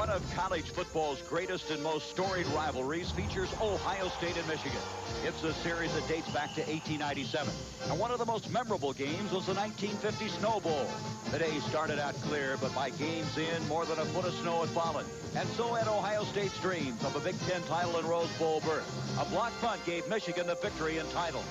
One of college football's greatest and most storied rivalries features Ohio State and Michigan. It's a series that dates back to 1897. And one of the most memorable games was the 1950 Snow Bowl. The day started out clear, but by game's end, more than a foot of snow had fallen. And so had Ohio State's dreams of a Big Ten title and Rose Bowl berth. A block punt gave Michigan the victory and title.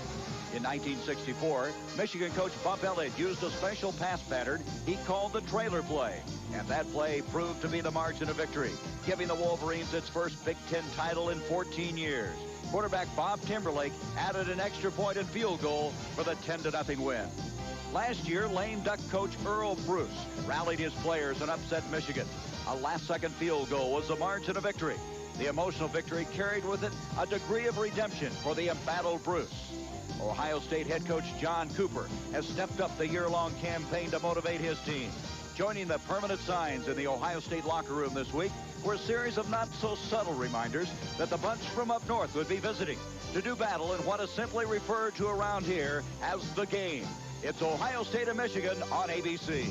In 1964, Michigan coach Bump Elliott used a special pass pattern he called the trailer play. And that play proved to be the margin of victory, giving the Wolverines its first Big Ten title in 14 years. Quarterback Bob Timberlake added an extra point and field goal for the 10-0 win. Last year, lame duck coach Earl Bruce rallied his players and upset Michigan. A last-second field goal was the margin of victory. The emotional victory carried with it a degree of redemption for the embattled Bruce. Ohio State head coach John Cooper has stepped up the year-long campaign to motivate his team. Joining the permanent signs in the Ohio State locker room this week were a series of not-so-subtle reminders that the bunch from up north would be visiting to do battle in what is simply referred to around here as the game. It's Ohio State and Michigan on ABC.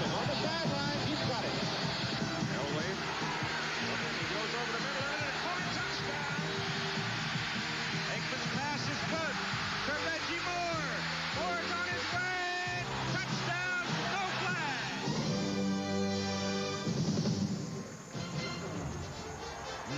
On the sideline, he's got it. Elway. He goes over the middle and a Corn touchdown. Aikman's pass is good to Reggie Moore. Moore's on his way. Touchdown, no flag.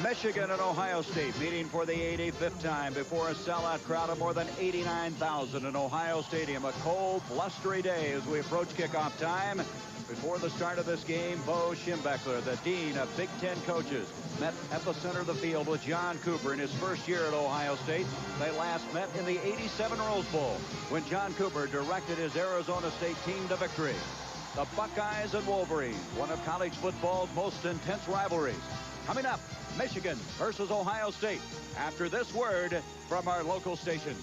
Michigan and Ohio State meeting for the 85th time before a sellout crowd of more than 89,000 in Ohio Stadium. A cold, blustery day as we approach kickoff time. Before the start of this game, Bo Schembechler, the dean of Big Ten coaches, met at the center of the field with John Cooper in his first year at Ohio State. They last met in the '87 Rose Bowl when John Cooper directed his Arizona State team to victory. The Buckeyes and Wolverines, one of college football's most intense rivalries. Coming up, Michigan versus Ohio State after this word from our local station.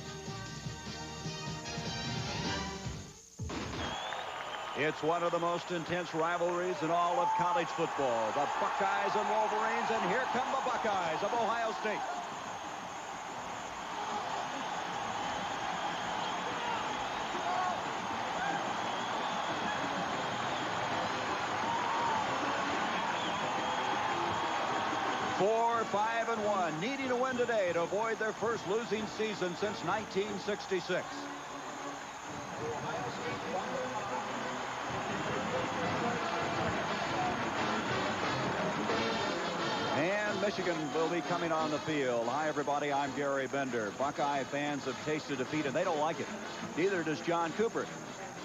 It's one of the most intense rivalries in all of college football. The Buckeyes and Wolverines, and here come the Buckeyes of Ohio State. Four, 5-1, needing to win today to avoid their first losing season since 1966. And Michigan will be coming on the field. Hi, everybody. I'm Gary Bender. Buckeye fans have tasted defeat, and they don't like it. Neither does John Cooper.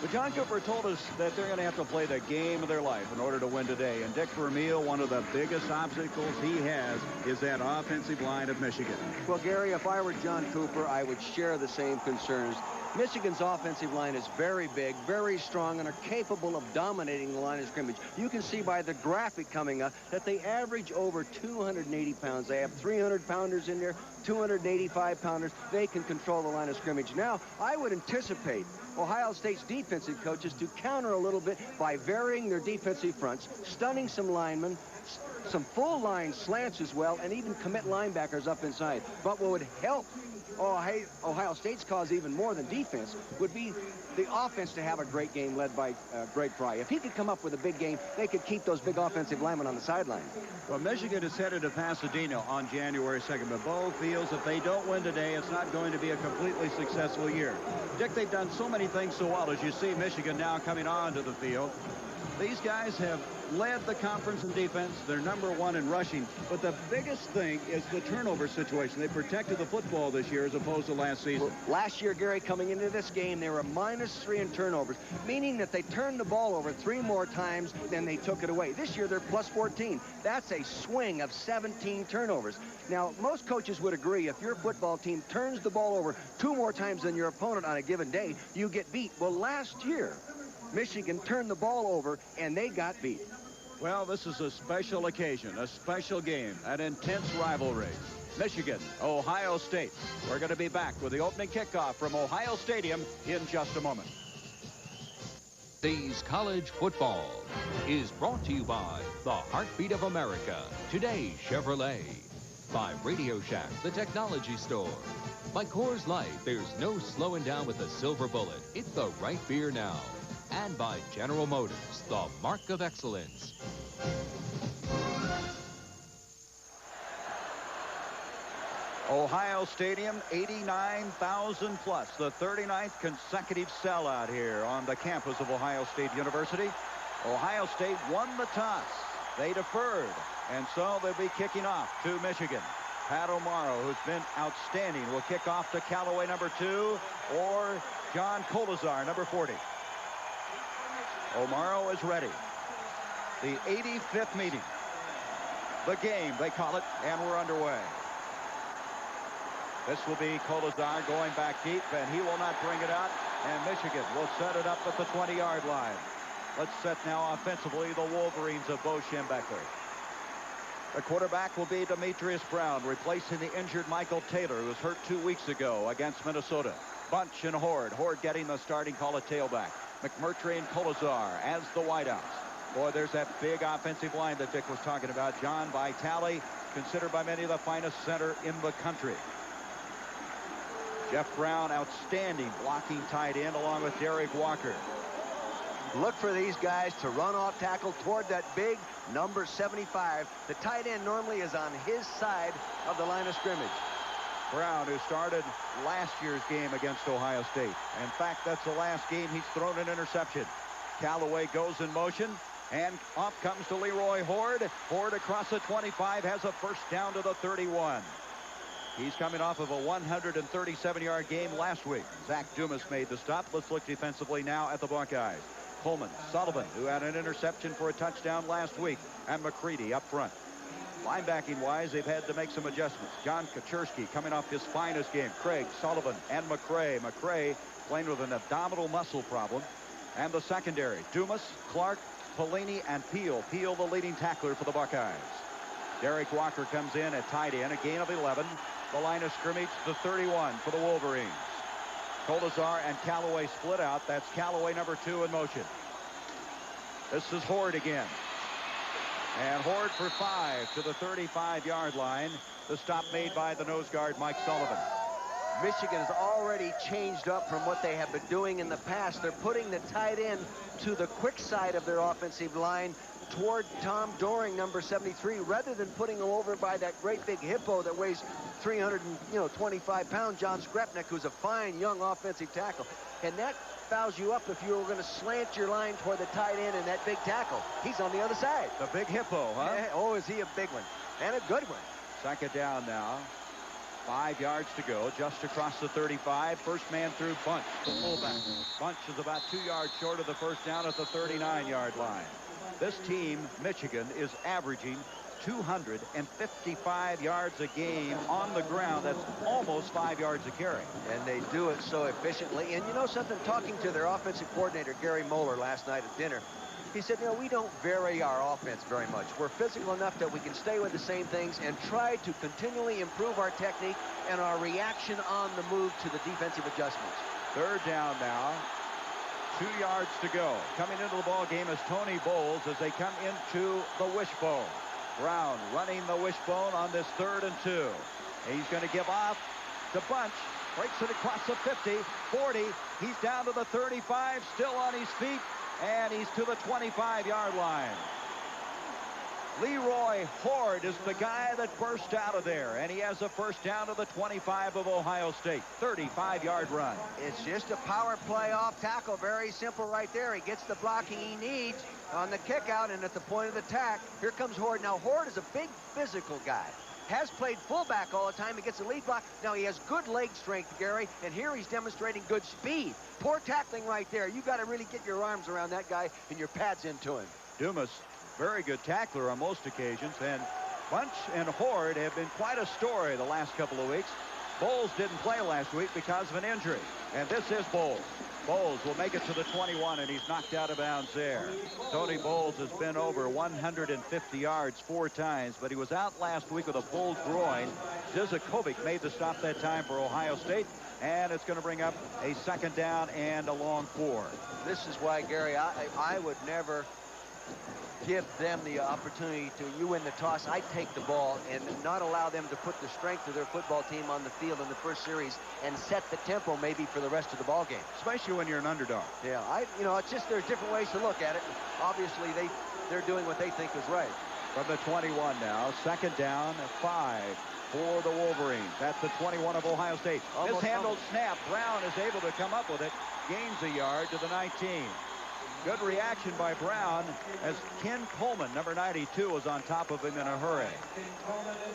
But John Cooper told us that they're going to have to play the game of their life in order to win today. And Dick Vermeil, one of the biggest obstacles he has is that offensive line of Michigan. Well, Gary, if I were John Cooper, I would share the same concerns. Michigan's offensive line is very big, very strong, and are capable of dominating the line of scrimmage. You can see by the graphic coming up that they average over 280 pounds. They have 300-pounders in there, 285-pounders. They can control the line of scrimmage. Now, I would anticipate Ohio State's defensive coaches to counter a little bit by varying their defensive fronts, stunning some linemen, some full-line slants as well, and even commit linebackers up inside. But what would help Ohio State's cause even more than defense would be the offense to have a great game led by Greg Fry. If he could come up with a big game, they could keep those big offensive linemen on the sideline. Well, Michigan is headed to Pasadena on January 2nd, but Bo feels if they don't win today, it's not going to be a completely successful year. Dick, they've done so many things so well. As you see Michigan now coming onto the field, these guys have led the conference in defense. They're #1 in rushing. But the biggest thing is the turnover situation. They protected the football this year as opposed to last season. Well, last year, Gary, coming into this game, they were -3 in turnovers, meaning that they turned the ball over 3 more times than they took it away. This year, they're +14. That's a swing of 17 turnovers. Now, most coaches would agree if your football team turns the ball over 2 more times than your opponent on a given day, you get beat. Well, last year, Michigan turned the ball over, and they got beat. Well, this is a special occasion, a special game, an intense rivalry. Michigan, Ohio State. We're going to be back with the opening kickoff from Ohio Stadium in just a moment. Today's College Football is brought to you by the Heartbeat of America, Today Chevrolet, by Radio Shack, the technology store, by Coors Light, there's no slowing down with the silver bullet. It's the right beer now. And by General Motors, the mark of excellence. Ohio Stadium, 89,000 plus, the 39th consecutive sellout here on the campus of Ohio State University. Ohio State won the toss. They deferred, and so they'll be kicking off to Michigan. Pat O'Mara, who's been outstanding, will kick off to Callaway, number 2, or John Colazar, number 40. O'Mara is ready. The 85th meeting. The game, they call it, and we're underway. This will be Colazar going back deep, and he will not bring it out, and Michigan will set it up at the 20-yard line. Let's set now offensively the Wolverines of Bo Schembechler. The quarterback will be Demetrius Brown, replacing the injured Michael Taylor, who was hurt 2 weeks ago against Minnesota. Bunch and Horde. Horde getting the starting call at tailback. McMurtry and Colazar as the wideouts. Boy, there's that big offensive line that Dick was talking about. John Vitale, considered by many the finest center in the country. Jeff Brown, outstanding blocking tight end, along with Derek Walker. Look for these guys to run off tackle toward that big number 75. The tight end normally is on his side of the line of scrimmage. Brown, who started last year's game against Ohio State. In fact, that's the last game he's thrown an interception. Callaway goes in motion, and off comes to Leroy Horde. Horde across the 25, has a first down to the 31. He's coming off of a 137-yard game last week. Zach Dumas made the stop. Let's look defensively now at the Buckeyes. Coleman, Sullivan, who had an interception for a touchdown last week, and McCready up front. Linebacking-wise, they've had to make some adjustments. John Kaczerski coming off his finest game. Craig, Sullivan, and McCray. McCray playing with an abdominal muscle problem. And the secondary, Dumas, Clark, Pelini, and Peel. Peel, the leading tackler for the Buckeyes. Derek Walker comes in at tight end, a gain of 11. The line of scrimmage, the 31 for the Wolverines. Colazar and Callaway split out. That's Callaway, number 2, in motion. This is Horde again. And Horde for 5 to the 35-yard line. The stop made by the nose guard, Mike Sullivan. Michigan has already changed up from what they have been doing in the past. They're putting the tight end to the quick side of their offensive line toward Tom Doring, number 73, rather than putting him over by that great big hippo that weighs 325 pounds, John Skrepnik, who's a fine young offensive tackle. And that fouls you up if you were going to slant your line toward the tight end and that big tackle. He's on the other side. The big hippo, huh? Yeah, oh, is he a big one. And a good one. Second down now. 5 yards to go, just across the 35. First man through Bunch, the fullback. Bunch is about 2 yards short of the first down at the 39-yard line. This team, Michigan, is averaging 255 yards a game on the ground. That's almost 5 yards a carry. And they do it so efficiently. And you know something, talking to their offensive coordinator, Gary Moeller, last night at dinner, he said, you know, we don't vary our offense very much. We're physical enough that we can stay with the same things and try to continually improve our technique and our reaction on the move to the defensive adjustments. Third down now. 2 yards to go. Coming into the ball game is Tony Bowles as they come into the wishbone. Brown running the wishbone on this 3rd and 2. He's going to give off to Bunch. Breaks it across the 50, 40. He's down to the 35, still on his feet, and he's to the 25-yard line. Leroy Horde is the guy that burst out of there, and he has a first down to the 25 of Ohio State. 35-yard run. It's just a power play off tackle. Very simple right there. He gets the blocking he needs on the kick out, and at the point of attack, here comes Horde. Now, Horde is a big physical guy. Has played fullback all the time. He gets a lead block. Now, he has good leg strength, Gary, and here he's demonstrating good speed. Poor tackling right there. You got to really get your arms around that guy and your pads into him. Dumas, very good tackler on most occasions, and Bunch and Horde have been quite a story the last couple of weeks. Bowles didn't play last week because of an injury. And this is Bowles. Bowles will make it to the 21, and he's knocked out of bounds there. Tony Bowles has been over 150 yards 4 times, but he was out last week with a pulled groin. Zizakovic made the stop that time for Ohio State, and it's going to bring up a 2nd down and a long 4. This is why, Gary, I would never give them the opportunity to, you win the toss, I take the ball, and not allow them to put the strength of their football team on the field in the first series and set the tempo maybe for the rest of the ball game. Especially when you're an underdog. Yeah, you know, it's just there's different ways to look at it. Obviously, they're doing what they think is right. From the 21 now, 2nd down, 5 for the Wolverines. That's the 21 of Ohio State. Mishandled snap. Brown is able to come up with it. Gains a yard to the 19. Good reaction by Brown as Ken Coleman, number 92, was on top of him in a hurry.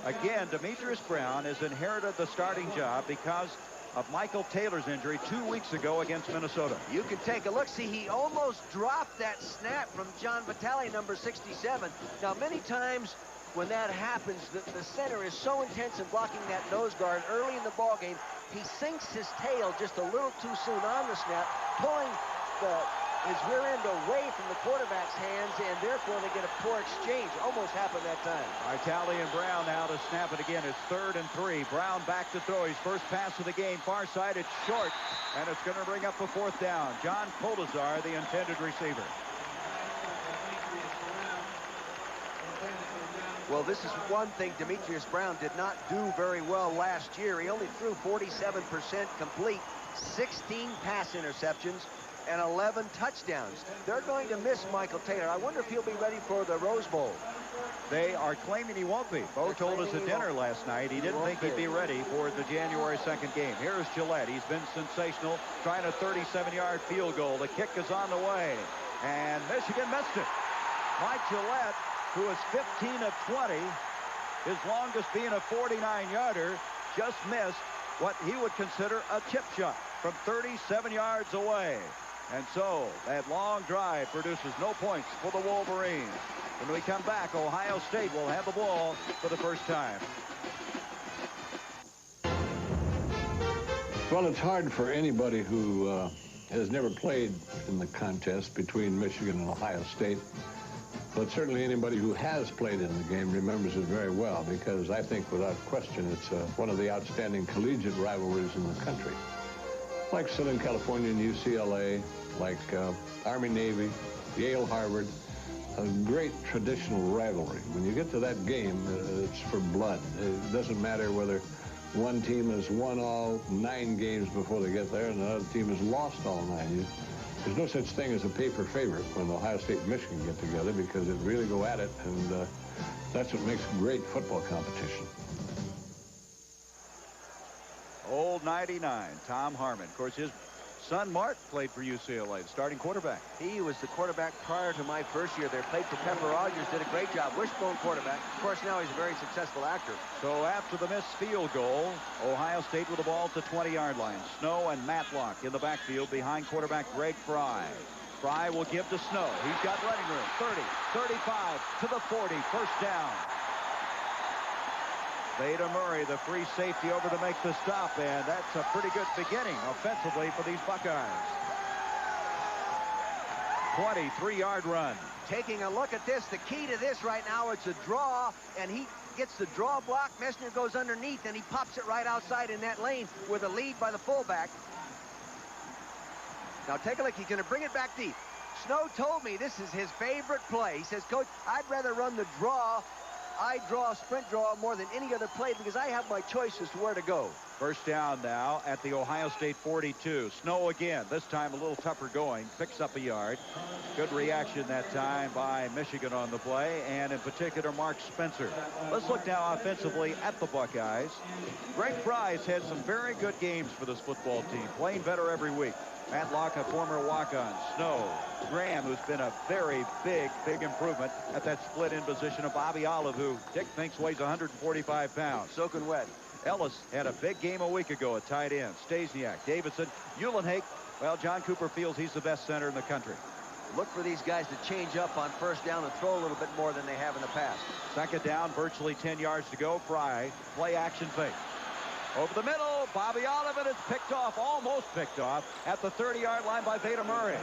Again, Demetrius Brown has inherited the starting job because of Michael Taylor's injury 2 weeks ago against Minnesota. You can take a look. See, he almost dropped that snap from John Vitale, number 67. Now, many times when that happens, the center is so intense in blocking that nose guard early in the ball game, he sinks his tail just a little too soon on the snap, pulling his rear end away from the quarterback's hands, and therefore they get a poor exchange. Almost happened that time. Vitale and Brown now to snap it again. It's 3rd and 3. Brown back to throw. His first pass of the game. Far side, it's short, and it's going to bring up a 4th down. John Colazar, the intended receiver. Well, this is one thing Demetrius Brown did not do very well last year. He only threw 47% complete, 16 pass interceptions, and 11 touchdowns. They're going to miss Michael Taylor. I wonder if he'll be ready for the Rose Bowl. They are claiming he won't be. Bo told us at dinner last night he didn't think he'd be ready for the January 2nd game. Here's Gillette. He's been sensational, trying a 37-yard field goal. The kick is on the way, and Michigan missed it. Mike Gillette, who is 15 of 20, his longest being a 49-yarder, just missed what he would consider a chip shot from 37 yards away. And so that long drive produces no points for the Wolverines. When we come back, Ohio State will have the ball for the first time. Well, it's hard for anybody who has never played in the contest between Michigan and Ohio State. But certainly anybody who has played in the game remembers it very well, because I think without question it's one of the outstanding collegiate rivalries in the country. Like Southern California and UCLA, like Army-Navy, Yale-Harvard, a great traditional rivalry. When you get to that game, it's for blood. It doesn't matter whether one team has won all 9 games before they get there and another team has lost all 9. There's no such thing as a paper favorite when Ohio State and Michigan get together, because it really go at it, and that's what makes great football competition. Old 99, Tom Harmon. Of course, his son Mark played for UCLA, the starting quarterback. He was the quarterback prior to my first year there. Played for Pepper Rogers, did a great job. Wishbone quarterback. Of course, now he's a very successful actor. So after the missed field goal, Ohio State with the ball at the 20-yard line. Snow and Matlock in the backfield behind quarterback Greg Fry. Fry will give to Snow. He's got running room. 30, 35, to the 40. First down. Vada Murray, the free safety, over to make the stop, and that's a pretty good beginning offensively for these Buckeyes. 23-yard run. Taking a look at this, the key to this right now, it's a draw, and he gets the draw block. Messner goes underneath, and he pops it right outside in that lane with a lead by the fullback. Now take a look. He's going to bring it back deep. Snow told me this is his favorite play. He says, Coach, I'd rather run the draw. I draw, sprint draw, more than any other play because I have my choice as to where to go. First down now at the Ohio State 42. Snow again, this time a little tougher going, picks up a yard. Good reaction that time by Michigan on the play, and in particular Mark Spencer. Let's look now offensively at the Buckeyes. Greg Fry's had some very good games for this football team, playing better every week. Matlock, a former walk-on. Snow. Graham, who's been a very big improvement at that split-end position of Bobby Olive, who Dick thinks weighs 145 pounds. Soaking wet. Ellis had a big game a week ago at tight end. Stasiak, Davidson, Uhlenhake. Well, John Cooper feels he's the best center in the country. Look for these guys to change up on first down and throw a little bit more than they have in the past. Second down, virtually 10 yards to go. Fry, play action fake. Over the middle, Bobby Olive is picked off, almost picked off, at the 30-yard line by Veda Murray.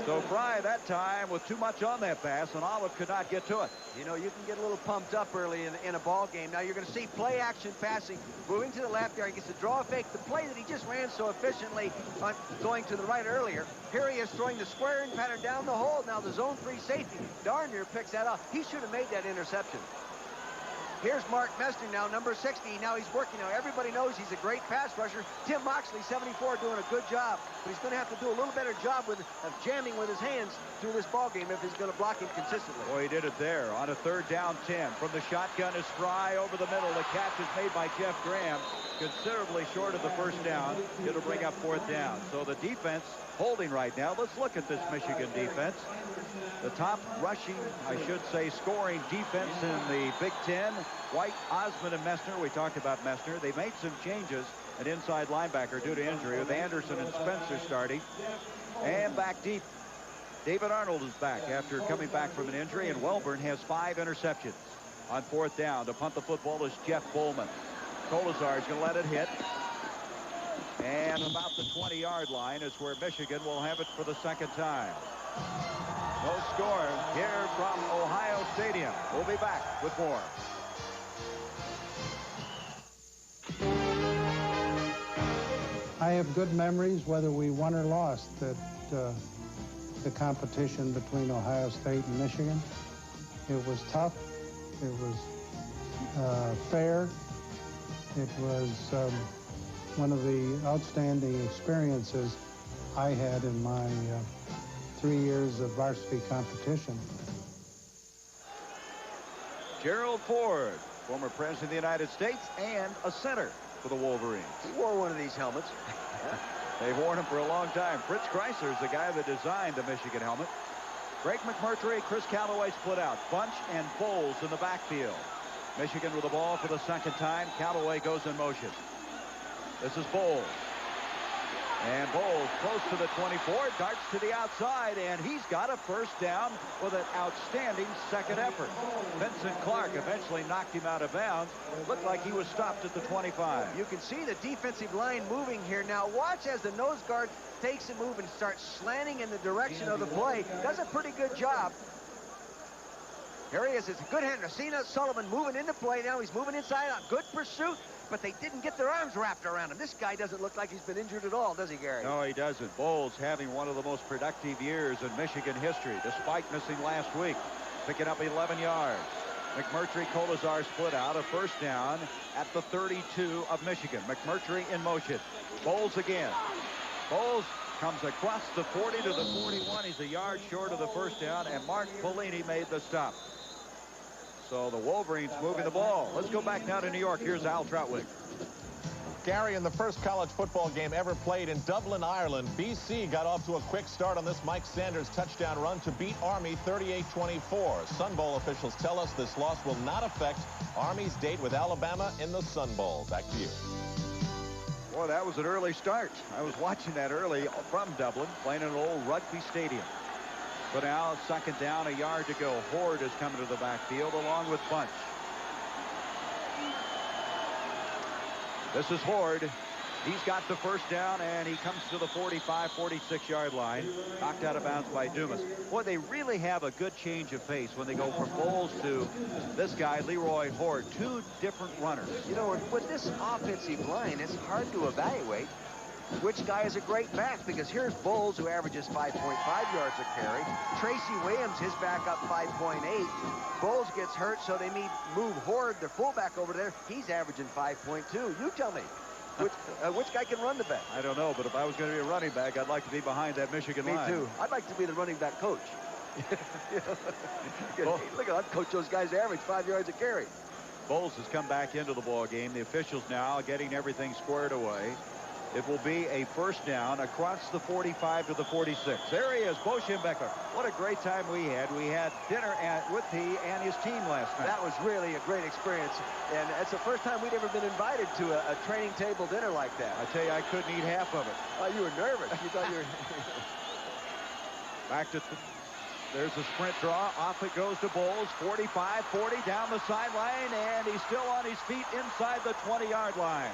So Fry that time with too much on that pass, and Olive could not get to it. You know, you can get a little pumped up early in a ball game. Now you're going to see play action passing, moving to the left there. He gets to draw a fake. The play that he just ran so efficiently on going to the right earlier. Here he is throwing the squaring pattern down the hole. Now the zone 3 safety darn near picks that up. He should have made that interception. Here's Mark Messner now, number 60. Now he's working. Now everybody knows he's a great pass rusher. Tim Moxley, 74, doing a good job. But he's going to have to do a little better job of jamming with his hands through this ball game if he's going to block him consistently. Boy, he did it there on a 3rd down 10. From the shotgun is Fry over the middle. The catch is made by Jeff Graham, considerably short of the 1st down. It'll bring up 4th down. So the defense holding right now. Let's look at this Michigan defense. The top rushing, I should say, scoring defense in the Big Ten. White, Osmond, and Messner. We talked about Messner. They made some changes at inside linebacker due to injury with Anderson and Spencer starting. And back deep, David Arnold is back after coming back from an injury, and Welburn has 5 interceptions. On 4th down, to punt the football is Jeff Bowman. Kolazar is going to let it hit. And about the 20-yard line is where Michigan will have it for the 2nd time. No score here from Ohio Stadium. We'll be back with more. I have good memories, whether we won or lost, that the competition between Ohio State and Michigan. It was tough. It was fair. It was one of the outstanding experiences I had in my 3 years of varsity competition. Gerald Ford, former president of the United States and a center for the Wolverines. He wore one of these helmets. They've worn them for a long time. Fritz Chrysler is the guy that designed the Michigan helmet. Greg McMurtry, Chris Calloway split out. Bunch and Bowles in the backfield. Michigan with the ball for the 2nd time. Calloway goes in motion. This is Bowles. And Bowles close to the 24, darts to the outside, and he's got a 1st down with an outstanding 2nd effort. Vincent Clark eventually knocked him out of bounds. Looked like he was stopped at the 25. You can see the defensive line moving here. Now watch as the nose guard takes a move and starts slanting in the direction of the play. Does a pretty good job. Here he is. It's a good hand. Racina Sullivan moving into play now. He's moving inside on good pursuit, but they didn't get their arms wrapped around him. This guy doesn't look like he's been injured at all, does he, Gary? No, he doesn't. Bowles having one of the most productive years in Michigan history, despite missing last week, picking up 11 yards. McMurtry, Kolazar split out, a 1st down at the 32 of Michigan. McMurtry in motion. Bowles again. Bowles comes across the 40 to the 41. He's a yard short of the 1st down, and Mark Polini made the stop. So the Wolverines moving the ball. Let's go back now to New York. Here's Al Troutwig. Gary, in the first college football game ever played in Dublin, Ireland, BC got off to a quick start on this Mike Sanders touchdown run to beat Army 38-24. Sun Bowl officials tell us this loss will not affect Army's date with Alabama in the Sun Bowl. Back to you. Boy, that was an early start. I was watching that early from Dublin, playing in an old rugby stadium. But now, 2nd down, a yard to go. Horde is coming to the backfield along with Bunch. This is Horde. He's got the 1st down, and he comes to the 45, 46-yard line. Knocked out of bounds by Dumas. Boy, they really have a good change of pace when they go from Bowles to this guy, Leroy Horde. 2 different runners. You know, with this offensive line, it's hard to evaluate which guy is a great back, because here's Bowles, who averages 5.5 yards a carry. Tracy Williams, his backup, 5.8. Bowles gets hurt, so they need move Horde, their fullback, over there. He's averaging 5.2. You tell me, which guy can run the back? I don't know, but if I was going to be a running back, I'd like to be behind that Michigan line. Me too. I'd like to be the running back coach. Look at, I'd coach those guys to average 5 yards a carry. Bowles has come back into the ball game. The officials now getting everything squared away. It will be a 1st down across the 45 to the 46. There he is, Bo Schembechler. What a great time we had. We had dinner with he and his team last night. That was really a great experience. And it's the first time we'd ever been invited to a training table dinner like that. I tell you, I couldn't eat half of it. Oh, you were nervous. You thought you were... Back to There's a sprint draw. Off it goes to Bowles. 45-40 down the sideline, and he's still on his feet inside the 20-yard line.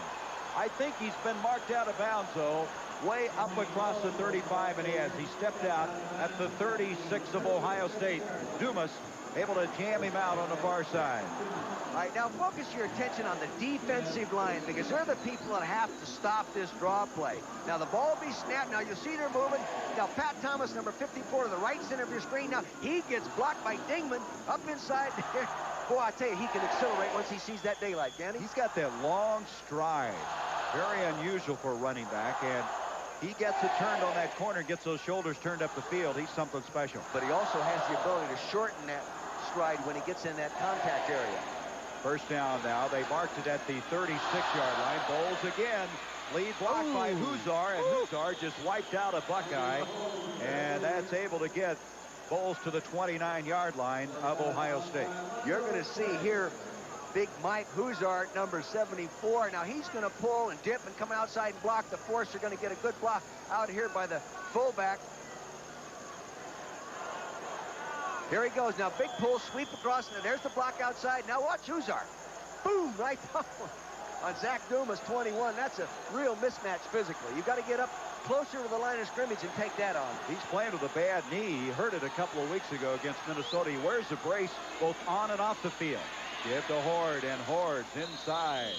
I think he's been marked out of bounds, though, way up across the 35, and he stepped out at the 36 of Ohio State. Dumas able to jam him out on the far side. All right, now focus your attention on the defensive line, because they're the people that have to stop this draw play. Now the ball will be snapped. Now you'll see they're moving. Now Pat Thomas, number 54, to the right center of your screen. Now he gets blocked by Dingman up inside there. Boy, I tell you, he can accelerate once he sees that daylight, can he? He's got that long stride. Very unusual for a running back, and he gets it turned on that corner, gets those shoulders turned up the field. He's something special. But he also has the ability to shorten that stride when he gets in that contact area. First down now. They marked it at the 36-yard line. Bowles again. Lead block by Huzar, and Huzar just wiped out a Buckeye. And that's able to get Bowles to the 29-yard line of Ohio State. You're going to see here big Mike Huzar, number 74. Now he's going to pull and dip and come outside and block the force. You're going to get a good block out here by the fullback. Here he goes. Now big pull, sweep across, and there's the block outside. Now watch Huzar. Boom, right on Zach Dumas, 21. That's a real mismatch physically. You've got to get up closer to the line of scrimmage and take that on. He's playing with a bad knee. He hurt it a couple of weeks ago against Minnesota. He wears the brace both on and off the field. Give to Horde, and Horde's inside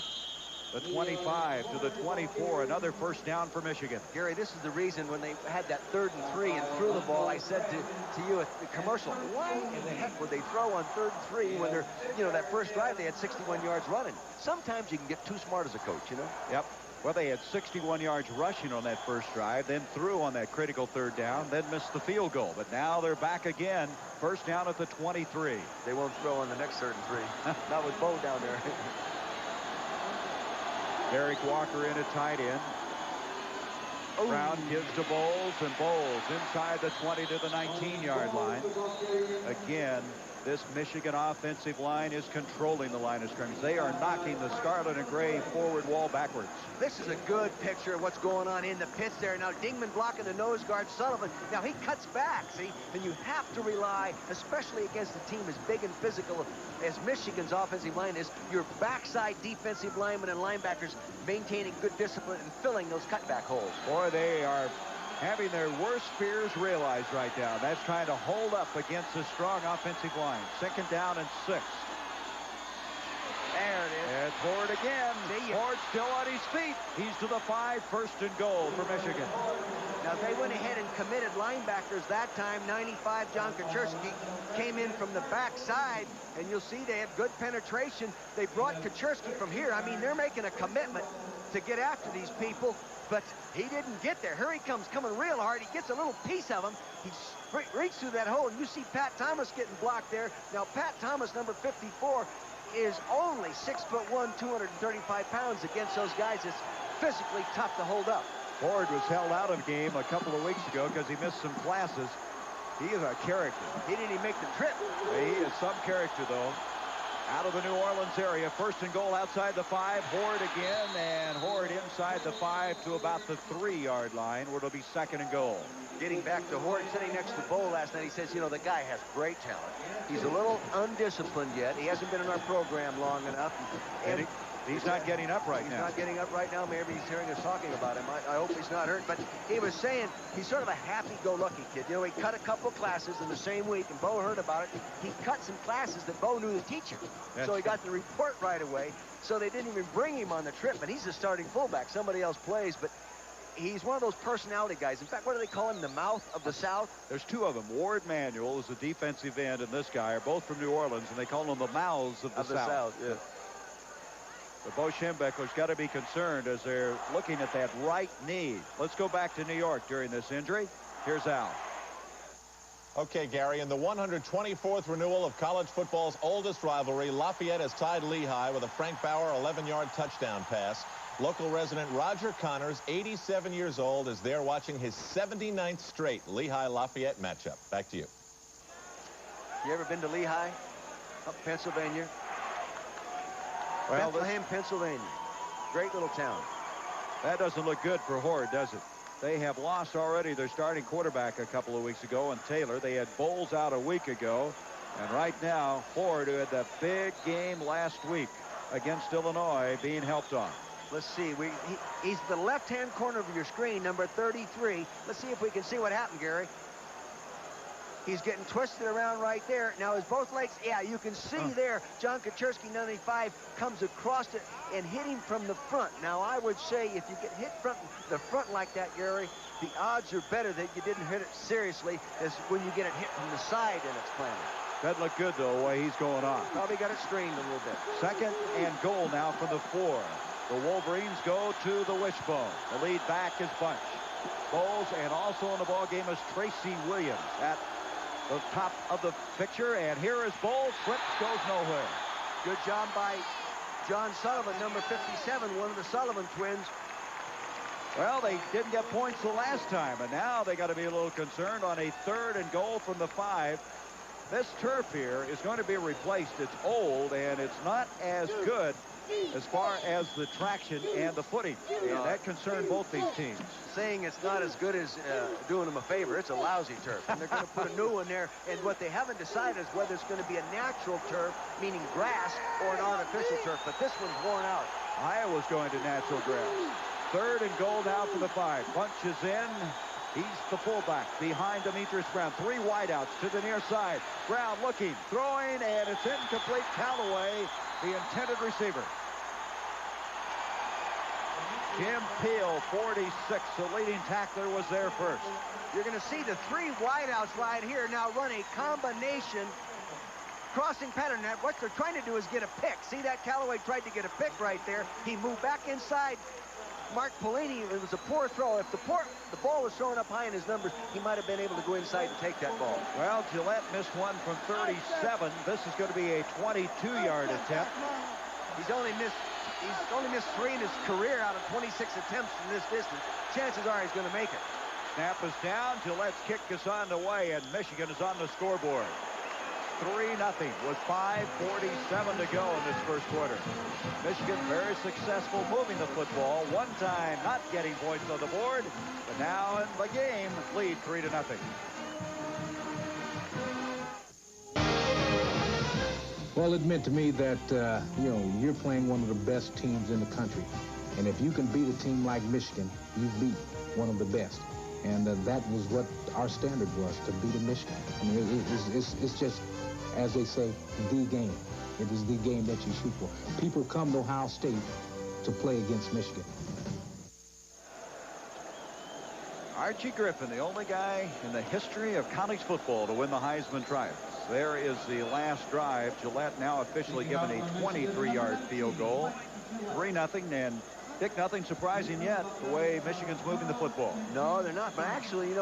the 25 to the 24. Another first down for Michigan. Gary, this is the reason when they had that 3rd and 3 and threw the ball, I said to you at the commercial, why in the heck would they throw on 3rd and 3 when they're, you know, that first drive they had 61 yards running? Sometimes you can get too smart as a coach, you know? Yep. Well, they had 61 yards rushing on that first drive, then threw on that critical 3rd down, then missed the field goal. But now they're back again. First down at the 23. They won't throw on the next 3rd and 3. Not with Bo down there. Derek Walker in at tight end. Brown gives to Bowles, and Bowles inside the 20 to the 19-yard line. Again, this Michigan offensive line is controlling the line of scrimmage. They are knocking the scarlet and gray forward wall backwards. This is a good picture of what's going on in the pits there. Now Dingman blocking the nose guard, Sullivan. Now he cuts back, see? And you have to rely, especially against a team as big and physical as Michigan's offensive line is, your backside defensive linemen and linebackers maintaining good discipline and filling those cutback holes. Boy, they are having their worst fears realized right now. That's trying to hold up against a strong offensive line. 2nd down and 6. There it is. It's Horde again. Horde still on his feet. He's to the 5, 1st and goal for Michigan. Now they went ahead and committed linebackers that time. 95, John Kaczerski came in from the backside, and you'll see they had good penetration. They brought Kaczerski from here. I mean, they're making a commitment to get after these people, but he didn't get there. Here he comes, coming real hard. He gets a little piece of him. He reached through that hole, and you see Pat Thomas getting blocked there. Now Pat Thomas, number 54, is only 6'1", 235 pounds against those guys. It's physically tough to hold up. Horde was held out of game a couple of weeks ago because he missed some classes. He is a character. He didn't even make the trip. He is some character, though. Out of the New Orleans area, 1st and goal outside the 5. Horde again, and Horde inside the 5 to about the 3-yard line, where it'll be 2nd and goal. Getting back to Horde, sitting next to Bo last night, he says, you know, the guy has great talent. He's a little undisciplined yet. He hasn't been in our program long enough. And he's not getting up right now. He's not getting up right now. Maybe he's hearing us talking about him. I hope he's not hurt. But he was saying he's sort of a happy-go-lucky kid. You know, he cut a couple classes in the same week, and Bo heard about it. He cut some classes that Bo knew the teacher. So he got the report right away. So they didn't even bring him on the trip. But he's a starting fullback. Somebody else plays, but he's one of those personality guys. In fact, what do they call him? The mouth of the South? There's 2 of them. Ward Manuel is the defensive end, and this guy are both from New Orleans, and they call them the mouths of the South. Yeah. But Bo Schembechler's got to be concerned as they're looking at that right knee. Let's go back to New York during this injury. Here's Al. Okay, Gary, in the 124th renewal of college football's oldest rivalry, Lafayette has tied Lehigh with a Frank Bauer 11-yard touchdown pass. Local resident Roger Connors, 87 years old, is there watching his 79th straight Lehigh-Lafayette matchup. Back to you. You ever been to Lehigh? Up Pennsylvania? Well, Bethlehem, Pennsylvania. Great little town. That doesn't look good for Horde, does it? They have lost already their starting quarterback a couple of weeks ago, and Taylor. They had Bowles out a week ago. And right now, Ford, who had that big game last week against Illinois, being helped on. Let's see. He's the left-hand corner of your screen, number 33. Let's see if we can see what happened, Gary. He's getting twisted around right there. Now, his both legs, yeah, you can see there, John Kaczerski, 95, comes across it and hit him from the front. Now, I would say if you get hit from the front like that, Gary, the odds are better that you didn't hit it seriously as when you get it hit from the side and it's planted. Doesn't look good, though, the way he's going on. Probably got it strained a little bit. Second and goal now for the 4. The Wolverines go to the wishbone. The lead back is Bunch. Bowles, and also in the ball game is Tracy Williams at the top of the picture. And here is Bowles. Flips, goes nowhere. Good job by John Sullivan, number 57, one of the Sullivan twins. Well, they didn't get points the last time, and now they got to be a little concerned on a 3rd and goal from the 5. This turf here is going to be replaced. It's old, and it's not as good as far as the traction and the footing. And that concerned both these teams. Saying it's not as good as doing them a favor. It's a lousy turf, and they're going to put a new one there. And what they haven't decided is whether it's going to be a natural turf, meaning grass, or an artificial turf. But this one's worn out. Iowa's going to natural grass. 3rd and goal now for the 5. Bunch is in. He's the fullback behind Demetrius Brown. 3 wideouts to the near side. Brown looking, throwing, and it's incomplete. Callaway, the intended receiver. Jim Peel, 46, the leading tackler, was there first. You're going to see the 3 wideouts right here now run a combination crossing pattern. Now, what they're trying to do is get a pick. See that? Callaway tried to get a pick right there. He moved back inside. Mark Pelini, it was a poor throw. If the ball was thrown up high in his numbers, he might have been able to go inside and take that ball. Well, Gillette missed one from 37. This is going to be a 22-yard attempt. He's only missed 3 in his career out of 26 attempts from this distance. Chances are he's going to make it. Snap is down. Gillette's kick is on the way, and Michigan is on the scoreboard. 3-0 with 5:47 to go in this first quarter. Michigan very successful moving the football. One time not getting points on the board, but now in the game, lead 3-0. Well, it meant to me that, you're playing one of the best teams in the country. And if you can beat a team like Michigan, you beat one of the best. And that was what our standard was, to beat a Michigan. I mean, it's just, as they say, the game. It is the game that you shoot for. People come to Ohio State to play against Michigan. Archie Griffin, the only guy in the history of college football to win the Heisman Trophy. There is the last drive. Gillette now officially given a 23-yard field goal. 3-0, and Dick, nothing surprising yet the way Michigan's moving the football. No, they're not. But actually,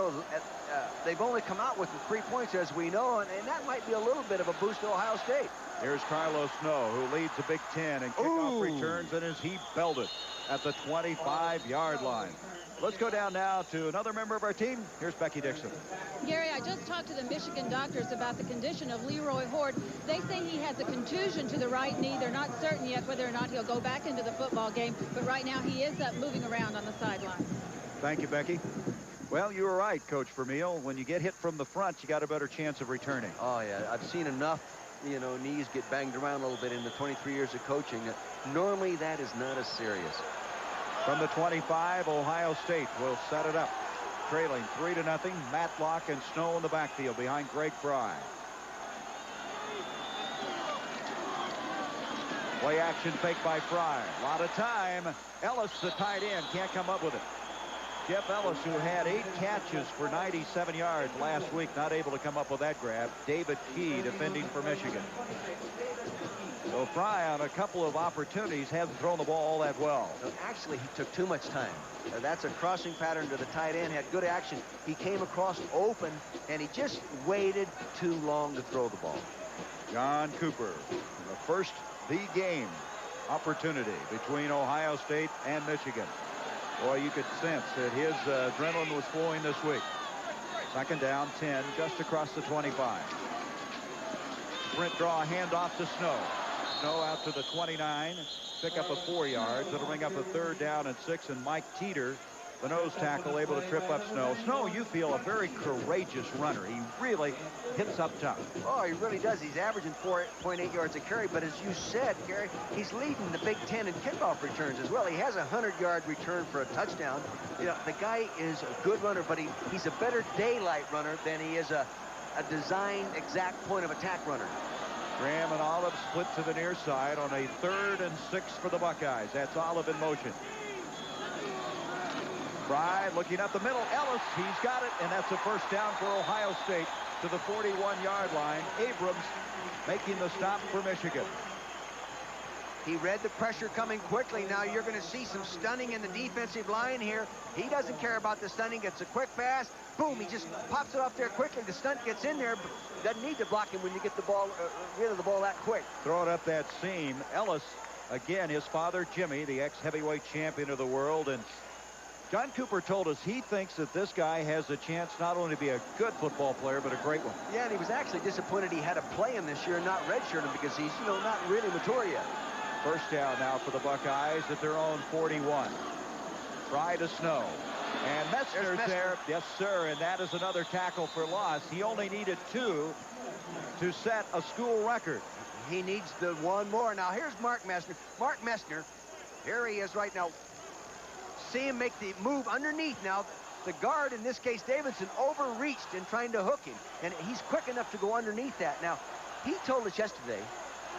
they've only come out with the 3 points, as we know, and that might be a little bit of a boost to Ohio State. Here's Carlos Snow, who leads the Big Ten in kickoff returns, and as he belted at the 25-yard line. Let's go down now to another member of our team. Here's Becky Dixon. Gary, I just talked to the Michigan doctors about the condition of Leroy Horde. They say he has a contusion to the right knee. They're not certain yet whether or not he'll go back into the football game, but right now he is moving around on the sideline. Thank you, Becky. Well, you were right, Coach Vermeil. When you get hit from the front, you got a better chance of returning. Oh, yeah. I've seen enough, knees get banged around a little bit in the 23 years of coaching. Normally, that is not as serious. From the 25, Ohio State will set it up. Trailing 3-0. Matlock and Snow in the backfield behind Greg Fry. Play action fake by Fry. A lot of time. Ellis, the tight end, can't come up with it. Jeff Ellis, who had 8 catches for 97 yards last week, not able to come up with that grab. David Key defending for Michigan. So Fry, on a couple of opportunities, hasn't thrown the ball all that well. Actually, he took too much time. That's a crossing pattern to the tight end. Had good action. He came across open, and he just waited too long to throw the ball. John Cooper, the first game opportunity between Ohio State and Michigan. Boy, you could sense that his adrenaline was flowing this week. Second down, 10, just across the 25. Sprint draw, handoff to Snow. Snow out to the 29, pick up a 4 yards. It'll bring up a 3rd down and 6, and Mike Teeter the nose tackle, able to trip up Snow. Snow, you feel, a very courageous runner. He really hits up tough. Oh, he really does. He's averaging 4.8 yards a carry, but as you said, Gary, he's leading the Big Ten in kickoff returns as well. He has a 100-yard return for a touchdown. You know, the guy is a good runner, but he's a better daylight runner than he is a design exact point of attack runner. Graham and Olive split to the near side on a 3rd and 6 for the Buckeyes. That's Olive in motion. Fry looking up the middle. Ellis, he's got it, and that's a first down for Ohio State to the 41-yard line. Abrams making the stop for Michigan. He read the pressure coming quickly. Now you're going to see some stunning in the defensive line here. He doesn't care about the stunning. Gets a quick pass. Boom, he just pops it off there quickly. The stunt gets in there, but doesn't need to block him when you get the ball, rid of the ball that quick. Throw it up that seam. Ellis, again, his father, Jimmy, the ex-heavyweight champion of the world, and John Cooper told us he thinks that this guy has a chance not only to be a good football player, but a great one. Yeah, and he was actually disappointed he had to play him this year and not redshirt him because he's, you know, not really mature yet. First down now for the Buckeyes at their own 41. Fry to Snow. And Messner's there. Yes, sir. And that is another tackle for loss. He only needed 2 to set a school record. He needs the one more. Now, here's Mark Messner. Mark Messner, here he is right now. See him make the move underneath now. The guard, in this case Davidson, overreached in trying to hook him, and he's quick enough to go underneath that. Now, he told us yesterday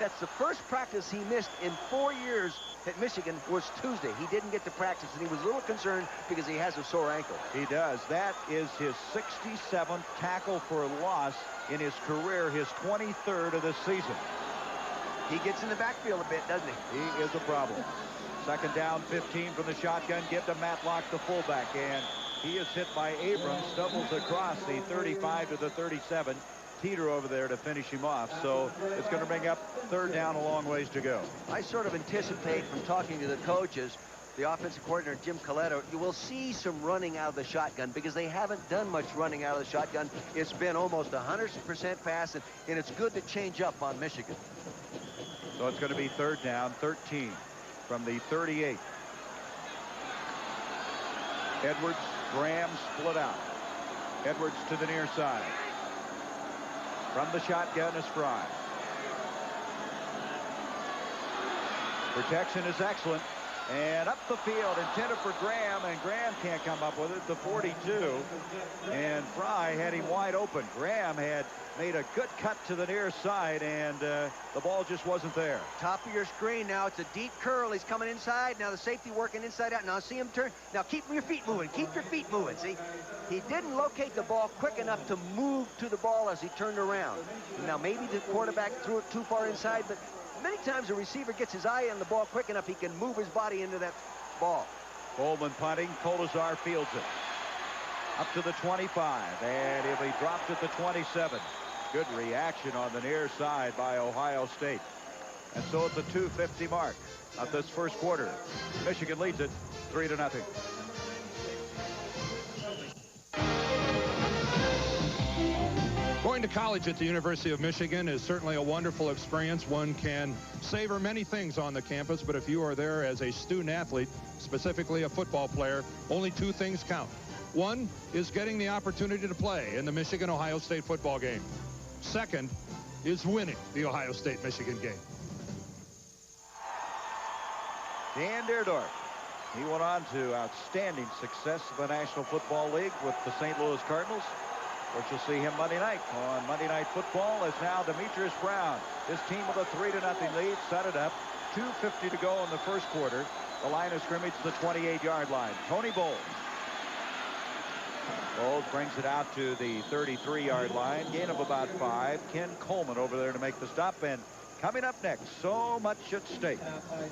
that's the first practice he missed in 4 years at Michigan was Tuesday. He didn't get to practice, and he was a little concerned because he has a sore ankle. He does. That is his 67th tackle for loss in his career, his 23rd of the season. He gets in the backfield a bit, doesn't he? He is a problem. Second down, 15 from the shotgun. Give to Matlock, the fullback, and he is hit by Abrams. Stumbles across the 35 to the 37. Teeter over there to finish him off. So it's going to bring up third down, a long ways to go. I sort of anticipate from talking to the coaches, the offensive coordinator, Jim Coletto, you will see some running out of the shotgun because they haven't done much running out of the shotgun. It's been almost 100% pass, and it's good to change up on Michigan. So it's going to be third down, 13 from the 38. Edwards, Graham split out. Edwards to the near side. From the shotgun is Fry. Protection is excellent. And up the field, intended for Graham, and Graham can't come up with it. The 42. And Fry had him wide open. Graham had made a good cut to the near side, and the ball just wasn't there. Top of your screen now. It's a deep curl. He's coming inside. Now the safety working inside out. Now see him turn. Now keep your feet moving. Keep your feet moving. See, he didn't locate the ball quick enough to move to the ball as he turned around. Now maybe the quarterback threw it too far inside, but many times a receiver gets his eye on the ball quick enough, he can move his body into that ball. Coleman punting. Kolazar fields it. Up to the 25, and he'll be dropped at the 27. Good reaction on the near side by Ohio State. And so at the 2:50 mark of this first quarter, Michigan leads it 3-0. Going to college at the University of Michigan is certainly a wonderful experience. One can savor many things on the campus, but if you are there as a student athlete, specifically a football player, only 2 things count. One is getting the opportunity to play in the Michigan-Ohio State football game. Second is winning the Ohio State-Michigan game. Dan Dierdorf. He went on to outstanding success in the National Football League with the St. Louis Cardinals. Of course, you'll see him Monday night on Monday Night Football as now Demetrius Brown. His team with a 3-0 lead, set it up. 2:50 to go in the first quarter. The line of scrimmage to the 28-yard line. Tony Bowles. Bowles brings it out to the 33-yard line. Gain of about 5. Ken Coleman over there to make the stop. And coming up next, so much at stake.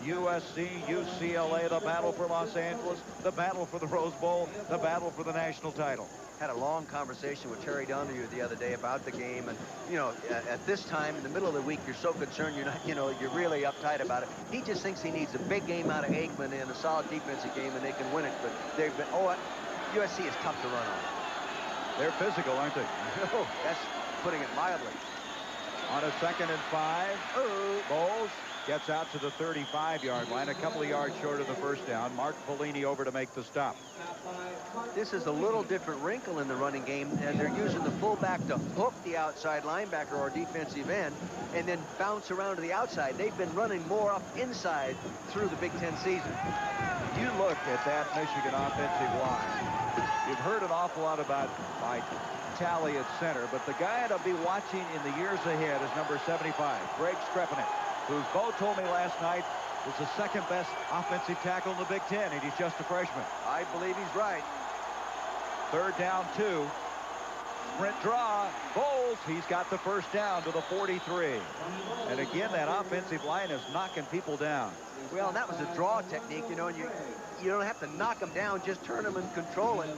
USC, UCLA, the battle for Los Angeles, the battle for the Rose Bowl, the battle for the national title. Had a long conversation with Terry Donahue the other day about the game, and you know, at this time in the middle of the week, you're so concerned, you're not, you know, you're really uptight about it. He just thinks he needs a big game out of Aikman and a solid defensive game, and they can win it. But they've been, USC is tough to run on. They're physical, aren't they? No, that's putting it mildly. On a 2nd and 5, Bowles gets out to the 35-yard line, a couple of yards short of the first down. Mark Pelini over to make the stop. This is a little different wrinkle in the running game, and they're using the fullback to hook the outside linebacker or defensive end and then bounce around to the outside. They've been running more up inside through the Big Ten season. You look at that Michigan offensive line. You've heard an awful lot about Mike Talley at center, but the guy to be watching in the years ahead is number 75, Greg Strepanek, who Bo told me last night was the 2nd best offensive tackle in the Big Ten, and he's just a freshman. I believe he's right. 3rd down, 2. Sprint draw. Bowles, he's got the first down to the 43. And again, that offensive line is knocking people down. Well, that was a draw technique, you know, and you don't have to knock them down, just turn them and control it.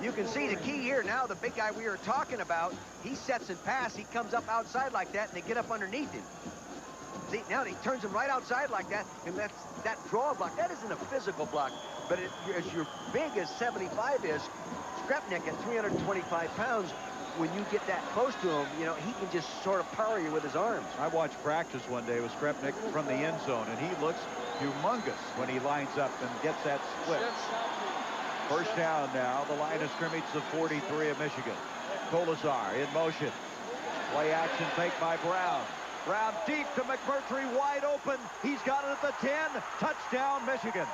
You can see the key here now, the big guy we were talking about, he sets and pass, he comes up outside like that, and they get up underneath him. See, now he turns him right outside like that, and that's that draw block. That isn't a physical block, but as you're big as 75 is, Strepanek at 325 pounds, when you get that close to him, you know, he can just sort of power you with his arms. I watched practice one day with Strepanek from the end zone, and he looks humongous when he lines up and gets that split. First down now, the line of scrimmage, the 43 of Michigan. Kolesar in motion. Play action fake by Brown. Brown deep to McMurtry, wide open. He's got it at the 10. Touchdown, Michigan.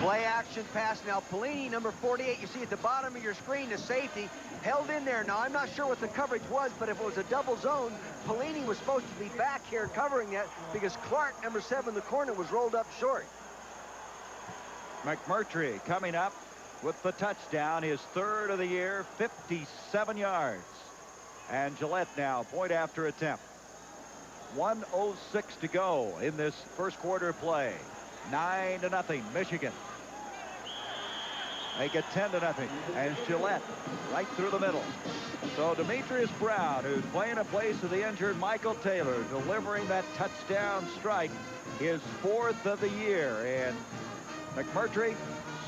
Play action pass now. Pelini, number 48, you see at the bottom of your screen, the safety held in there. Now, I'm not sure what the coverage was, but if it was a double zone, Pelini was supposed to be back here covering that because Clark, number 7, the corner, was rolled up short. McMurtry coming up with the touchdown, his 3rd of the year, 57 yards. And Gillette now, point after attempt. 1:06 to go in this first quarter play. 9-0, Michigan. Make it 10-0, and Gillette right through the middle. So Demetrius Brown, who's playing in place of the injured Michael Taylor, delivering that touchdown strike, his 4th of the year. And McMurtry,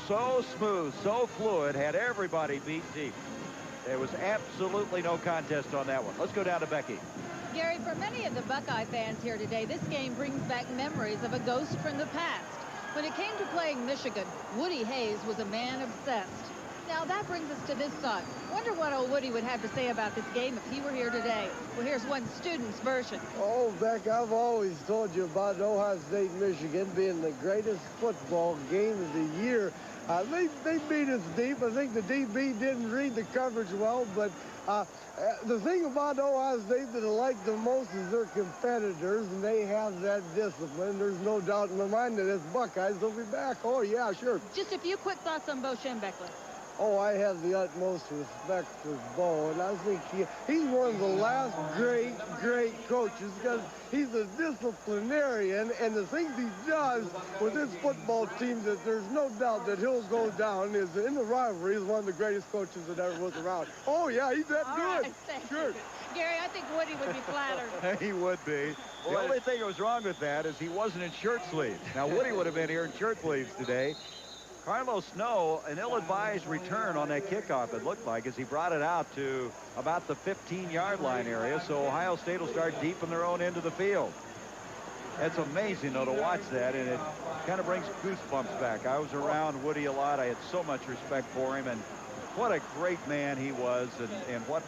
so smooth, so fluid, had everybody beat deep. There was absolutely no contest on that one. Let's go down to Becky. Gary, for many of the Buckeye fans here today, this game brings back memories of a ghost from the past. When it came to playing Michigan, Woody Hayes was a man obsessed. Now that brings us to this thought. Wonder what old Woody would have to say about this game if he were here today. Well, here's one student's version. Oh, Beck, I've always told you about Ohio State, Michigan being the greatest football game of the year. They beat us deep. I think the DB didn't read the coverage well, but the thing about Ohio State that I like the most is their competitors, and they have that discipline. There's no doubt in my mind that as Buckeyes, they'll be back. Oh, yeah, sure. Just a few quick thoughts on Bo Schembechler. Oh, I have the utmost respect for Bo, and I think he's one of the last great coaches because he's a disciplinarian, and the things he does with his football team that there's no doubt that he'll go down is in the rivalry is one of the greatest coaches that ever was around. Oh, yeah, he's that good. Right, sure. Gary, I think Woody would be flattered. He would be. The only thing that was wrong with that is he wasn't in shirt sleeves. Now, Woody would have been here in shirt sleeves today. Carlos Snow, an ill-advised return on that kickoff, it looked like, as he brought it out to about the 15-yard line area. So Ohio State will start deep in their own end of the field. It's amazing, though, to watch that, and it kind of brings goosebumps back. I was around Woody a lot. I had so much respect for him, and what a great man he was, and what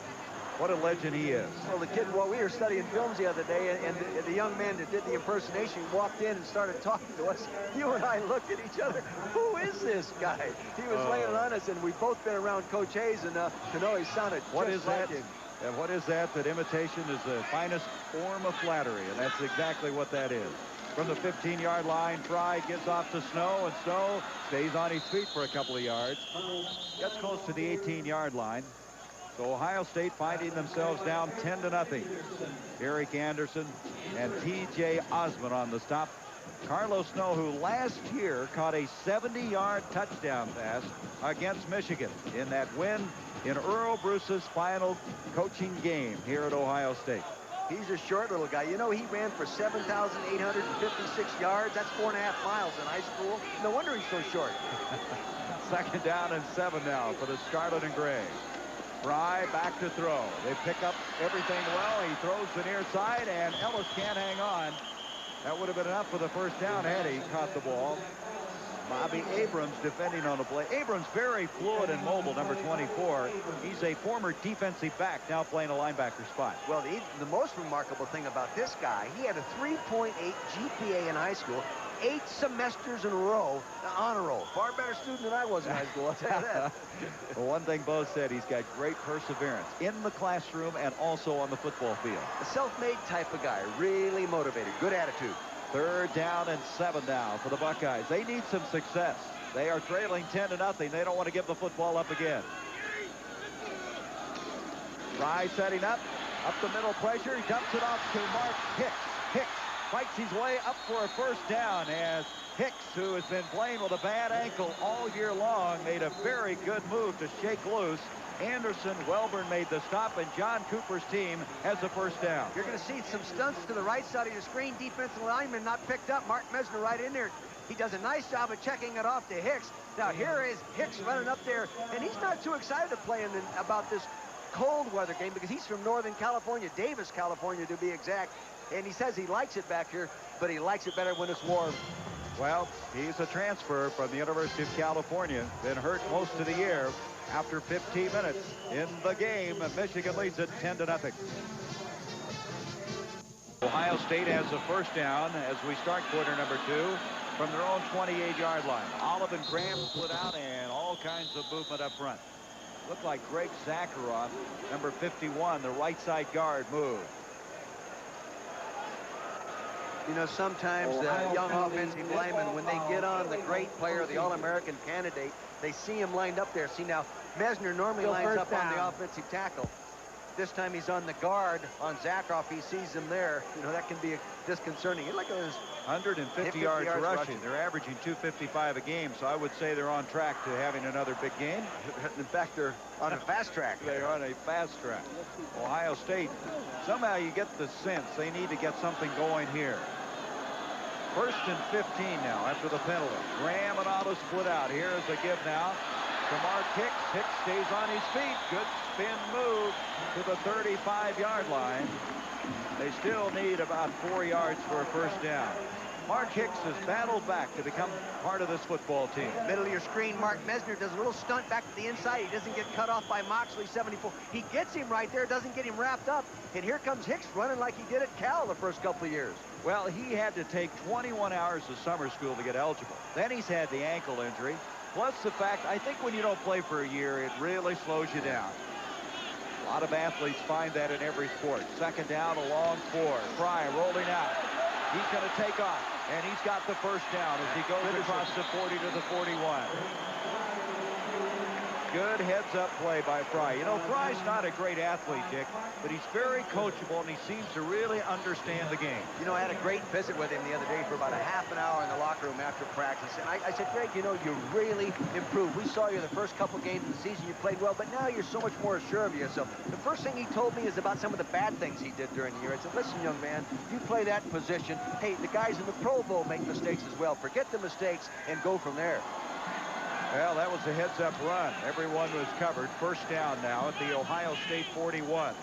a legend he is. Well, the kid, we were studying films the other day, and the young man that did the impersonation walked in and started talking to us. You and I looked at each other. Who is this guy? He was laying on us, and we've both been around Coach Hayes, and to know he sounded just like him. And what is that? That imitation is the finest form of flattery, and that's exactly what that is. From the 15-yard line, Fry gets off to Snow, and Snow stays on his feet for a couple of yards. Gets close to the 18-yard line. So Ohio State finding themselves down 10-0. Eric Anderson and T.J. Osmond on the stop Carlos Snow, who last year caught a 70-yard touchdown pass against Michigan in that win in Earl Bruce's final coaching game here at Ohio State. He's a short little guy. You know, he ran for 7,856 yards. That's 4.5 miles in high school. No wonder he's so short. 2nd down and 7 now for the Scarlet and Gray. Fry back to throw. They pick up everything well. He throws the near side, and Ellis can't hang on. That would have been enough for the first down had he caught the ball. Bobby Abrams defending on the play. Abrams very fluid and mobile, number 24. He's a former defensive back, now playing a linebacker spot. Well, the most remarkable thing about this guy, he had a 3.8 GPA in high school, 8 semesters in a row, honor roll. Far better student than I was in high school, I'll tell you that. Well, one thing Bo said, he's got great perseverance in the classroom and also on the football field. A self-made type of guy, really motivated, good attitude. 3rd down and 7 now for the Buckeyes. They need some success. They are trailing 10-0. They don't want to give the football up again. Fry setting up the middle pressure. He dumps it off to Mark Hicks. Hicks fights his way up for a first down as Hicks, who has been playing with a bad ankle all year long, made a very good move to shake loose. Anderson, Welburn made the stop, and John Cooper's team has the first down. You're going to see some stunts to the right side of your screen. Defensive lineman not picked up. Mark Mesner right in there. He does a nice job of checking it off to Hicks. Now here is Hicks running up there, and he's not too excited to play about this cold weather game because he's from Northern California, Davis, California to be exact. And he says he likes it back here, but he likes it better when it's warm. Well, he's a transfer from the University of California. Been hurt most of the year. After 15 minutes in the game, Michigan leads it 10-0. Ohio State has the first down as we start quarter number 2 from their own 28-yard line. Olive and Graham split out and all kinds of movement up front. Looked like Greg Zakharoff, number 51, the right side guard, moved. You know, sometimes young offensive linemen, when they get on the great player, the All-American candidate, they see him lined up there. See, now, Mesner normally lines up on the offensive tackle. This time he's on the guard on Zakharoff. He sees him there. You know, that can be disconcerting. Look at this. 150 yards rushing. They're averaging 255 a game, so I would say they're on track to having another big game. In fact, they're on a fast track. They're on a fast track. Ohio State, somehow you get the sense they need to get something going here. 1st and 15 now after the penalty. Graham and Otto split out. Here is a give now to Mark Hicks. Hicks stays on his feet. Good spin move to the 35-yard line. They still need about 4 yards for a first down. Mark Hicks has battled back to become part of this football team. Middle of your screen, Mark Mesner does a little stunt back to the inside. He doesn't get cut off by Moxley, 74. He gets him right there, doesn't get him wrapped up. And here comes Hicks running like he did at Cal the first couple of years. Well, he had to take 21 hours of summer school to get eligible. Then he's had the ankle injury. Plus the fact, I think when you don't play for a year, it really slows you down. A lot of athletes find that in every sport. 2nd down, a long 4. Fry rolling out. He's going to take off, and he's got the first down as he goes across the 40 to the 41. Good heads-up play by Fry. You know, Fry's not a great athlete, Dick, but he's very coachable, and he seems to really understand the game. You know, I had a great visit with him the other day for about a half an hour in the locker room after practice, and I said, Greg, you know, you really improved. We saw you the first couple games of the season. You played well, but now you're so much more sure of yourself. The first thing he told me is about some of the bad things he did during the year. I said, listen, young man, you play that position. Hey, the guys in the Pro Bowl make mistakes as well. Forget the mistakes and go from there. Well, that was a heads-up run. Everyone was covered. First down now at the Ohio State 41.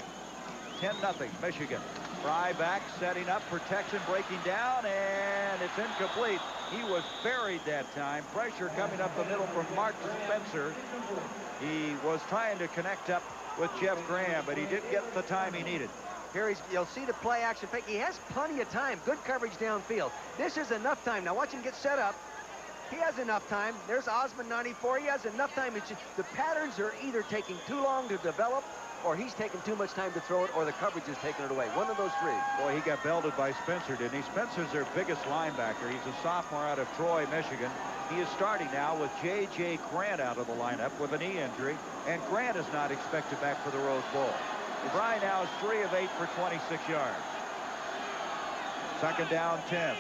10-0, Michigan. Fry back, setting up, protection, breaking down, and it's incomplete. He was buried that time. Pressure coming up the middle from Mark Spencer. He was trying to connect up with Jeff Graham, but he didn't get the time he needed. Here you'll see the play action fake. He has plenty of time. Good coverage downfield. This is enough time. Now watch him get set up. He has enough time. There's Osmond 94. He has enough time. It's just, the patterns are either taking too long to develop, or he's taking too much time to throw it, or the coverage is taking it away. One of those three. Boy, he got belted by Spencer, didn't he? Spencer's their biggest linebacker. He's a sophomore out of Troy, Michigan. He is starting now with J.J. Grant out of the lineup with a knee injury, and Grant is not expected back for the Rose Bowl. Fry now is 3 of 8 for 26 yards. 2nd down, 10.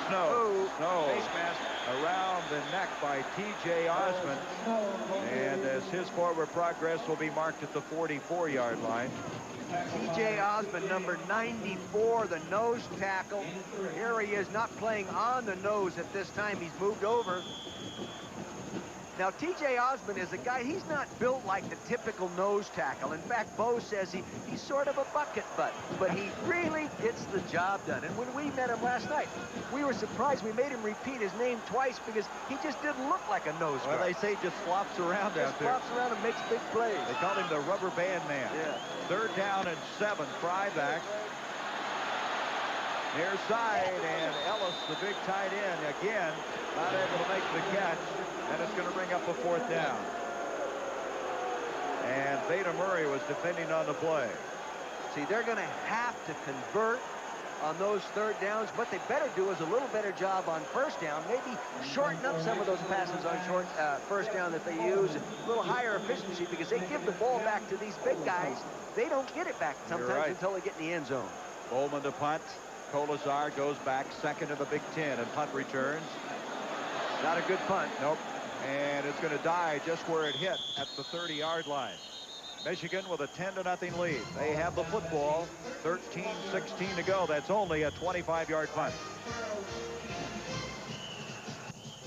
Snow. Face mask around the neck by T.J. Osmond. And as his forward progress will be marked at the 44-yard line. T.J. Osmond, number 94, the nose tackle. Here he is, not playing on the nose at this time. He's moved over. Now, T.J. Osmond is a guy, he's not built like the typical nose tackle. In fact, Bo says he's sort of a bucket butt, but he really gets the job done. And when we met him last night, we were surprised. We made him repeat his name twice because he just didn't look like a nose guard. Well, they say just flops around out there. Flops around and makes big plays. They called him the rubber band man. Yeah. 3rd down and 7. Fry back. Near side, and Ellis, the big tight end, again, not able to make the catch, and it's going to bring up a 4th down. And Beta Murray was defending on the play. See, they're going to have to convert on those 3rd downs. What they better do is a little better job on 1st down. Maybe shorten up some of those passes on 1st down that they use. A little higher efficiency because they give the ball back to these big guys. They don't get it back sometimes until they get in the end zone. Bowman to punt. Kolazar goes back, 2nd in the Big Ten, and punt returns. Not a good punt. Nope. And it's going to die just where it hit at the 30-yard line. Michigan with a 10-0 lead. They have the football. 13-16 to go. That's only a 25-yard punt.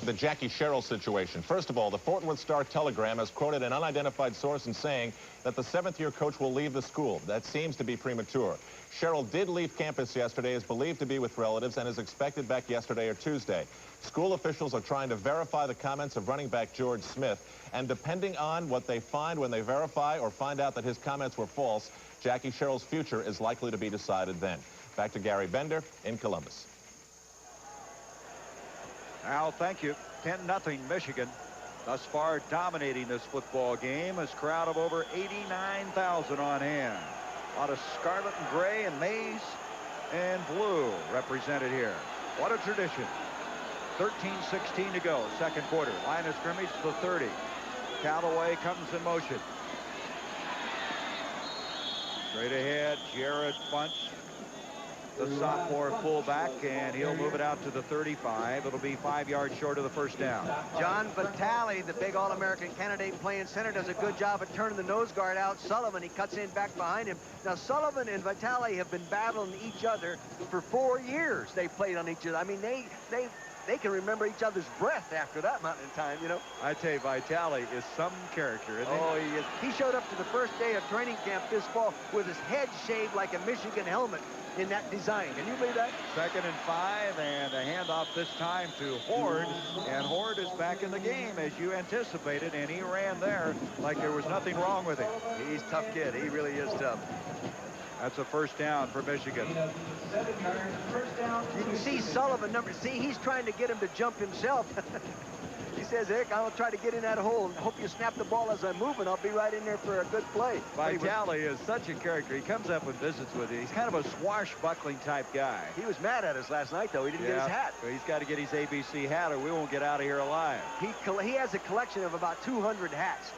The Jackie Sherrill situation. First of all, the Fort Worth Star-Telegram has quoted an unidentified source in saying that the 7th-year coach will leave the school. That seems to be premature. Sherrill did leave campus yesterday, is believed to be with relatives, and is expected back yesterday or Tuesday. School officials are trying to verify the comments of running back George Smith, and depending on what they find when they verify or find out that his comments were false, Jackie Sherrill's future is likely to be decided then. Back to Gary Bender in Columbus. Al, thank you. 10-0 Michigan. Thus far dominating this football game. A crowd of over 89,000 on hand. A lot of scarlet and gray and maize and blue represented here. What a tradition. 13-16 to go. 2nd quarter. Line of scrimmage to the 30. Callaway comes in motion. Straight ahead. Jared Bunch, the sophomore fullback, and he'll move it out to the 35. It'll be 5 yards short of the 1st down. John Vitale, the big All-American candidate playing center, does a good job of turning the nose guard out. Sullivan, he cuts in back behind him. Now, Sullivan and Vitale have been battling each other for 4 years. They played on each other. I mean, they can remember each other's breath after that amount of time, you know. I tell you, Vitale is some character, isn't he? Oh, he is. He showed up to the first day of training camp this fall with his head shaved like a Michigan helmet in that design. Can you believe that? 2nd and 5, and a handoff this time to Horde, and Horde is back in the game as you anticipated, and he ran there like there was nothing wrong with him. He's a tough kid. He really is tough. That's a 1st down for Michigan. You can see Sullivan, he's trying to get him to jump himself. He says, Eric, I'll try to get in that hole and hope you snap the ball as I move, and I'll be right in there for a good play. Vitale is such a character. He comes up and visits with you. He's kind of a swashbuckling type guy. He was mad at us last night, though. He didn't get his hat. So he's got to get his ABC hat or we won't get out of here alive. He has a collection of about 200 hats.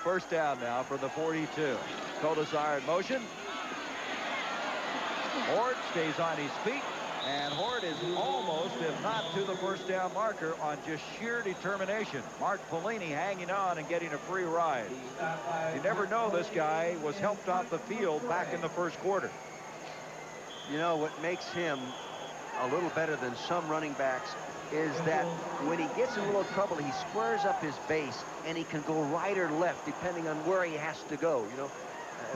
1st down now from the 42. Kolazar in motion. Horde stays on his feet, and Horde is almost, if not to the 1st down marker, on just sheer determination. Mark Pelini hanging on and getting a free ride. You never know, this guy was helped off the field back in the 1st quarter. You know, what makes him a little better than some running backs is that when he gets in a little trouble, he squares up his base, and he can go right or left depending on where he has to go. You know,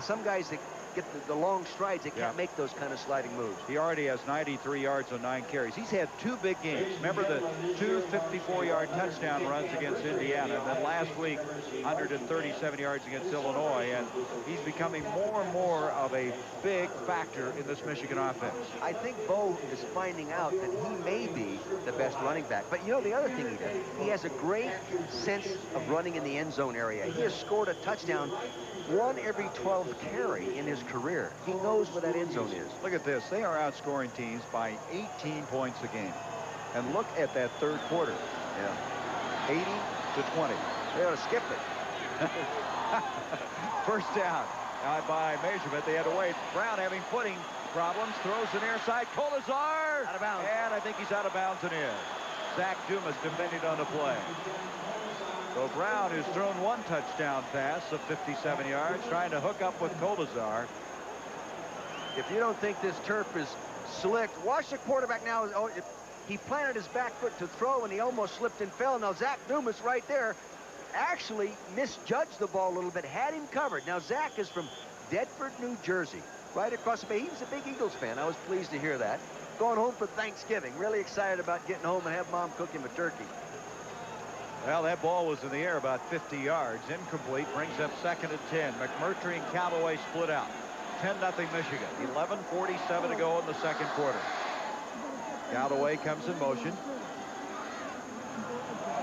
some guys that get the long strides, they can't make those kind of sliding moves. He already has 93 yards on 9 carries. He's had 2 big games. Remember the 2 54-yard touchdown runs against Indiana, and then last week 137 yards against Illinois, and he's becoming more and more of a big factor in this Michigan offense. I think Bo is finding out that he may be the best running back. But you know, the other thing he does, he has a great sense of running in the end zone area. He has scored a touchdown 1 every 12 carry in his career. He knows where that end zone is. Look at this. They are outscoring teams by 18 points a game. And look at that 3rd quarter. Yeah. 80-20. They ought to skip it. 1st down. by measurement. They had to wait. Brown having footing problems. Throws the near side. Colazar. Out of bounds. And I think he's out of bounds and in. Zach Dumas defending on the play. So Brown has thrown one touchdown pass of 57 yards, trying to hook up with Colazar. If you don't think this turf is slick, watch the quarterback now. He planted his back foot to throw, and he almost slipped and fell. Now Zach Dumas right there actually misjudged the ball a little bit, had him covered. Now Zach is from Deptford, New Jersey, right across the bay. He was a big Eagles fan. I was pleased to hear that. Going home for Thanksgiving. Really excited about getting home and have Mom cook him a turkey. Well, that ball was in the air about 50 yards. Incomplete. Brings up 2nd and 10. McMurtry and Callaway split out. 10-0 Michigan. 11:47 to go in the second quarter. Callaway comes in motion.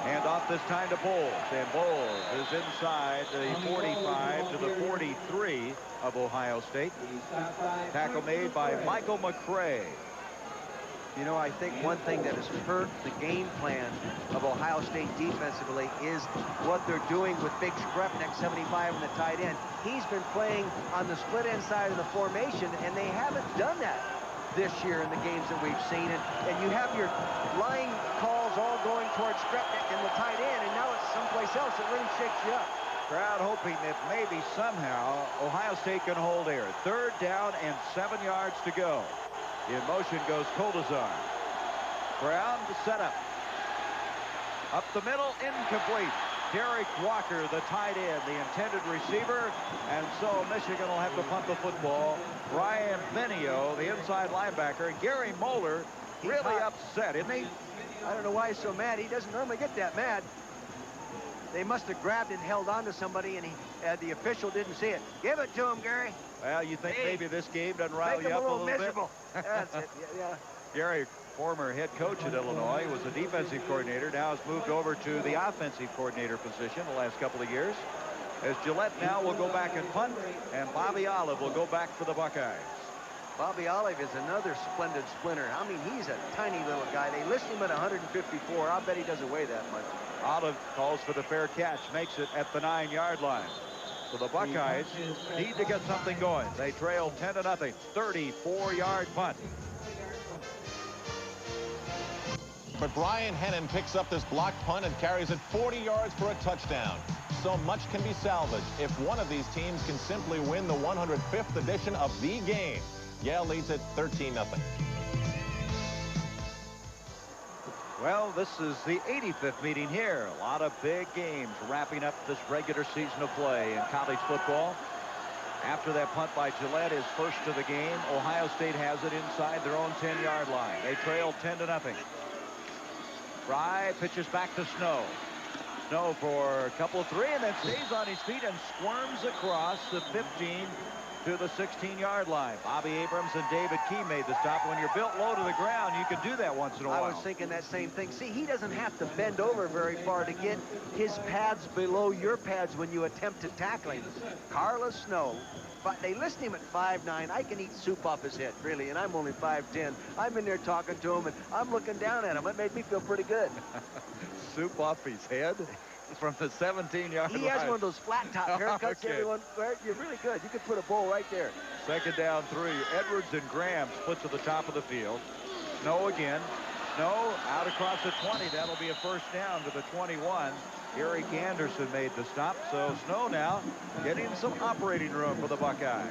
Hand off this time to Bowles. And Bowles is inside the 45 to the 43 of Ohio State. Tackle made by Michael McCray. You know, I think one thing that has hurt the game plan of Ohio State defensively is what they're doing with Big Skrepnik, 75, in the tight end. He's been playing on the split end side of the formation, and they haven't done that this year in the games that we've seen. And you have your line calls all going towards Skrepnik and the tight end, and now it's someplace else. It really shakes you up. Crowd hoping that maybe somehow Ohio State can hold air. 3rd down and 7 yards to go. In motion goes Colazar. Brown to set up. Up the middle, incomplete. Derek Walker, the tight end, the intended receiver. And so Michigan will have to punt the football. Brian Benio, the inside linebacker. And Gary Moeller really upset, isn't he? I don't know why he's so mad. He doesn't normally get that mad. They must have grabbed and held on to somebody, and the official didn't see it. Give it to him, Gary. Well, you think maybe this game doesn't rile you up a little miserable. That's it. Yeah. Gary, former head coach at Illinois, was a defensive coordinator, now has moved over to the offensive coordinator position the last couple of years. As Gillette now will go back and punt, and Bobby Olive will go back for the Buckeyes. Bobby Olive is another splendid splinter. I mean, he's a tiny little guy. They list him at 154. I'll bet he doesn't weigh that much. Olive calls for the fair catch, makes it at the 9-yard line. So the Buckeyes need to get something going. They trail 10-0. 34-yard punt. But Brian Hennon picks up this blocked punt and carries it 40 yards for a touchdown. So much can be salvaged if one of these teams can simply win the 105th edition of the game. Yale leads it 13-0. Well, this is the 85th meeting here. A lot of big games wrapping up this regular season of play in college football. After that punt by Gillette is first to the game. Ohio State has it inside their own 10-yard line. They trail 10-0. Fry pitches back to Snow. Snow for a couple of 3 and then stays on his feet and squirms across the 15 to the 16-yard line. Bobby Abrams and David Key made the stop. When you're built low to the ground, you can do that once in a while. I was thinking that same thing. See, he doesn't have to bend over very far to get his pads below your pads when you attempt to tackle him. Carlos Snow, but they list him at 5'9". I can eat soup off his head, really, and I'm only 5'10". I'm in there talking to him, and I'm looking down at him. It made me feel pretty good. Soup off his head? From the 17-yard line. He has one of those flat top haircuts. Okay. Everyone, you're really good. You could put a bowl right there. 2nd down 3. Edwards and Graham split to the top of the field. Snow again. Snow out across the 20. That'll be a first down to the 21. Eric Anderson made the stop. So Snow now getting some operating room for the Buckeyes.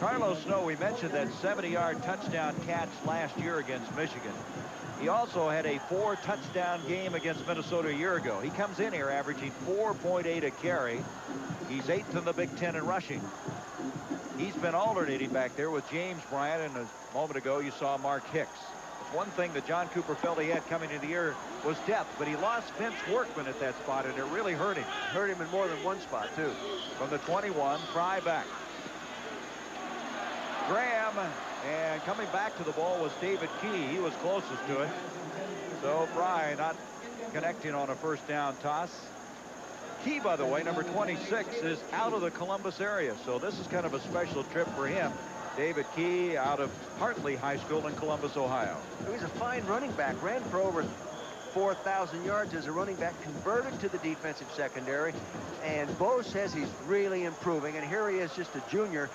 Carlos Snow, we mentioned that 70-yard touchdown catch last year against Michigan. He also had a 4-touchdown game against Minnesota a year ago. He comes in here averaging 4.8 a carry. He's 8th in the Big Ten in rushing. He's been alternating back there with James Bryant, and a moment ago you saw Mark Hicks. One thing that John Cooper felt he had coming into the year was depth, but he lost Vince Workman at that spot, and it really hurt him. Hurt him in more than one spot, too. From the 21, Fry back. Graham, and coming back to the ball was David Key. He was closest to it. So Fry not connecting on a first down toss. Key, by the way, number 26, is out of the Columbus area. So this is kind of a special trip for him. David Key out of Hartley High School in Columbus, Ohio. He's a fine running back. Ran for over 4,000 yards as a running back, converted to the defensive secondary. And Bo says he's really improving. And here he is, just a junior.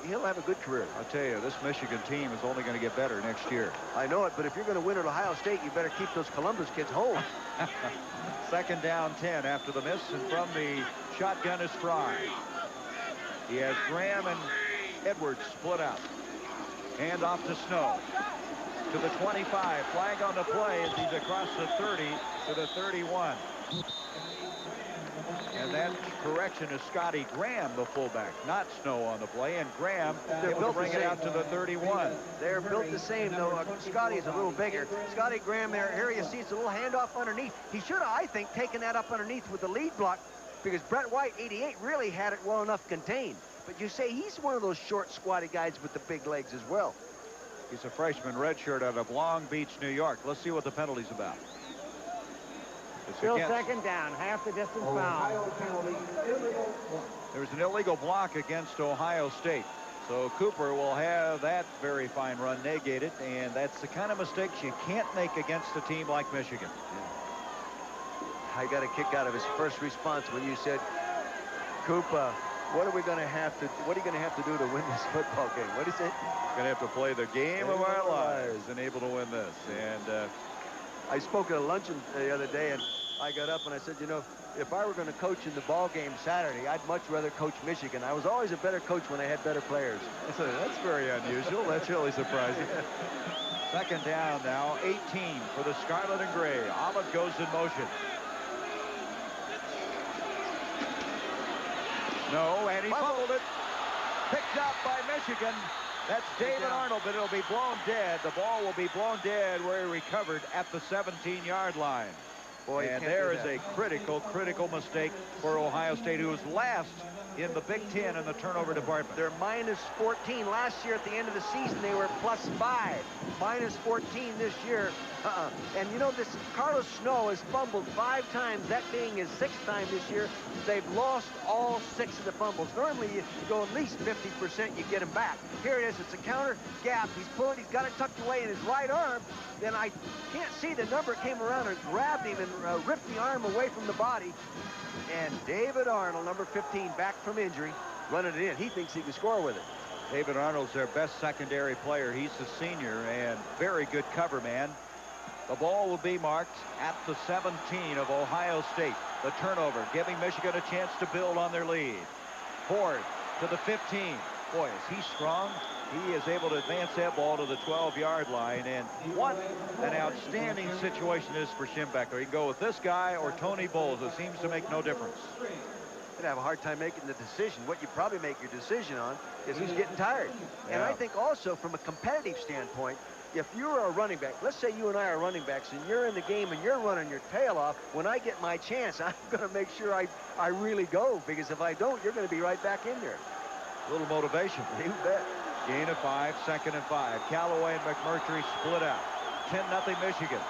He'll have a good career. I'll tell you, this Michigan team is only going to get better next year. I know it, but if you're going to win at Ohio State, you better keep those Columbus kids home. Second down 10 after the miss, and from the shotgun is Fry. He has Graham and Edwards split out. Hand off to Snow. To the 25. Flag on the play as he's across the 30 to the 31. And that correction is Scotty Graham, the fullback, not Snow on the play. And Graham able to bring it out to the 31. They're built the same, though. Scotty's a little bigger. Scotty Graham there. Here you see it's a little handoff underneath. He should have, I think, taken that up underneath with the lead block, because Brett White, 88, really had it well enough contained. But you say he's one of those short, squatty guys with the big legs as well. He's a freshman redshirt out of Long Beach, New York. Let's see what the penalty's about. Still second down, half the distance foul. There's an illegal block against Ohio State. So Cooper will have that very fine run negated, and that's the kind of mistakes you can't make against a team like Michigan. I got a kick out of his first response when you said, Cooper, what are you going to have to do to win this football game? What did he say? Going to have to play the game of our lives and able to win this. And I spoke at a luncheon the other day, and I got up and I said, you know, if I were going to coach in the ball game Saturday, I'd much rather coach Michigan. I was always a better coach when I had better players. That's very unusual. That's really surprising. Second down now, 18 for the Scarlet and Gray. Ahmed goes in motion. No, and he fumbled it. Picked up by Michigan. That's David Arnold, but it'll be blown dead. The ball will be blown dead where he recovered at the 17-yard line. Boy, and there is a critical mistake for Ohio State, who was last in the Big Ten in the turnover department. They're -14. Last year at the end of the season, they were +5. -14 this year. And you know, this Carlos Snow has fumbled 5 times, that being his 6th time this year. They've lost all 6 of the fumbles. Normally, you go at least 50%, you get him back. Here it is. It's a counter gap. He's pulling. He's got it tucked away in his right arm. Then I can't see the number. Came around and grabbed him and ripped the arm away from the body. And David Arnold, number 15, back from injury, running it in. He thinks he can score with it. David Arnold's their best secondary player. He's the senior and very good cover man. The ball will be marked at the 17 of Ohio State. The turnover, giving Michigan a chance to build on their lead. Ford to the 15. Boy, is he strong. He is able to advance that ball to the 12-yard line. And what an outstanding situation is for Schembechler. He can go with this guy or Tony Bowles. It seems to make no difference. You'd have a hard time making the decision. What you probably make your decision on is who's getting tired. Yeah. And I think also from a competitive standpoint, if you're a running back, let's say you and I are running backs and you're in the game and you're running your tail off, when I get my chance, I'm going to make sure I really go, because if I don't, you're going to be right back in there. A little motivation. You bet. Gain of 5, second and 5. Callaway and McMurtry split out. 10-0 Michigan.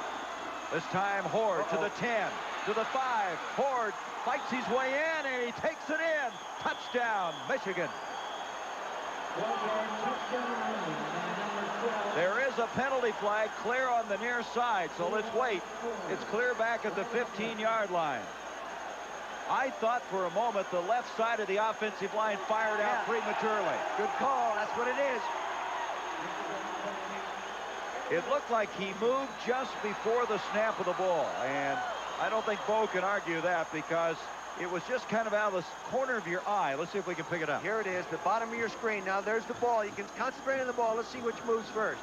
This time Horde to the 10, to the 5. Horde fights his way in and he takes it in. Touchdown, Michigan. There is a penalty flag clear on the near side, so let's wait. It's clear back at the 15-yard line. I thought for a moment the left side of the offensive line fired out prematurely. Good call. That's what it is. It looked like he moved just before the snap of the ball, and I don't think Bo can argue that, because it was just kind of out of the corner of your eye. Let's see if we can pick it up. Here it is, the bottom of your screen. Now there's the ball. You can concentrate on the ball. Let's see which moves first.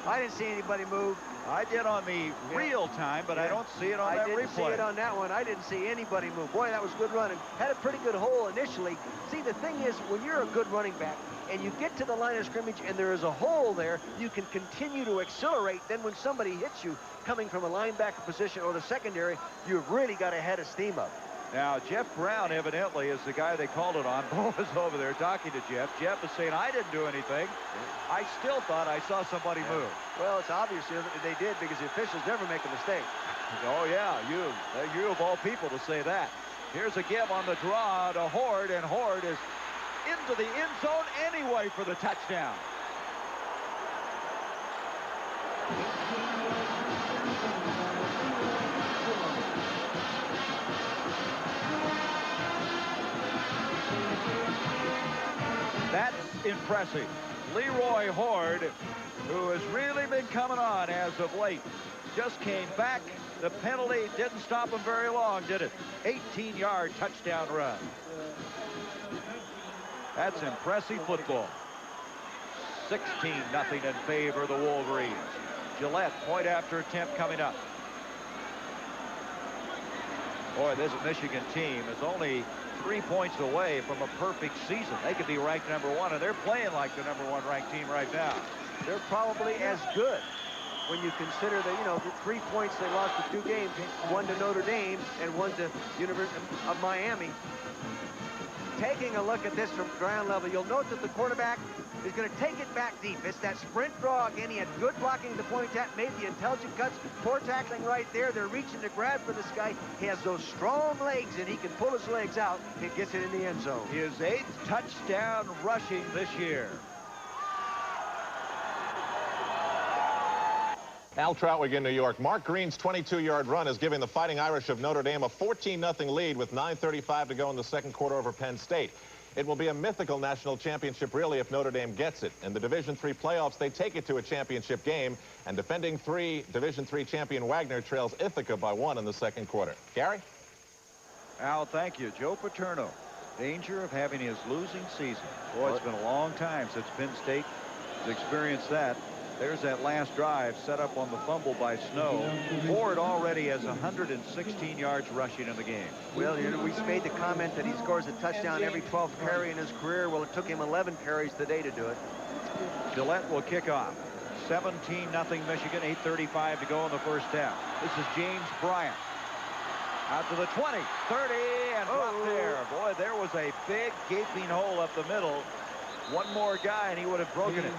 I didn't see anybody move. I did on the real time, but I don't see it on that replay. I didn't see it on that one. I didn't see anybody move. Boy, that was good running. Had a pretty good hole initially. See, the thing is, when you're a good running back and you get to the line of scrimmage and there is a hole there, you can continue to accelerate. Then when somebody hits you coming from a linebacker position or the secondary, you've really got a head of steam up. Now, Jeff Brown evidently is the guy they called it on. Bo was over there talking to Jeff. Jeff is saying, I didn't do anything. I still thought I saw somebody move. Well, it's obvious they did, because the officials never make a mistake. Oh, yeah, you of all people to say that. Here's a give on the draw to Horde, and Horde is into the end zone anyway for the touchdown. That's impressive. Leroy Horde, who has really been coming on as of late, just came back. The penalty didn't stop him very long, did it? 18-yard touchdown run. That's impressive football. 16-0 in favor of the Wolverines. Gillette, point after attempt coming up. Boy, this Michigan team is only 3 points away from a perfect season. They could be ranked #1, and they're playing like the #1 ranked team right now. They're probably as good when you consider that, the 3 points they lost the 2 games, one to Notre Dame and one to University of Miami. Taking a look at this from ground level, you'll note that the quarterback is going to take it back deep. It's that sprint draw again. He had good blocking to point at, made the intelligent cuts, poor tackling right there. They're reaching to grab for this guy. He has those strong legs, and he can pull his legs out and gets it in the end zone. His 8th touchdown rushing this year. Al Trautwig in New York. Mark Green's 22-yard run is giving the Fighting Irish of Notre Dame a 14-0 lead with 9:35 to go in the second quarter over Penn State. It will be a mythical national championship, really, if Notre Dame gets it. In the Division III playoffs, they take it to a championship game, and defending Division III champion Wagner trails Ithaca by 1 in the second quarter. Gary? Al, thank you. Joe Paterno, danger of having his losing season. Boy, it's been a long time since Penn State has experienced that. There's that last drive set up on the fumble by Snow. Ford already has 116 yards rushing in the game. Well, we made the comment that he scores a touchdown every 12th carry in his career. Well, it took him 11 carries today to do it. Gillette will kick off. 17-0 Michigan, 8:35 to go in the first half. This is James Bryant. Out to the 20, 30, and dropped there. Boy, there was a big gaping hole up the middle. One more guy and he would have broken it.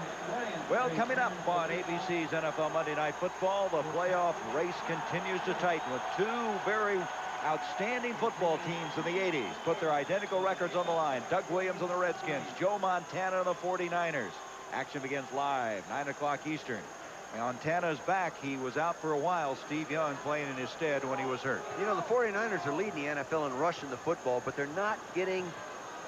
Well, coming up on ABC's NFL Monday Night Football, the playoff race continues to tighten with 2 very outstanding football teams in the 80s. Put their identical records on the line. Doug Williams on the Redskins, Joe Montana on the 49ers. Action begins live, 9 o'clock Eastern. Montana's back. He was out for a while. Steve Young playing in his stead when he was hurt. The 49ers are leading the NFL in rushing the football, but they're not getting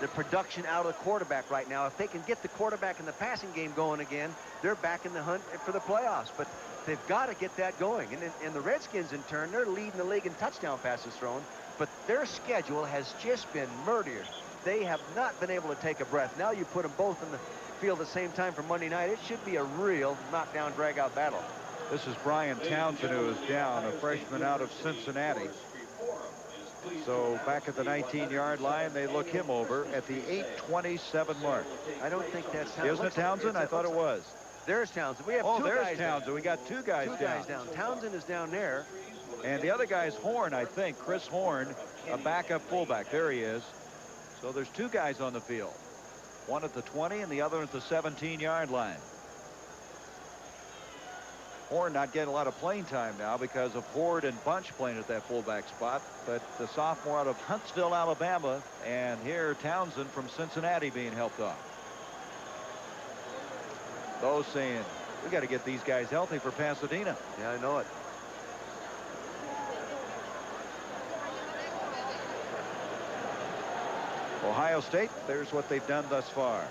the production out of the quarterback right now. If they can get the quarterback in the passing game going again, they're back in the hunt for the playoffs. But they've got to get that going. And the Redskins, in turn, they're leading the league in touchdown passes thrown. But their schedule has just been murderous. They have not been able to take a breath. Now you put them both in the field at the same time for Monday night. It should be a real knockdown, drag-out battle. This is Brian Townsend, who is down, a freshman out of Cincinnati. So back at the 19-yard line, they look him over at the 8:27 mark. I don't think that's Townsend. Isn't it Townsend? I thought it was. There's Townsend. We have two there's guys Townsend. down. We got 2 guys down. Townsend is down there. And the other guy's Horn, I think. Chris Horn, a backup fullback. There he is. So there's 2 guys on the field. One at the 20 and the other at the 17-yard line. Horn not getting a lot of playing time now because of Ford and Bunch playing at that fullback spot. But the sophomore out of Huntsville, Alabama, and here Townsend from Cincinnati being helped off. Those saying, we got to get these guys healthy for Pasadena. Yeah, I know it. Ohio State, there's what they've done thus far.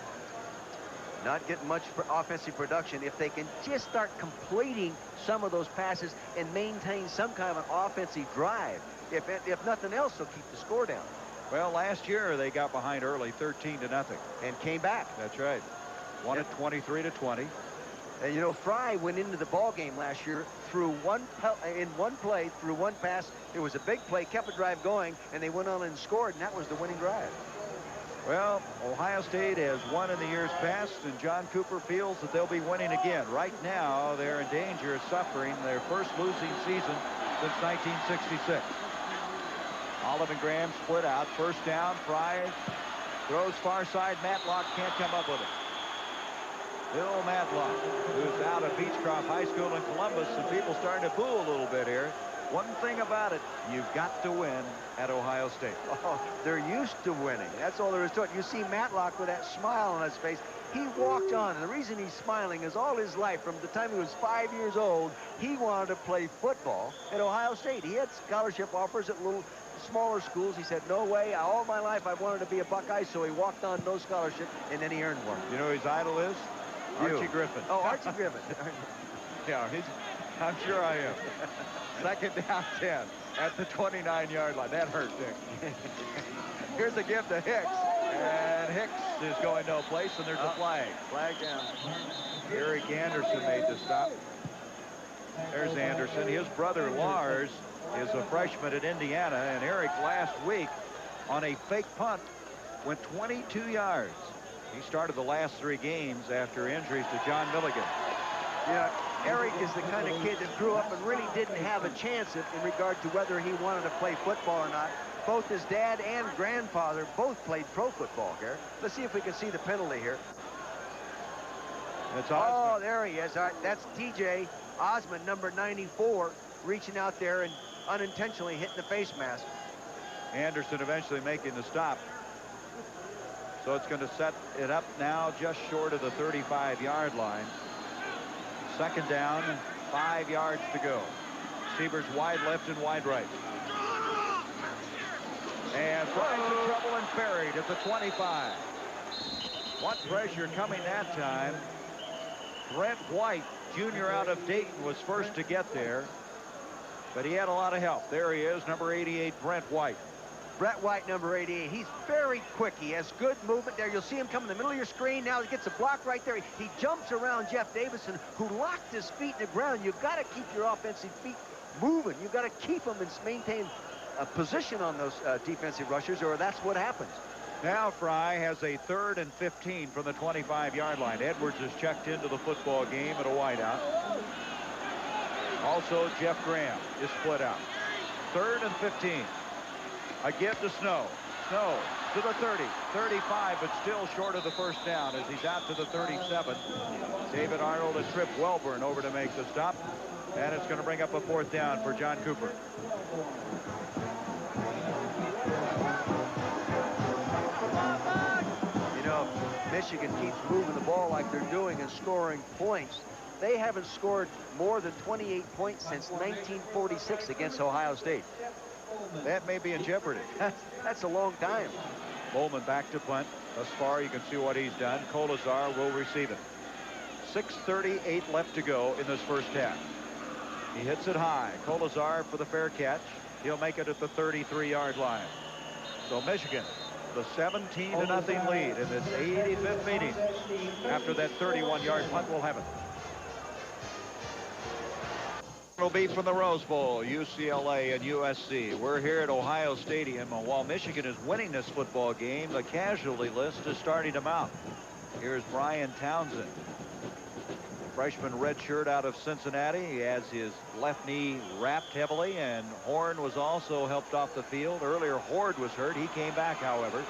Not getting much offensive production. If they can just start completing some of those passes and maintain some kind of an offensive drive, if nothing else, they'll keep the score down. Well, last year they got behind early, 13-0, and came back. That's right. Won it 23-20. And Fry went into the ball game last year through one play, through one pass. It was a big play, kept the drive going, and they went on and scored, and that was the winning drive. Well, Ohio State has won in the years past, and John Cooper feels that they'll be winning again. Right now, they're in danger of suffering their first losing season since 1966. Olive and Graham split out. First down, Fry throws far side. Matlock can't come up with it. Bill Matlock, who's out of Beechcroft High School in Columbus, and people starting to boo a little bit here. One thing about it, you've got to win at Ohio State. Oh, they're used to winning. That's all there is to it. You see Matlock with that smile on his face. He walked on, and the reason he's smiling is all his life, from the time he was 5 years old, he wanted to play football at Ohio State. He had scholarship offers at little smaller schools. He said, no way, all my life I wanted to be a Buckeye, so he walked on, no scholarship, and then he earned one. You know who his idol is? Archie Griffin. Oh, Archie Griffin. Yeah, I'm sure I am. Second down 10 at the 29-yard line. That hurt, Dick. Here's a give to Hicks. And Hicks is going no place, and there's a flag. Flag down. Eric Anderson made the stop. There's Anderson. His brother Lars is a freshman at Indiana, and Eric last week on a fake punt went 22 yards. He started the last 3 games after injuries to John Milligan. Yeah, Eric is the kind of kid that grew up and really didn't have a chance in regard to whether he wanted to play football or not. Both his dad and grandfather both played pro football here. Let's see if we can see the penalty here. It's Osmond. Oh, there he is. All right, that's TJ Osmond, number 94, reaching out there and unintentionally hitting the face mask. Anderson eventually making the stop. So it's going to set it up now just short of the 35-yard line. Second down, 5 yards to go. Siebers wide left and wide right. And Fry's in trouble and buried at the 25. What pressure coming that time. Brent White, junior out of Dayton, was first to get there. But he had a lot of help. There he is, number 88, Brent White. Brett White, number 88. He's very quick. He has good movement there. You'll see him come in the middle of your screen. Now he gets a block right there. He jumps around Jeff Davison, who locked his feet in the ground. You've got to keep your offensive feet moving. You've got to keep them and maintain a position on those defensive rushers, or that's what happens. Now Fry has a 3rd and 15 from the 25-yard line. Edwards has checked into the football game at a wideout. Also, Jeff Graham is split out. 3rd and 15. A give to Snow. Snow to the 30, 35, but still short of the first down as he's out to the 37. David Arnold and Trip Welburn over to make the stop. And it's going to bring up a 4th down for John Cooper. You know, Michigan keeps moving the ball like they're doing and scoring points. They haven't scored more than 28 points since 1946 against Ohio State. That may be in jeopardy. That's a long time. Bowman back to punt. Thus far, you can see what he's done. Kolazar will receive it. 6:38 left to go in this first half. He hits it high. Kolazar for the fair catch. He'll make it at the 33-yard line. So Michigan, the 17-0 lead in this 85th meeting. After that 31-yard punt, will have it. Will be from the Rose Bowl, UCLA and USC. We're here at Ohio Stadium, and while Michigan is winning this football game, the casualty list is starting to mount. Here's Brian Townsend, freshman redshirt out of Cincinnati. He has his left knee wrapped heavily, and Horn was also helped off the field. Earlier, Horde was hurt. He came back, however.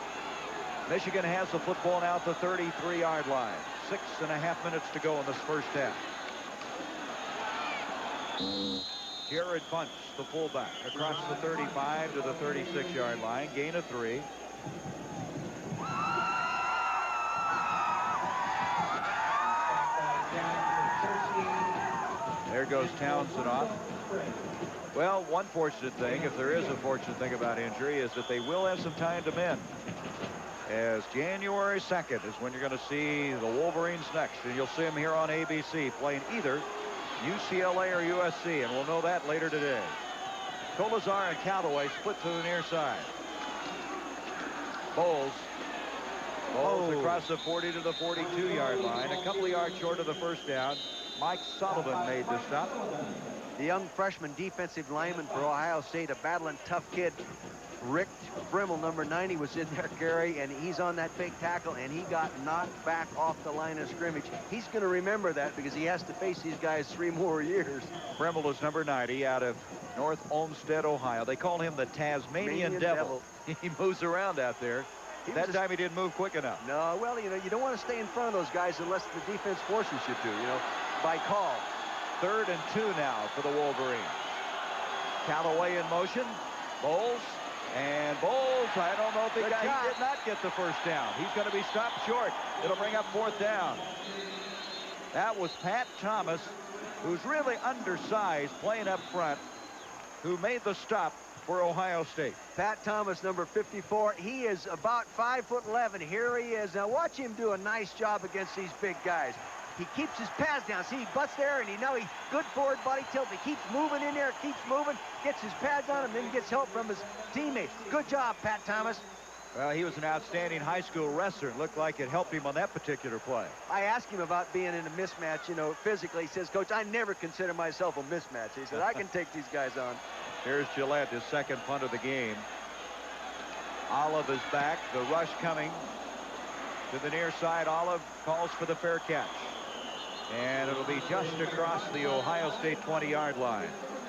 Michigan has the football now at the 33-yard line. 6.5 minutes to go in this first half. Jared Bunch, the fullback, across the 35 to the 36-yard line. Gain of 3. There goes Townsend off. Well, one fortunate thing, if there is a fortunate thing about injury, is that they will have some time to mend. As January 2nd is when you're going to see the Wolverines next, and you'll see them here on ABC playing either UCLA or USC, and we'll know that later today. Kolazar and Callaway split to the near side. Bowles across the 40 to the 42-yard line, a couple of yards short of the first down. Mike Sullivan made the stop. The young freshman defensive lineman for Ohio State, a battling tough kid. Rick Brimmel, number 90, was in there, Gary, and he's on that fake tackle, and he got knocked back off the line of scrimmage. He's going to remember that because he has to face these guys 3 more years. Brimmel is number 90 out of North Olmsted, Ohio. They call him the Tasmanian Devil. He moves around out there. That time he didn't move quick enough. No, well, you know, you don't want to stay in front of those guys unless the defense forces you to, you know, by call. 3rd and 2 now for the Wolverines. Callaway in motion. Bowles. And Bowles, I don't know if he did not get the first down. He's going to be stopped short. It'll bring up 4th down. That was Pat Thomas, who's really undersized, playing up front, who made the stop for Ohio State. Pat Thomas, number 54. He is about 5'11". Here he is. Now watch him do a nice job against these big guys. He keeps his pads down. See, he butts there, and he's good forward body tilt. He keeps moving in there, keeps moving, gets his pads on him, then gets help from his teammates. Good job, Pat Thomas. Well, he was an outstanding high school wrestler. It looked like it helped him on that particular play. I asked him about being in a mismatch, physically. He says, Coach, I never consider myself a mismatch. He said, I can take these guys on. Here's Gillette, his second punt of the game. Olive is back. The rush coming to the near side. Olive calls for the fair catch. And it'll be just across the Ohio State 20-yard line.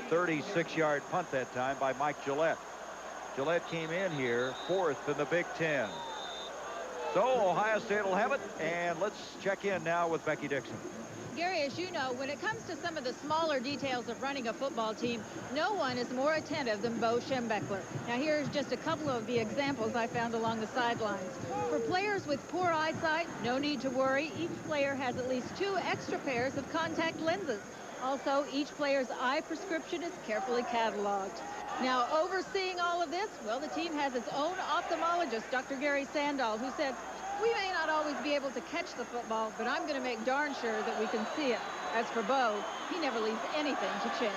36-yard punt that time by Mike Gillette. Gillette came in here 4th in the Big Ten. So Ohio State will have it. And let's check in now with Becky Dixon. Gary, as you know, when it comes to some of the smaller details of running a football team, no one is more attentive than Bo Schembechler. Now, here's just a couple of the examples I found along the sidelines. For players with poor eyesight, no need to worry. Each player has at least 2 extra pairs of contact lenses. Also, each player's eye prescription is carefully cataloged. Now, overseeing all of this, well, the team has its own ophthalmologist, Dr. Gary Sandall, who said, we may not always be able to catch the football, but I'm going to make darn sure that we can see it. As for Bo, he never leaves anything to chance.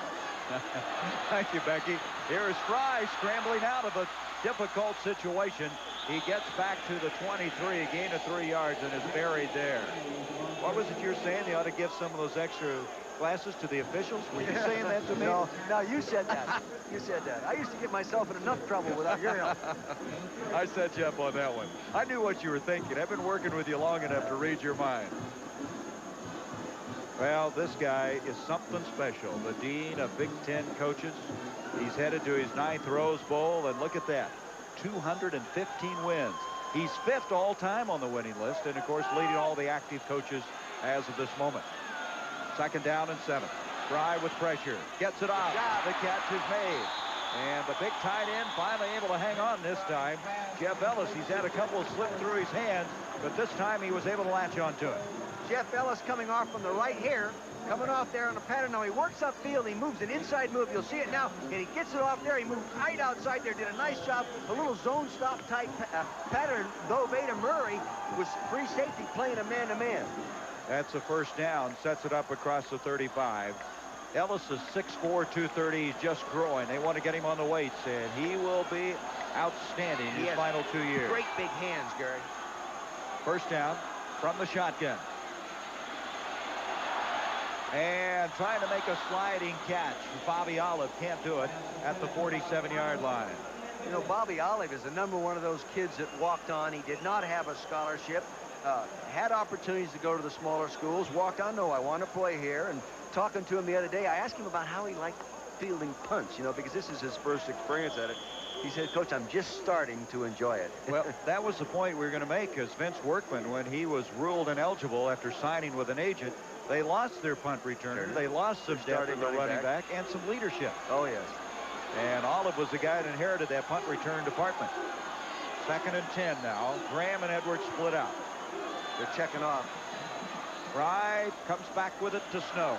Thank you, Becky. Here is Fry scrambling out of a difficult situation. He gets back to the 23, a gain of 3 yards, and is buried there. What was it you're saying? They ought to give some of those extra glasses to the officials? Were you saying that to me? No, you said that. You said that. I used to get myself in enough trouble without your help. I set you up on that one. I knew what you were thinking. I've been working with you long enough to read your mind. Well, this guy is something special. The dean of Big Ten coaches. He's headed to his 9th Rose Bowl, and look at that. 215 wins. He's 5th all-time on the winning list, and, of course, leading all the active coaches as of this moment. 2nd down and 7. Fry with pressure. Gets it off. The catch is made. And the big tight end finally able to hang on this time. Jeff Ellis, he's had a couple slip through his hands, but this time he was able to latch onto it. Jeff Ellis coming off from the right here. Coming off there on the pattern. Now he works upfield. He moves an inside move. You'll see it now. And he gets it off there. He moved right outside there. Did a nice job. A little zone stop type pattern. Though Veda Murray was free safety playing a man-to-man. That's a 1st down. Sets it up across the 35. Ellis is 6'4", 230. He's just growing. They want to get him on the weights, and he will be outstanding his final 2 years. Great big hands, Gary. 1st down from the shotgun. And trying to make a sliding catch. Bobby Olive can't do it at the 47-yard line. You know, Bobby Olive is another one of those kids that walked on. He did not have a scholarship. Had opportunities to go to the smaller schools. Walked on, no, I want to play here. And talking to him the other day, I asked him about how he liked fielding punts, because this is his first experience at it. He said, Coach, I'm just starting to enjoy it. Well, that was the point we were going to make, because Vince Workman, when he was ruled ineligible after signing with an agent, they lost their punt returner. They lost some depth in the running back and some leadership. Oh, yes. And Olive was the guy that inherited that punt return department. 2nd and 10 now. Graham and Edwards split out. They're checking off. Fry comes back with it to Snow.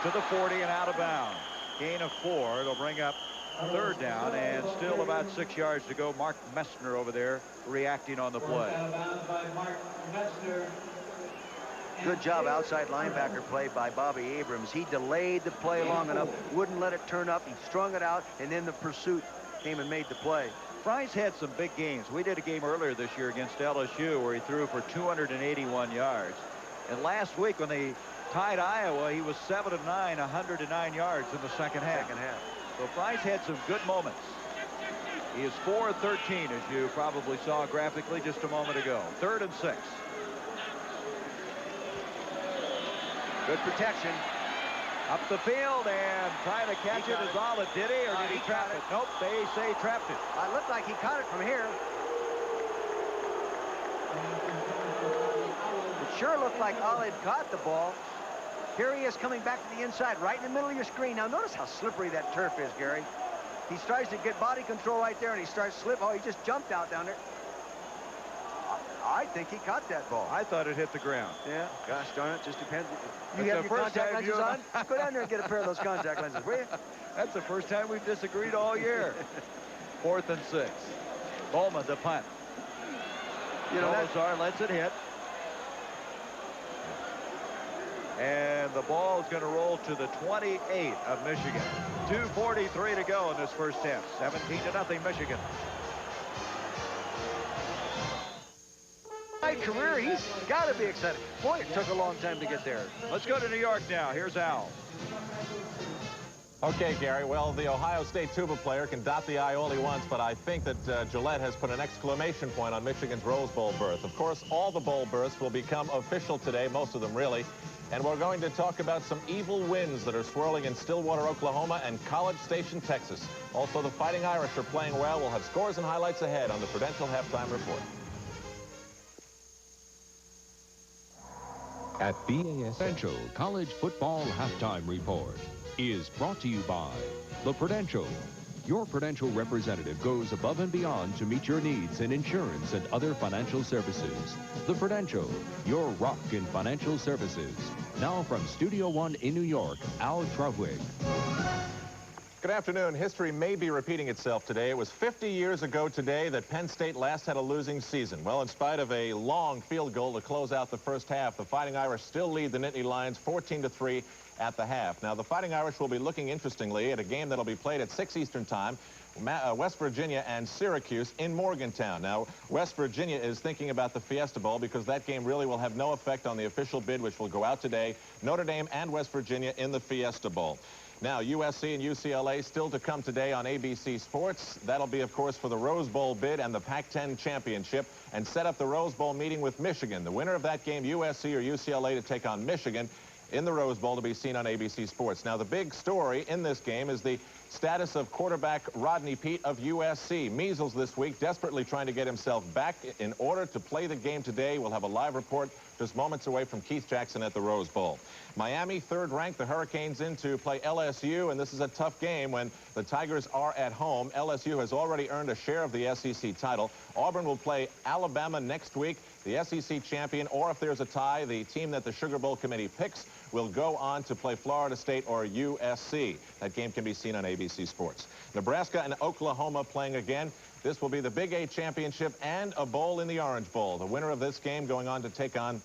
To the 40 and out of bounds. Gain of 4. It'll bring up 3rd down and still about 6 yards to go. Mark Messner over there reacting on the play. Good job outside linebacker play by Bobby Abrams. He delayed the play long enough, wouldn't let it turn up. He strung it out, and then the pursuit came and made the play. Fry's had some big games. We did a game earlier this year against LSU where he threw for 281 yards. And last week when they tied Iowa, he was 7 of 9, 109 yards in the second half. So Fry's had some good moments. He is 4 of 13, as you probably saw graphically just a moment ago. 3rd and 6. Good protection. Up the field and trying to catch it as Olive. Did he, or did he trap it? Nope, they say trapped it. It looked like he caught it from here. It sure looked like Olive caught the ball. Here he is coming back to the inside, right in the middle of your screen. Now, notice how slippery that turf is, Gary. He tries to get body control right there, and he starts slip. Oh, he just jumped out down there. I think he caught that ball. I thought it hit the ground. Yeah, gosh darn it, just depends. You That's have the your first contact time lenses you on? Go down there and get a pair of those contact lenses, will you? That's the first time we've disagreed all year. 4th and 6. Bowman the punt. You know, Salazar lets it hit. And the ball is going to roll to the 28 of Michigan. 2:43 to go in this first half. 17-0 Michigan. My career, he's got to be excited. Boy, it took a long time to get there. Let's go to New York now. Here's Al. Okay, Gary, well, the Ohio State tuba player can dot the I all he wants, but I think that Gillette has put an exclamation point on Michigan's Rose Bowl berth. Of course, all the bowl berths will become official today, most of them really, and we're going to talk about some evil winds that are swirling in Stillwater, Oklahoma, and College Station, Texas. Also, the Fighting Irish are playing well. We'll have scores and highlights ahead on the Prudential Halftime Report. At BAS Prudential College Football Halftime Report is brought to you by the Prudential. Your Prudential representative goes above and beyond to meet your needs in insurance and other financial services. The Prudential, your rock in financial services. Now from Studio One in New York, Al Trautwig. Good afternoon. History may be repeating itself today. It was 50 years ago today that Penn State last had a losing season. Well, in spite of a long field goal to close out the first half, the Fighting Irish still lead the Nittany Lions 14-3 at the half. Now, the Fighting Irish will be looking interestingly at a game that'll be played at 6 Eastern time. West Virginia and Syracuse in Morgantown. Now, West Virginia is thinking about the Fiesta Bowl because that game really will have no effect on the official bid, which will go out today. Notre Dame and West Virginia in the Fiesta Bowl. Now, USC and UCLA still to come today on ABC Sports. That'll be, of course, for the Rose Bowl bid and the Pac-10 championship, and set up the Rose Bowl meeting with Michigan. The winner of that game, USC or UCLA, to take on Michigan in the Rose Bowl, to be seen on ABC Sports. Now, the big story in this game is the status of quarterback Rodney Peete of USC. Measles this week, desperately trying to get himself back in order to play the game today. We'll have a live report just moments away from Keith Jackson at the Rose Bowl. Miami, 3rd ranked, the Hurricanes in to play LSU, and this is a tough game when the Tigers are at home. LSU has already earned a share of the SEC title. Auburn will play Alabama next week. The SEC champion, or if there's a tie, the team that the Sugar Bowl committee picks will go on to play Florida State or USC. That game can be seen on ABC Sports. Nebraska and Oklahoma playing again. This will be the Big 8 championship and a bowl in the Orange Bowl. The winner of this game going on to take on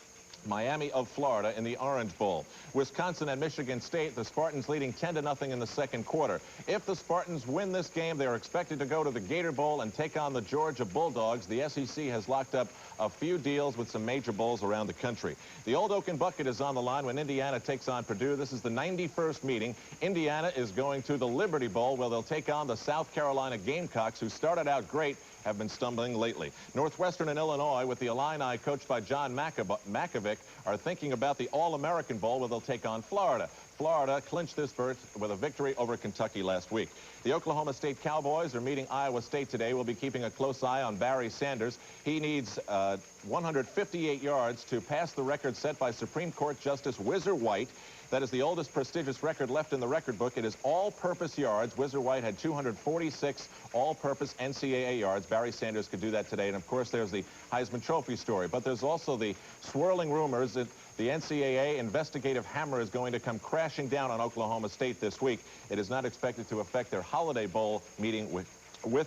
Miami of Florida in the Orange Bowl. Wisconsin and Michigan State, the Spartans leading 10-0 in the second quarter. If the Spartans win this game, they are expected to go to the Gator Bowl and take on the Georgia Bulldogs. The SEC has locked up a few deals with some major bowls around the country. The Old Oaken Bucket is on the line when Indiana takes on Purdue. This is the 91st meeting. Indiana is going to the Liberty Bowl, where they'll take on the South Carolina Gamecocks, who started out great, have been stumbling lately. Northwestern and Illinois, with the Illini coached by John Makovic, are thinking about the All-American Bowl, where they'll take on Florida. Florida clinched this berth with a victory over Kentucky last week. The Oklahoma State Cowboys are meeting Iowa State today. We'll be keeping a close eye on Barry Sanders. He needs 158 yards to pass the record set by Supreme Court Justice Whizzer White. That is the oldest prestigious record left in the record book. It is all-purpose yards. Whizzer White had 246 all-purpose NCAA yards. Barry Sanders could do that today. And, of course, there's the Heisman Trophy story. But there's also the swirling rumors that the NCAA investigative hammer is going to come crashing down on Oklahoma State this week. It is not expected to affect their Holiday Bowl meeting with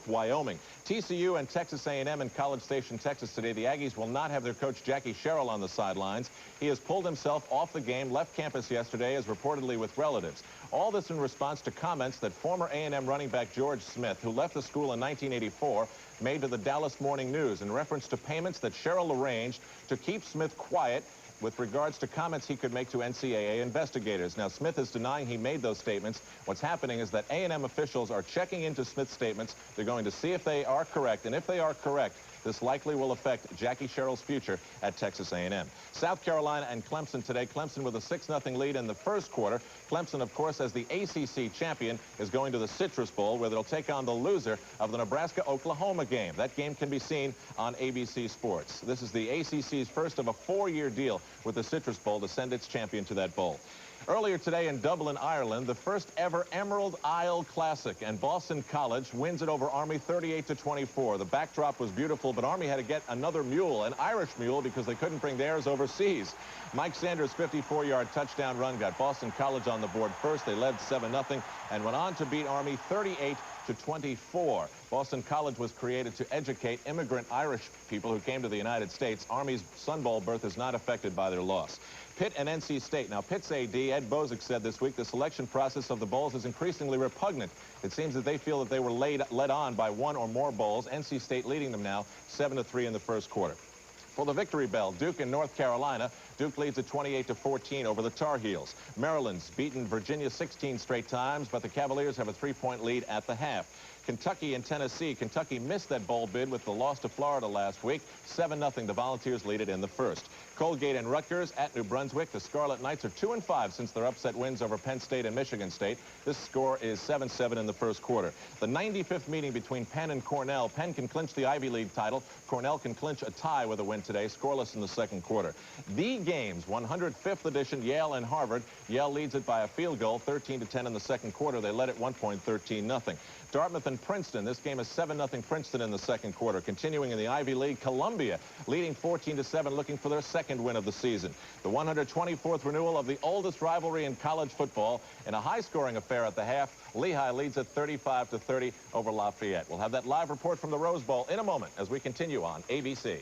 Wyoming. TCU and Texas A&M in College Station, Texas today. The Aggies will not have their coach Jackie Sherrill on the sidelines. He has pulled himself off the game, left campus yesterday, as reportedly with relatives. All this in response to comments that former A&M running back George Smith, who left the school in 1984, made to the Dallas Morning News in reference to payments that Sherrill arranged to keep Smith quiet with regards to comments he could make to NCAA investigators. Now, Smith is denying he made those statements. What's happening is that A&M officials are checking into Smith's statements. They're going to see if they are correct, and if they are correct, This likely will affect Jackie Sherrill's future at Texas A&M. South Carolina and Clemson today. Clemson with a 6-0 lead in the first quarter. Clemson, of course, as the ACC champion, is going to the Citrus Bowl, where they'll take on the loser of the Nebraska-Oklahoma game. That game can be seen on ABC Sports. This is the ACC's first of a 4-year deal with the Citrus Bowl to send its champion to that bowl. Earlier today in Dublin, Ireland, the first ever Emerald Isle Classic, and Boston College wins it over Army 38-24. The backdrop was beautiful, but Army had to get another mule, an Irish mule, because they couldn't bring theirs overseas. Mike Sanders' 54-yard touchdown run got Boston College on the board first. They led 7-0 and went on to beat Army 38-24. Boston College was created to educate immigrant Irish people who came to the United States. Army's Sun Bowl berth is not affected by their loss. Pitt and NC State. Now, Pitt's AD, Ed Bozick, said this week the selection process of the bowls is increasingly repugnant. It seems that they feel that they were led on by one or more bowls. NC State leading them now 7-3 in the first quarter. For the victory bell, Duke in North Carolina. Duke leads at 28-14 over the Tar Heels. Maryland's beaten Virginia 16 straight times, but the Cavaliers have a 3-point lead at the half. Kentucky and Tennessee. Kentucky missed that bowl bid with the loss to Florida last week. 7-0. The Volunteers lead it in the first. Colgate and Rutgers at New Brunswick. The Scarlet Knights are 2-5 since their upset wins over Penn State and Michigan State. This score is 7-7 in the first quarter. The 95th meeting between Penn and Cornell. Penn can clinch the Ivy League title. Cornell can clinch a tie with a win today, scoreless in the second quarter. The games, 105th edition, Yale and Harvard. Yale leads it by a field goal, 13-10 in the second quarter. They led at one point, 13-0. Dartmouth and Princeton. This game is 7-0 Princeton in the second quarter. Continuing in the Ivy League, Columbia leading 14-7, looking for their second win of the season. The 124th renewal of the oldest rivalry in college football. In a high-scoring affair at the half, Lehigh leads at 35-30 over Lafayette. We'll have that live report from the Rose Bowl in a moment as we continue on ABC.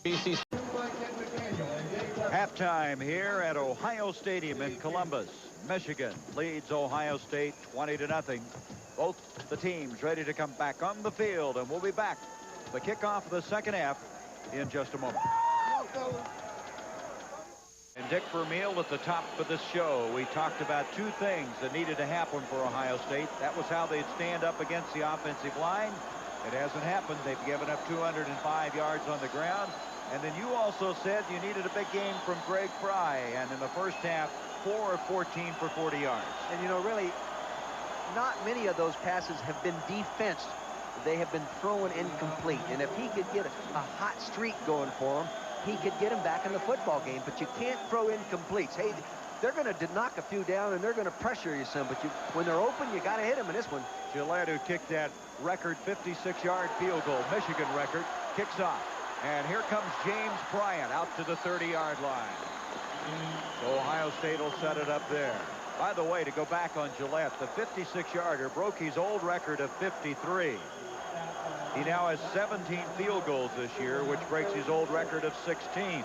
ABC. Halftime here at Ohio Stadium in Columbus. Michigan leads Ohio State 20-0. Both the teams ready to come back on the field, and we'll be back. The kickoff of the second half in just a moment. And Dick Vermeil at the top of this show. We talked about two things that needed to happen for Ohio State. That was how they'd stand up against the offensive line. It hasn't happened. They've given up 205 yards on the ground. And then you also said you needed a big game from Greg Fry. And in the first half, 4 of 14 for 40 yards. And, you know, really, not many of those passes have been defensed. They have been thrown incomplete. And if he could get a hot streak going for him, he could get him back in the football game. But you can't throw incompletes. Hey, they're going to knock a few down, and they're going to pressure you some. But when they're open, you got to hit them in this one. Gillette, who kicked that record 56-yard field goal, Michigan record, kicks off. And here comes James Bryant out to the 30-yard line. So Ohio State will set it up there. By the way, to go back on Gillette, the 56-yarder broke his old record of 53. He now has 17 field goals this year, which breaks his old record of 16.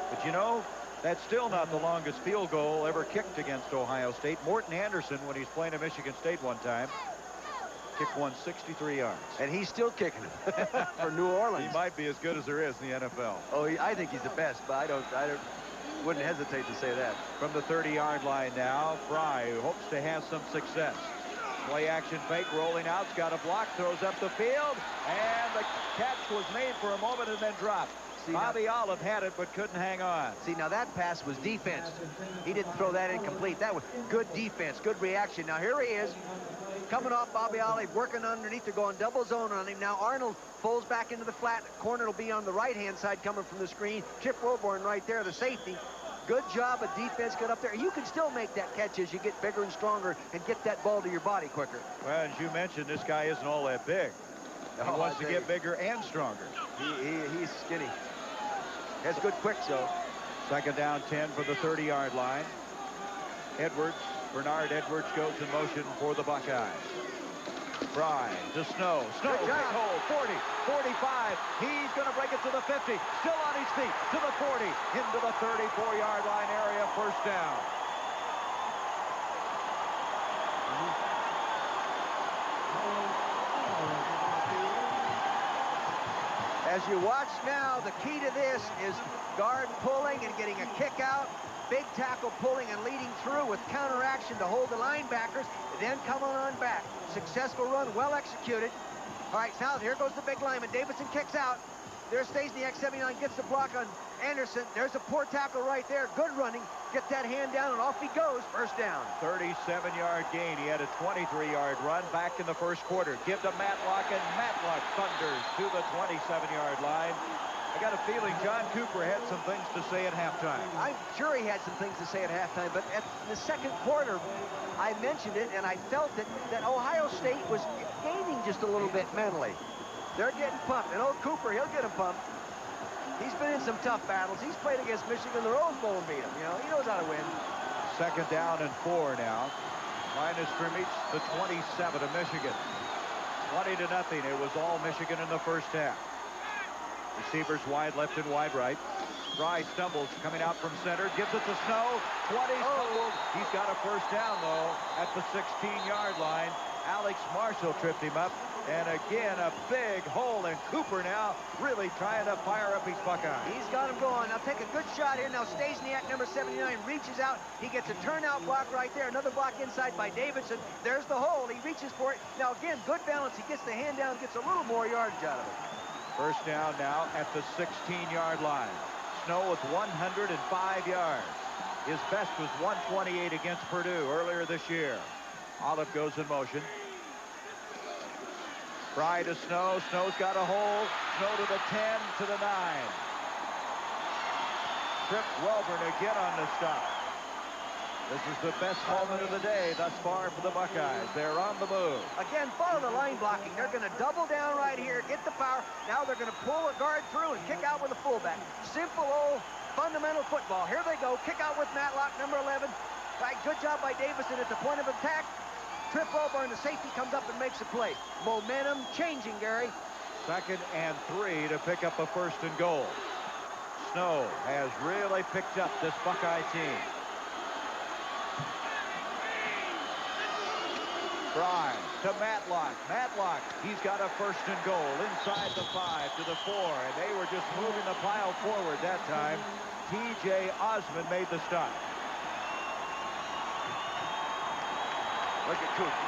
But you know, that's still not the longest field goal ever kicked against Ohio State. Morton Anderson, when he's playing at Michigan State one time, kicked one 63 yards. And he's still kicking it for New Orleans. He might be as good as there is in the NFL. Oh, I think he's the best, but I wouldn't hesitate to say that. From the 30-yard line now, Fry, who hopes to have some success. Play action fake, rolling out, got a block, throws up the field, and the catch was made for a moment and then dropped. Bobby Olive had it but couldn't hang on. See, now that pass was defense. He didn't throw that incomplete. That was good defense, good reaction. Now here he is, coming off Bobby Olive, working underneath. They're going double zone on him. Now Arnold pulls back into the flat. Corner will be on the right-hand side coming from the screen. Chip Wilborn right there, the safety. Good job of defense, got up there. You can still make that catch as you get bigger and stronger and get that ball to your body quicker. Well, as you mentioned, this guy isn't all that big. He wants to get bigger and stronger. He's skinny. Has good quick, so. Second down, 10 for the 30-yard line. Edwards, Bernard Edwards goes in motion for the Buckeyes. Fry to Snow. Snow, big hole, 40, 45. He's going to break it to the 50. Still on his feet to the 40. Into the 34-yard line area, first down. As you watch now, the key to this is guard pulling and getting a kick out. big tackle pulling and leading through with counteraction to hold the linebackers, then coming on back. Successful run, well executed. All right, now here goes the big lineman. Davidson kicks out. There stays the X79, gets the block on Anderson. There's a poor tackle right there. Good running. Get that hand down, and off he goes. First down. 37-yard gain. He had a 23-yard run back in the first quarter. Give to Matlock, and Matlock thunders to the 27-yard line. I got a feeling John Cooper had some things to say at halftime. I'm sure he had some things to say at halftime, but at the second quarter, I mentioned it, and I felt that Ohio State was gaining just a little bit mentally. They're getting pumped, and old Cooper, he'll get him pumped. He's been in some tough battles. He's played against Michigan, the Rose Bowl, and beat him. You know, he knows how to win. 2nd down and 4 now. Line of scrimmage, the 27 of Michigan. 20-0. It was all Michigan in the first half. Receivers wide left and wide right. Fry stumbles coming out from center. Gives it to Snow. 20 stumbles. He's got a first down, though, at the 16-yard line. Alex Marshall tripped him up. And again, a big hole, and Cooper now really trying to fire up his Buckeye. He's got him going. Now take a good shot here. Now Stasiak, number 79, reaches out. He gets a turnout block right there. Another block inside by Davidson. There's the hole. He reaches for it. Now again, good balance. He gets the hand down, gets a little more yardage out of it. First down now at the 16-yard line. Snow with 105 yards. His best was 128 against Purdue earlier this year. Olive goes in motion. Fry to Snow. Snow's got a hole. Snow to the 10, to the 9. Trip Welburn again on the stop. This is the best moment of the day thus far for the Buckeyes. They're on the move. Again, follow the line blocking. They're going to double down right here, get the power. Now they're going to pull a guard through and kick out with a fullback. Simple old fundamental football. Here they go. Kick out with Matlock, number 11. Right, good job by Davison at the point of attack. Trip Welburn, the safety, comes up and makes a play. Momentum changing, Gary. 2nd and 3 to pick up a 1st and goal. Snow has really picked up this Buckeye team. Fry to Matlock. Matlock, he's got a 1st and goal inside the 5 to the 4, and they were just moving the pile forward that time. T.J. Osmond made the stop. Look at Cooper.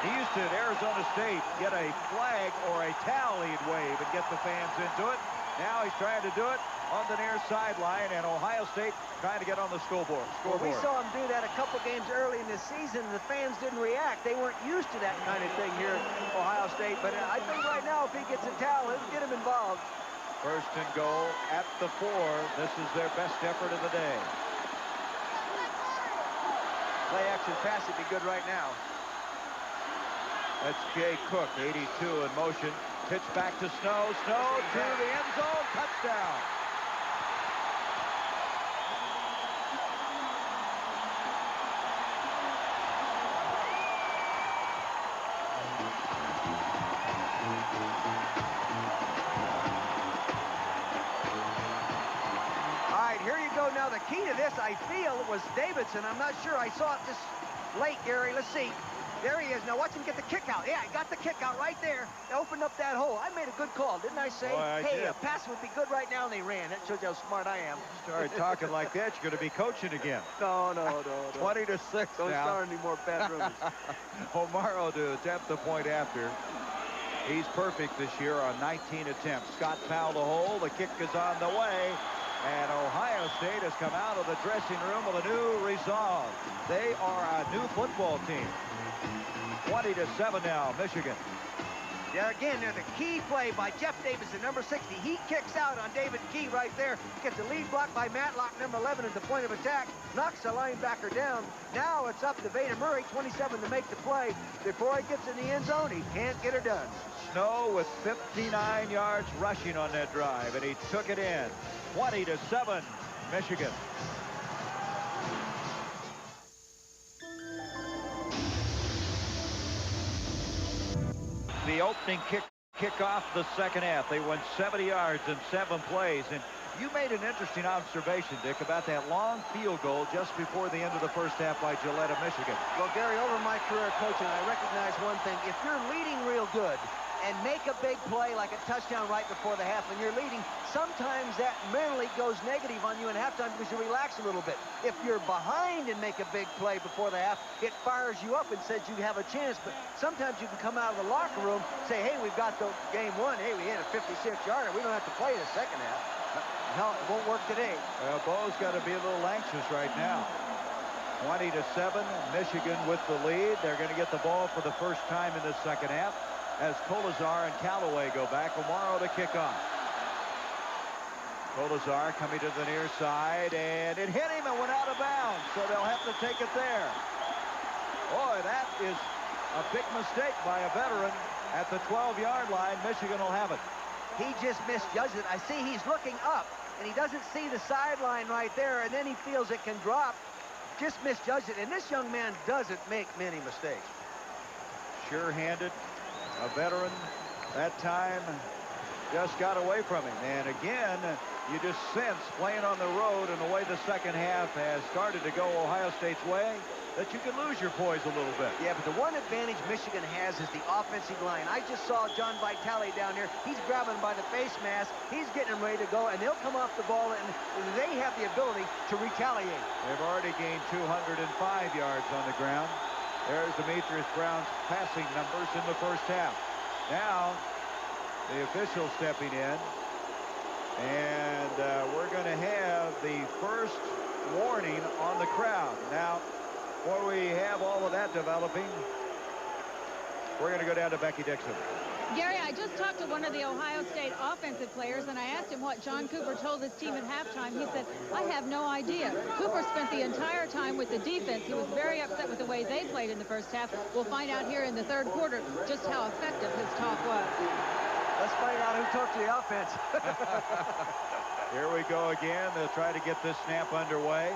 He used to, at Arizona State, get a flag or a towel he'd wave and get the fans into it. Now he's trying to do it on the near sideline, and Ohio State trying to get on the scoreboard. Well, we saw him do that a couple games early in the season, and the fans didn't react. They weren't used to that kind of thing here at Ohio State, but I think right now if he gets a towel, it'll get him involved. 1st and goal at the 4. This is their best effort of the day. Play action pass would be good right now. That's Jay Cook, 82 in motion. Pitch back to Snow. Snow to the end zone. Touchdown. All right, here you go. Now, the key to this, I feel, was Davidson. I'm not sure. I saw it this late, Gary. Let's see. There he is. Now watch him get the kick out. Yeah, he got the kick out right there. They opened up that hole. I made a good call, didn't I say? Boy, hey, a pass would be good right now, and they ran. That shows you how smart I am. Started talking like that, you're going to be coaching again. No. 20-6 Don't now. start any more bad rumors. Omaro to attempt the point after. He's perfect this year on 19 attempts. Scott fouled the hole. The kick is on the way. And Ohio State has come out of the dressing room with a new resolve. They are a new football team. 20-7 now, Michigan. There again, there's a key play by Jeff Davidson, number 60. He kicks out on David Key right there. Gets a lead block by Matlock, number 11, at the point of attack. Knocks the linebacker down. Now it's up to Vader Murray, 27, to make the play. Before he gets in the end zone, he can't get her done. Snow with 59 yards rushing on that drive, and he took it in. 20-7, Michigan. The opening kickoff the second half. They went 70 yards in 7 plays. And you made an interesting observation, Dick, about that long field goal just before the end of the first half by Gillette of Michigan. Well, Gary, over my career coaching, I recognize one thing. If you're leading real good, and make a big play like a touchdown right before the half when you're leading, sometimes that mentally goes negative on you in halftime because you relax a little bit. If you're behind and make a big play before the half, it fires you up and says you have a chance. But sometimes you can come out of the locker room, say, hey, we've got the game won. Hey, we hit a 56-yarder. We don't have to play the second half. No, it won't work today. Well, Bo's got to be a little anxious right now. 20-7, Michigan with the lead. They're going to get the ball for the first time in the second half as Colazar and Callaway go back. Amaro to kick off. Colazar coming to the near side, and it hit him and went out of bounds, so they'll have to take it there. Boy, that is a big mistake by a veteran at the 12-yard line. Michigan will have it. He just misjudged it. I see he's looking up, and he doesn't see the sideline right there, and then he feels it can drop. Just misjudged it, and this young man doesn't make many mistakes. Sure-handed, a veteran. That time just got away from him. And again, you just sense playing on the road and the way the second half has started to go Ohio State's way, that you can lose your poise a little bit. Yeah, but the one advantage Michigan has is the offensive line. I just saw John Vitale down there. He's grabbing by the face mask. He's getting him ready to go, and they'll come off the ball, and they have the ability to retaliate. They've already gained 205 yards on the ground. There's Demetrius Brown's passing numbers in the first half. Now, the official stepping in, and we're going to have the first warning on the crowd. Now, before we have all of that developing, we're going to go down to Becky Dixon. Gary, I just talked to one of the Ohio State offensive players, and I asked him what John Cooper told his team at halftime. He said, I have no idea. Cooper spent the entire time with the defense. He was very upset with the way they played in the first half. We'll find out here in the third quarter just how effective his talk was. Let's find out who talked to the offense. Here we go again. They'll try to get this snap underway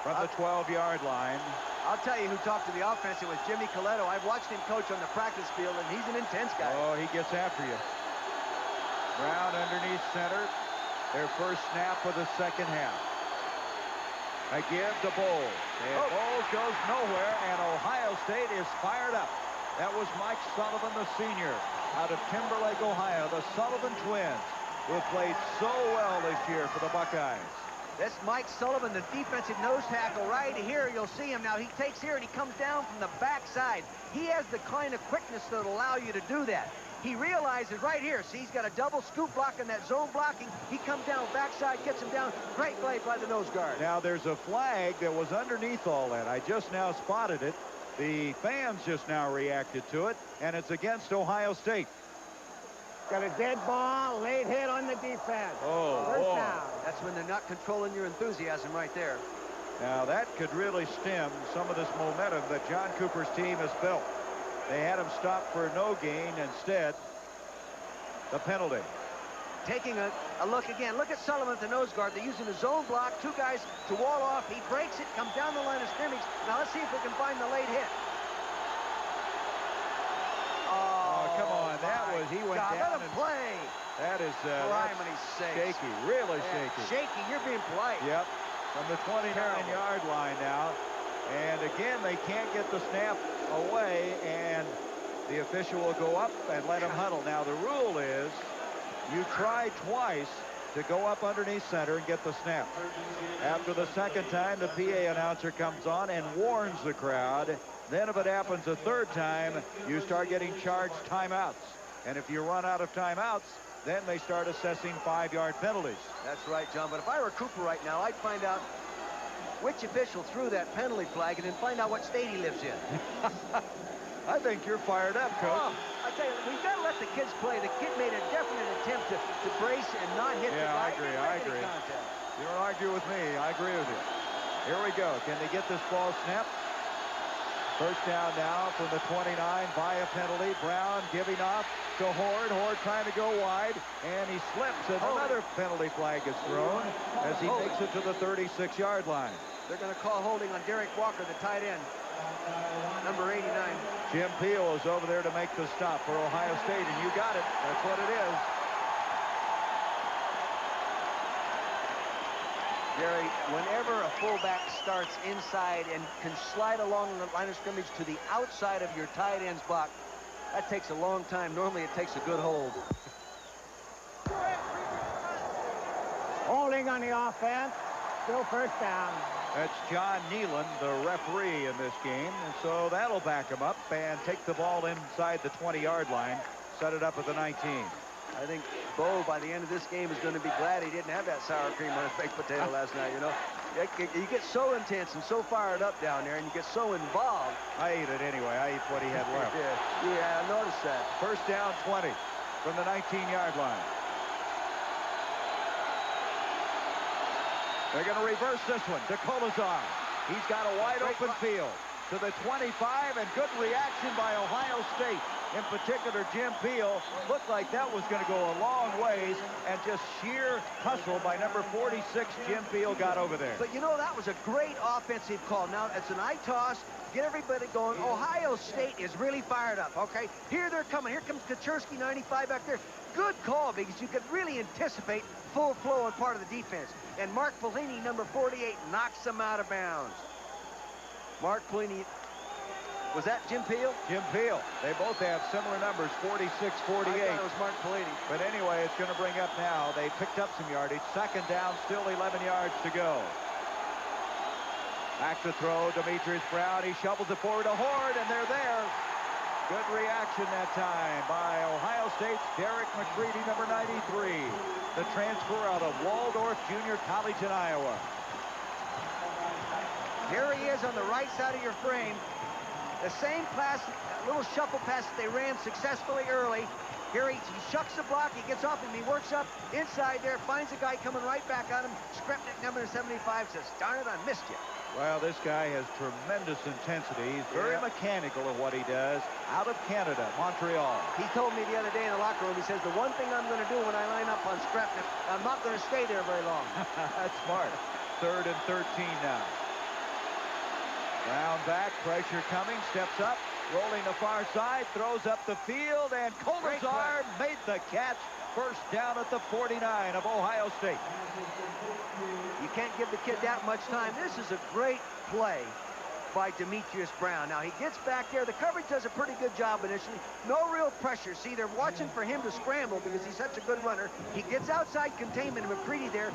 from the 12-yard line. I'll tell you who talked to the offense. It was Jimmy Coletto. I've watched him coach on the practice field, and he's an intense guy. Oh, he gets after you. Brown underneath center. Their first snap of the second half. Again to Bowles. And Bowles goes nowhere, and Ohio State is fired up. That was Mike Sullivan, the senior, out of Timberlake, Ohio. The Sullivan twins, who have played so well this year for the Buckeyes. That's Mike Sullivan, the defensive nose tackle right here. You'll see him now. He takes here and he comes down from the backside. He has the kind of quickness that will allow you to do that. He realizes right here. See, he's got a double scoop block in that zone blocking. He comes down backside, gets him down. Great play by the nose guard. Now there's a flag that was underneath all that. I just now spotted it. The fans just now reacted to it, and it's against Ohio State. Got a dead ball, late hit on the defense. Oh, first boy. down. That's when they're not controlling your enthusiasm right there. Now that could really stem some of this momentum that John Cooper's team has built. They had him stopped for no gain. Instead, the penalty. Taking a look again. Look at Sullivan at the nose guard. They're using the zone block. Two guys to wall off. He breaks it, comes down the line of scrimmage. Now let's see if we can find the late hit. Come on, he went God, down. Let him play. That is shaky, really shaky. Shaky, you're being polite. Yep, from the 29-yard line now. And again, they can't get the snap away, and the official will go up and let him huddle. Now, the rule is you try twice to go up underneath center and get the snap. After the second time, the PA announcer comes on and warns the crowd. Then if it happens a third time, you start getting charged timeouts. And if you run out of timeouts, then they start assessing 5-yard penalties. That's right, John. But if I were Cooper right now, I'd find out which official threw that penalty flag and then find out what state he lives in. I think you're fired up, Coach. Oh, I tell you, we've got to let the kids play. The kid made a definite attempt to brace and not hit the guy. I agree. You don't argue with me. I agree with you. Here we go. Can they get this ball snapped? First down now from the 29 by a penalty. Brown giving off to Horde. Horde trying to go wide, and he slips, and another penalty flag is thrown as he makes it to the 36-yard line. They're going to call holding on Derek Walker, the tight end, number 89. Jim Peel is over there to make the stop for Ohio State, and you got it. That's what it is. Gary, whenever a fullback starts inside and can slide along the line of scrimmage to the outside of your tight end's block, That takes a long time. Normally it takes a good hold. Holding on the offense. Still first down. That's John Nealon, the referee in this game. And so that'll back him up and take the ball inside the 20-yard line. Set it up at the 19. I think Bo, by the end of this game, is going to be glad he didn't have that sour cream on his baked potato last night, you know. You get so intense and so fired up down there, and you get so involved. I ate it anyway. I ate what he had left. Yeah, I noticed that. First down 20 from the 19-yard line. They're going to reverse this one to Colazar. He's got a wide open field to the 25, and good reaction by Ohio State. In particular, Jim Peel looked like that was going to go a long ways, and just sheer hustle by number 46, Jim Peel, got over there. But, you know, that was a great offensive call. Now, it's an eye toss. Get everybody going. Ohio State is really fired up, okay? Here they're coming. Here comes Kaczerski, 95 back there. Good call, because you could really anticipate full flow on part of the defense. And Mark Pelini, number 48, knocks him out of bounds. Mark Pelini. Was that Jim Peel? Jim Peel. They both have similar numbers, 46, 48. I thought it was Mark Pelini. But anyway, it's going to bring up now. They picked up some yardage. Second down, still 11 yards to go. Back to throw, Demetrius Brown. He shovels it forward to Horde, and they're there. Good reaction that time by Ohio State's Derek McCready, number 93. The transfer out of Waldorf Junior College in Iowa. Here he is on the right side of your frame. The same pass, little shuffle pass that they ran successfully early. Here he shucks the block, he gets off him, he works up inside there, finds a guy coming right back on him. Skripnik, number 75, says, darn it, I missed you. Well, this guy has tremendous intensity. He's very mechanical at what he does. Out of Canada, Montreal. He told me the other day in the locker room, he says, the one thing I'm going to do when I line up on Skripnik, I'm not going to stay there very long. That's smart. 3rd and 13 now. Brown back, pressure coming, steps up, rolling the far side, throws up the field, and Colazar made the catch. First down at the 49 of Ohio State. You can't give the kid that much time. This is a great play by Demetrius Brown. Now, he gets back there. The coverage does a pretty good job initially. No real pressure. See, they're watching for him to scramble because he's such a good runner. He gets outside containment, and McCready there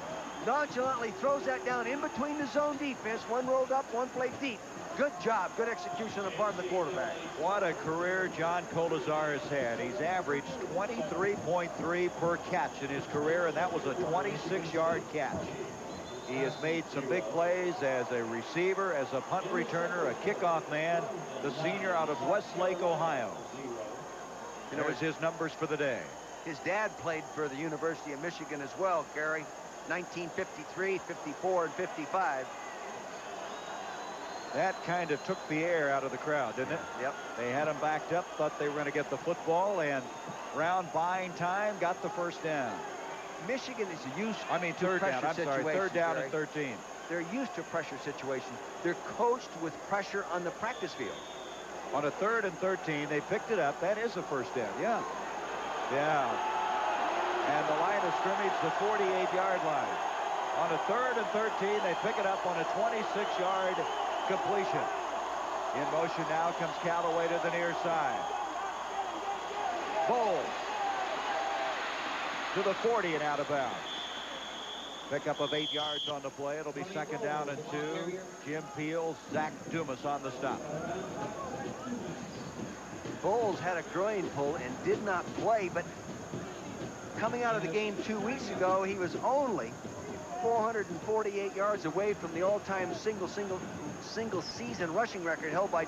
nonchalantly throws that down in between the zone defense. One rolled up, one played deep. Good job, good execution on the part of the quarterback. What a career John Colazar has had. He's averaged 23.3 per catch in his career, and that was a 26-yard catch. He has made some big plays as a receiver, as a punt returner, a kickoff man, the senior out of Westlake, Ohio. You know, there's his numbers for the day. His dad played for the University of Michigan as well, Gary. 1953, 54, and 55. That kind of took the air out of the crowd, didn't it? Yep. They had him backed up, thought they were going to get the football, and round buying time, got the first down. Michigan is used to third down. pressure situations. Third down Gary. and 13. They're used to pressure situations. They're coached with pressure on the practice field. On a 3rd and 13, they picked it up. That is a first down. Yeah. Yeah. And the line of scrimmage, the 48-yard line. On a 3rd and 13, they pick it up on a 26-yard completion. In motion now comes Callaway to the near side. Bowles to the 40 and out of bounds. Pickup of 8 yards on the play. It'll be 2nd down and 2. Jim Peel, Zach Dumas on the stop. Bowles had a groin pull and did not play, but coming out of the game 2 weeks ago, he was only 448 yards away from the all-time single season rushing record held by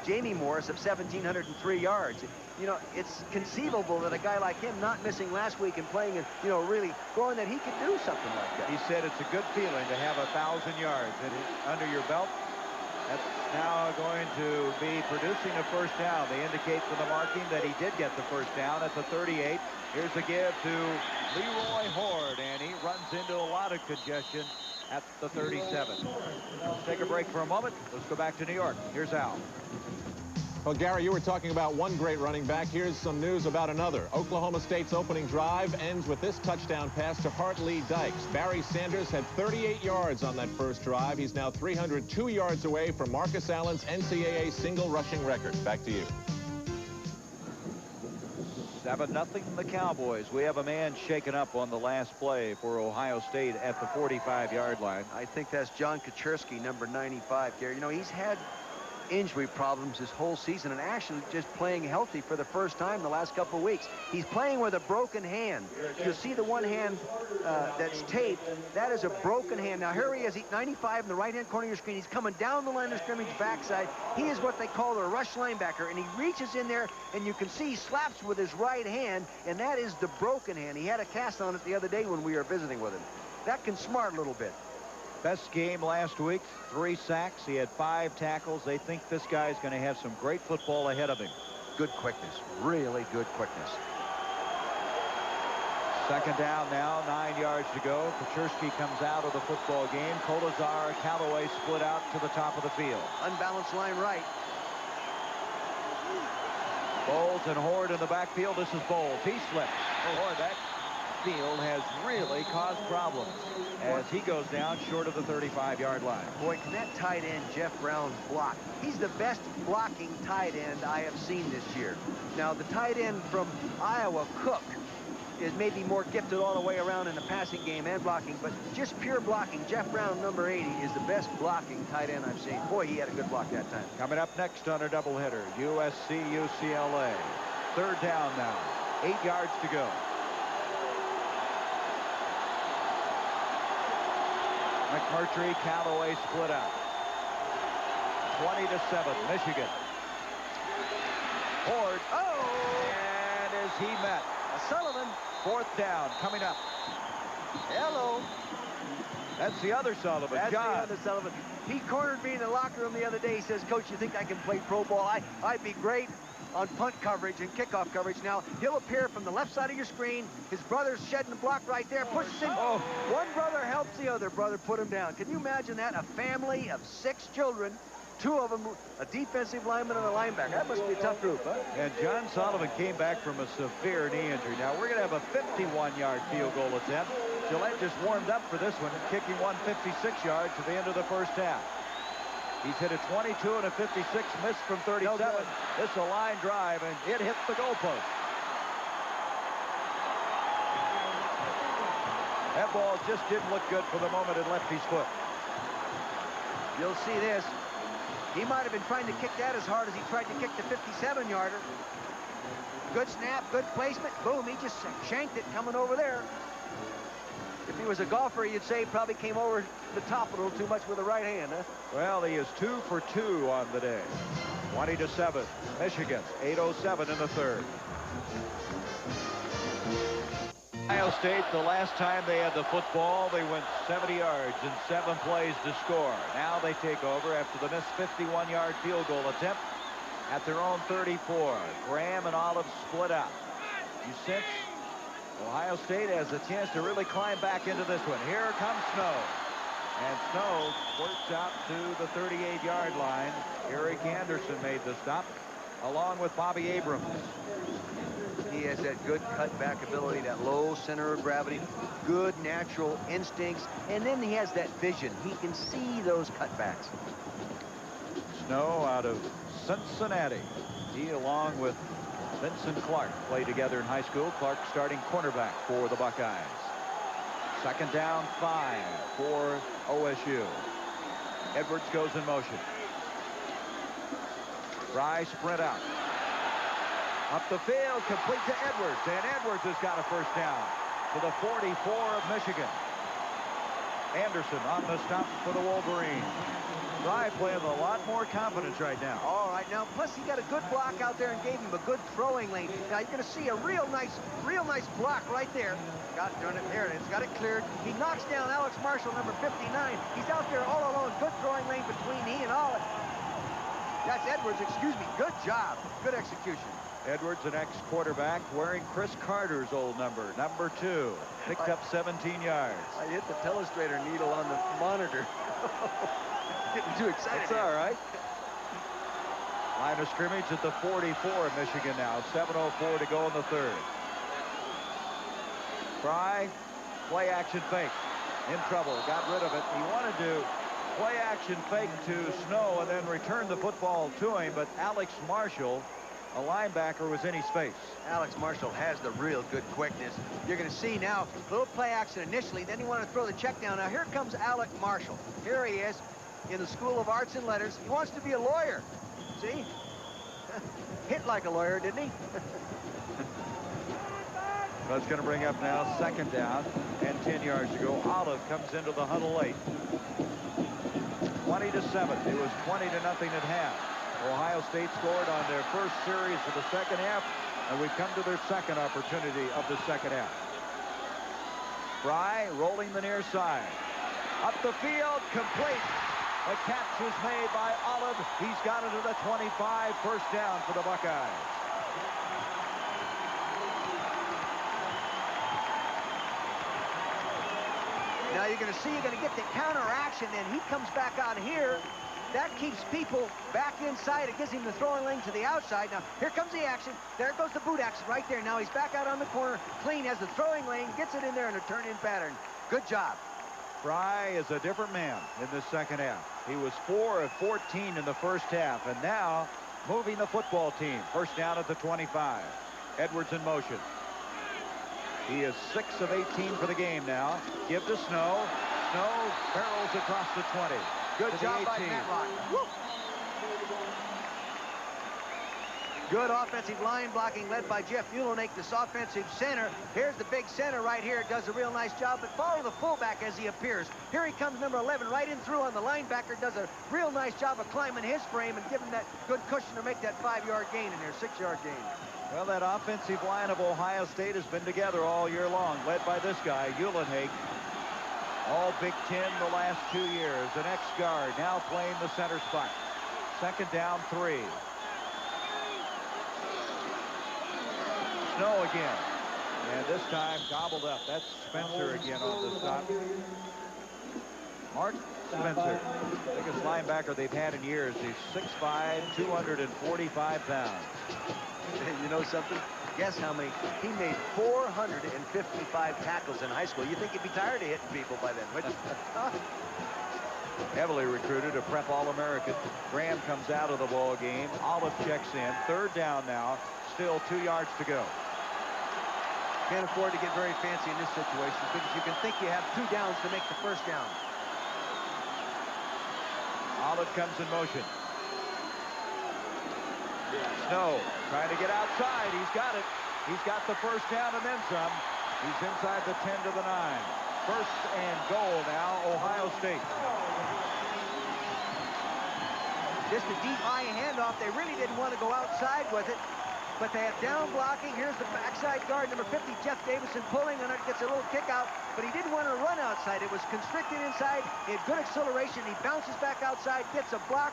Jamie Morris of 1,703 yards. You know, it's conceivable that a guy like him not missing last week and playing, and, you know, really going, that he could do something like that. He said it's a good feeling to have 1,000 yards under your belt. That's now going to be producing a first down. They indicate from the marking that he did get the first down at the 38. Here's the give to Leroy Horde, and he runs into a lot of congestion at the 37. Let's take a break for a moment. Let's go back to New York. Here's Al. Well, Gary, you were talking about one great running back. Here's some news about another. Oklahoma State's opening drive ends with this touchdown pass to Hart Lee Dykes. Barry Sanders had 38 yards on that first drive. He's now 302 yards away from Marcus Allen's NCAA single rushing record. Back to you. 7-0 the Cowboys. We have a man shaken up on the last play for Ohio State at the 45-yard line. I think that's John Kaczerski, number 95, Gary. You know, he's had injury problems this whole season and actually just playing healthy for the first time the last couple of weeks. He's playing with a broken hand. You'll see the one hand that's taped. That is a broken hand. Now here he is, 95 in the right-hand corner of your screen. He's coming down the line of scrimmage backside. He is what they call a rush linebacker, and he reaches in there, and you can see he slaps with his right hand, and that is the broken hand. He had a cast on it the other day when we were visiting with him. That can smart a little bit. Best game last week, 3 sacks. He had 5 tackles. They think this guy's going to have some great football ahead of him. Good quickness, really good quickness. Second down now, 9 yards to go. Kaczerski comes out of the football game. Kolazar, Callaway split out to the top of the field. Unbalanced line right. Bowles and Horde in the backfield. This is Bowles. He slips. Boy, that field has really caused problems as he goes down short of the 35-yard line. Boy, can that tight end Jeff Brown block. He's the best blocking tight end I have seen this year. Now, the tight end from Iowa, Cook, is maybe more gifted all the way around in the passing game and blocking, but just pure blocking, Jeff Brown, number 80, is the best blocking tight end I've seen. Boy, he had a good block that time. Coming up next on a doubleheader, USC, UCLA. Third down now, 8 yards to go. McMurtry, Callaway split out. 20-7, Michigan. Horde. Oh! And is he met? Sullivan. Fourth down coming up. Hello. That's the other Sullivan. That's John. the other Sullivan. He cornered me in the locker room the other day. He says, Coach, you think I can play pro ball? I'd be great on punt coverage and kickoff coverage. Now, he'll appear from the left side of your screen. His brother's shedding the block right there. Pushes him. Oh. One brother helps the other brother put him down. Can you imagine that? A family of 6 children. 2 of them, a defensive lineman and a linebacker. That must be a tough group, huh? And John Sullivan came back from a severe knee injury. Now, we're going to have a 51-yard field goal attempt. Gillette just warmed up for this one, kicking 156 yards to the end of the first half. He's hit a 22 and a 56, missed from 37. This is a line drive, and it hit the goalpost. That ball just didn't look good for the moment it left his foot. You'll see this. He might have been trying to kick that as hard as he tried to kick the 57-yarder. Good snap, good placement. Boom, he just shanked it coming over there. If he was a golfer, you'd say he probably came over the top a little too much with the right hand, huh? Well, he is 2 for 2 on the day. 20-7, Michigan, 8:07 in the third. Ohio State, the last time they had the football, they went 70 yards in 7 plays to score. Now they take over after the missed 51-yard field goal attempt at their own 34. Graham and Olive split out. You sense Ohio State has a chance to really climb back into this one. Here comes Snow. And Snow works out to the 38-yard line. Eric Anderson made the stop, along with Bobby Abrams. He has that good cutback ability, that low center of gravity, good natural instincts, and then he has that vision. He can see those cutbacks. Snow out of Cincinnati. He, along with Vincent Clark, played together in high school. Clark starting cornerback for the Buckeyes. Second down, 5 for OSU. Edwards goes in motion. Fry sprint out. Up the field, complete to Edwards, and Edwards has got a first down to the 44 of Michigan. Anderson on the stop for the Wolverines. Fry playing a lot more confidence right now. All right, now, plus he got a good block out there and gave him a good throwing lane. Now you're going to see a real nice block right there. Got it, there it is, got it cleared. He knocks down Alex Marshall, number 59. He's out there all alone, good throwing lane between he and Olive. That's Edwards, excuse me, good job, good execution. Edwards, an ex-quarterback, wearing Chris Carter's old number, number 2. Picked up 17 yards. I hit the telestrator needle on the monitor. Getting too excited. It's all right. Line of scrimmage at the 44 of Michigan now. 7:04 to go in the third. Fry, play action fake. In trouble, got rid of it. He wanted to play action fake to Snow and then return the football to him, but Alex Marshall a linebacker was in his face. Alex Marshall has the real good quickness. You're going to see now, a little play action initially, then he wanted to throw the check down. Now here comes Alec Marshall. Here he is in the School of Arts and Letters. He wants to be a lawyer. See? Hit like a lawyer, didn't he? That's going to bring up now 2nd down and 10 yards to go. Olive comes into the huddle late. 20-7. It was 20-0 at half. Ohio State scored on their first series of the second half, and we've come to their second opportunity of the second half. Fry rolling the near side. Up the field, complete. The catch is made by Olive. He's got it to the 25. First down for the Buckeyes. Now you're going to see, you're going to get the counter action, and he comes back out here. That keeps people back inside. It gives him the throwing lane to the outside. Now, here comes the action. There goes the boot action right there. Now he's back out on the corner. Clean has the throwing lane, gets it in there in a turn-in pattern. Good job. Fry is a different man in the second half. He was 4 of 14 in the first half, and now moving the football team. First down at the 25. Edwards in motion. He is 6 of 18 for the game now. Give to Snow. Snow barrels across the 20. Good job by Matlock. Woo. Good offensive line blocking led by Jeff Muhlenack, this offensive center. Here's the big center right here. Does a real nice job, but follow the fullback as he appears. Here he comes, number 11, right in through on the linebacker. Does a real nice job of climbing his frame and giving that good cushion to make that 5-yard gain in there, 6-yard gain. Well, that offensive line of Ohio State has been together all year long, led by this guy, Muhlenack. All Big Ten the last 2 years. An ex-guard now playing the center spot. Second down, 3. Snow again. And this time gobbled up. That's Spencer again on the stop. Mark Spencer, biggest linebacker they've had in years. He's 6'5", 245 pounds. You know something? Guess how many? He made 455 tackles in high school. You think he'd be tired of hitting people by then, wouldn't you? Heavily recruited, a prep All-American. Graham comes out of the ball game. Olive checks in. Third down now. Still 2 yards to go. Can't afford to get very fancy in this situation because you can think you have 2 downs to make the first down. Olive comes in motion. Snow trying to get outside. He's got it. He's got the first down and then some. He's inside the 10 to the 9. First and goal now, Ohio State. Just a deep high handoff. They really didn't want to go outside with it, but they have down blocking. Here's the backside guard, number 50, Jeff Davison, pulling, and it gets a little kick out, but he didn't want to run outside. It was constricted inside. He had good acceleration. He bounces back outside, gets a block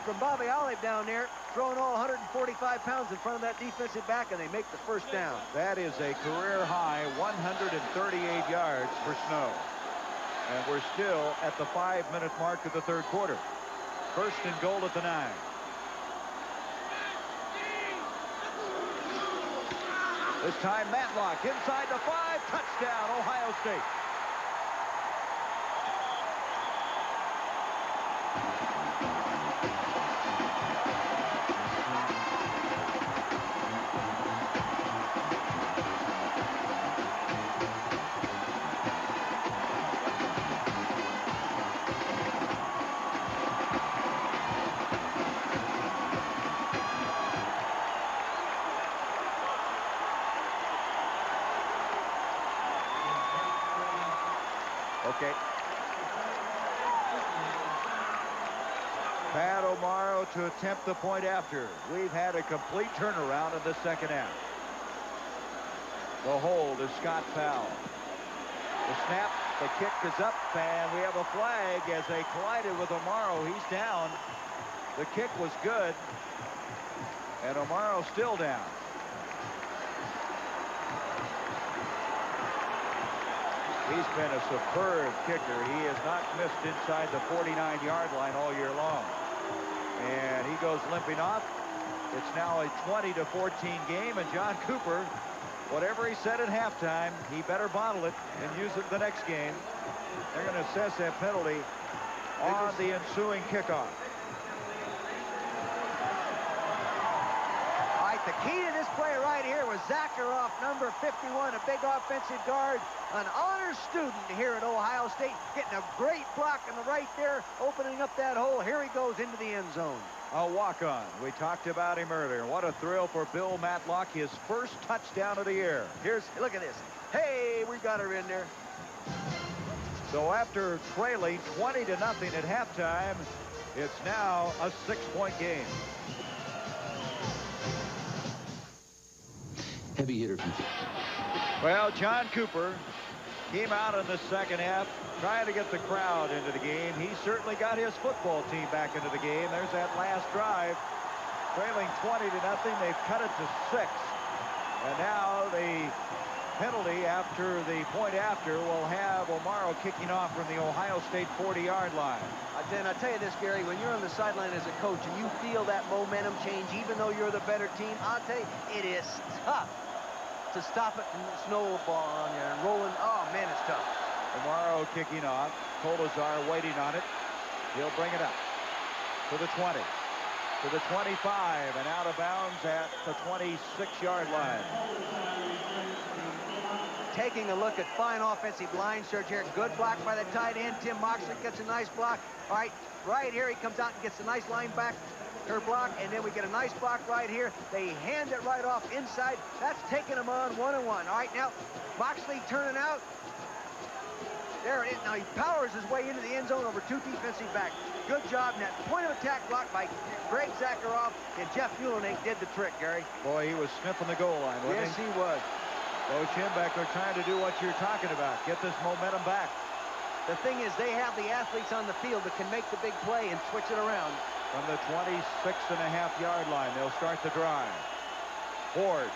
from Bobby Olive down there, throwing all 145 pounds in front of that defensive back, and they make the first down. That is a career high 138 yards for Snow. And we're still at the 5-minute mark of the third quarter. First and goal at the 9. This time Matlock inside the 5. Touchdown, Ohio State. Okay. Pat O'Mara to attempt the point after. We've had a complete turnaround in the second half. The hold is Scott Powell. The snap, the kick is up, and we have a flag as they collided with O'Mara. He's down. The kick was good, and O'Mara still down. He's been a superb kicker. He has not missed inside the 49-yard line all year long. And he goes limping off. It's now a 20-14 game, and John Cooper, whatever he said at halftime, he better bottle it and use it the next game. They're going to assess that penalty on the ensuing kickoff. I key to this play right here was Zakharov, number 51, a big offensive guard, an honor student here at Ohio State, getting a great block on the right there, opening up that hole. Here he goes into the end zone. A walk-on. We talked about him earlier. What a thrill for Bill Matlock, his first touchdown of the year. Look at this. Hey, we got her in there. So after trailing 20-0 at halftime, it's now a 6-point game. Heavy hitter from... Well, John Cooper came out in the second half trying to get the crowd into the game. He certainly got his football team back into the game. There's that last drive. Trailing 20-0, they've cut it to 6. And now the penalty after the point after will have O'Mara kicking off from the Ohio State 40-yard line. Then I tell you this, Gary, when you're on the sideline as a coach and you feel that momentum change, even though you're the better team, I'll tell you, it is tough to stop it from snowballing on you and rolling. Oh, man, it's tough. O'Mara kicking off. Kolazar waiting on it. He'll bring it up to the 20, to the 25, and out of bounds at the 26-yard line. Taking a look at fine offensive line search here. Good block by the tight end. Tim Moxley gets a nice block. All right here he comes out and gets a nice linebacker block, and then we get a nice block right here. They hand it right off inside. That's taking them on 1-on-1. All right, now Moxley turning out. There it is. Now he powers his way into the end zone over 2 defensive backs. Good job. And that point of attack block by Greg Zakharov, and Jeff Muhlenink did the trick, Gary. Boy, he was sniffing the goal line, wasn't he? Yes, he was. Coach Schembechler trying to do what you're talking about. Get this momentum back. The thing is, they have the athletes on the field that can make the big play and switch it around. From the 26.5-yard line, they'll start the drive. Ford.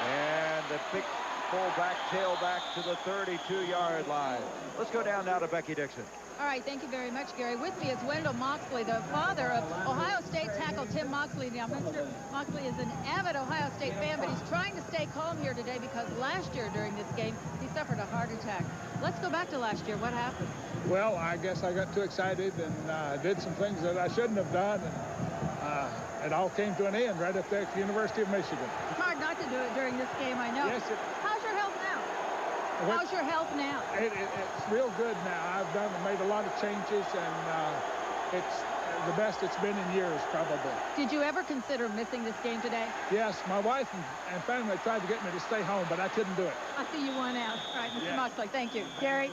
And the big fullback, tailback to the 32-yard line. Let's go down now to Becky Dixon. All right, thank you very much, Gary. With me is Wendell Moxley, the father of Ohio State tackle Tim Moxley. Now, Mr. Moxley is an avid Ohio State fan, but he's trying to stay calm here today because last year during this game, he suffered a heart attack. Let's go back to last year. What happened? Well, I guess I got too excited and did some things that I shouldn't have done. And it all came to an end right at the University of Michigan. It's hard not to do it during this game, I know. Yes, how's your health now? How's your health now? It's real good now. I've made a lot of changes, and it's the best it's been in years, probably. Did you ever consider missing this game today? Yes, my wife and family tried to get me to stay home, but I couldn't do it. I see you won out. All right, Mr. Moxley, thank you. Gary?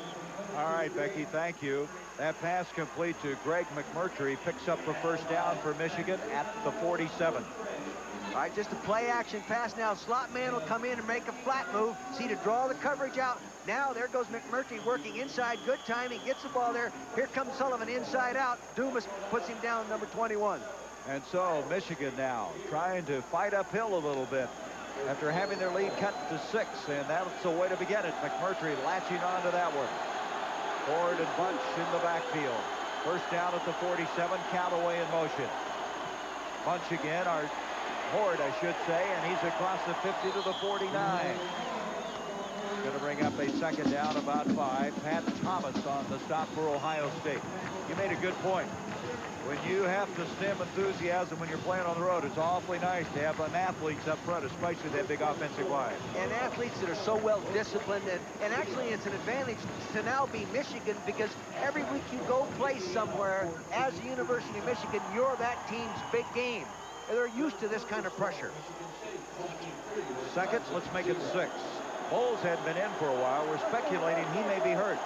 All right, Becky, thank you. That pass complete to Greg McMurtry picks up the first down for Michigan at the 47. All right, just a play-action pass now. Slot man will come in and make a flat move. See, to draw the coverage out. Now there goes McMurtry working inside. Good timing. Gets the ball there. Here comes Sullivan inside out. Dumas puts him down, number 21. And so Michigan now trying to fight uphill a little bit after having their lead cut to 6. And that's the way to begin it. McMurtry latching onto that one. Ford and Bunch in the backfield. First down at the 47. Callaway in motion. Bunch again. Ford, I should say, and he's across the 50 to the 49. Going to bring up a second down, about 5. Pat Thomas on the stop for Ohio State. You made a good point. When you have to stem enthusiasm when you're playing on the road, it's awfully nice to have athletes up front, especially that big offensive line. And athletes that are so well disciplined, and actually it's an advantage to now be Michigan, because every week you go play somewhere as the University of Michigan, you're that team's big game. They're used to this kind of pressure. Seconds, let's make it 6. Bowles hadn't been in for a while. We're speculating he may be hurt.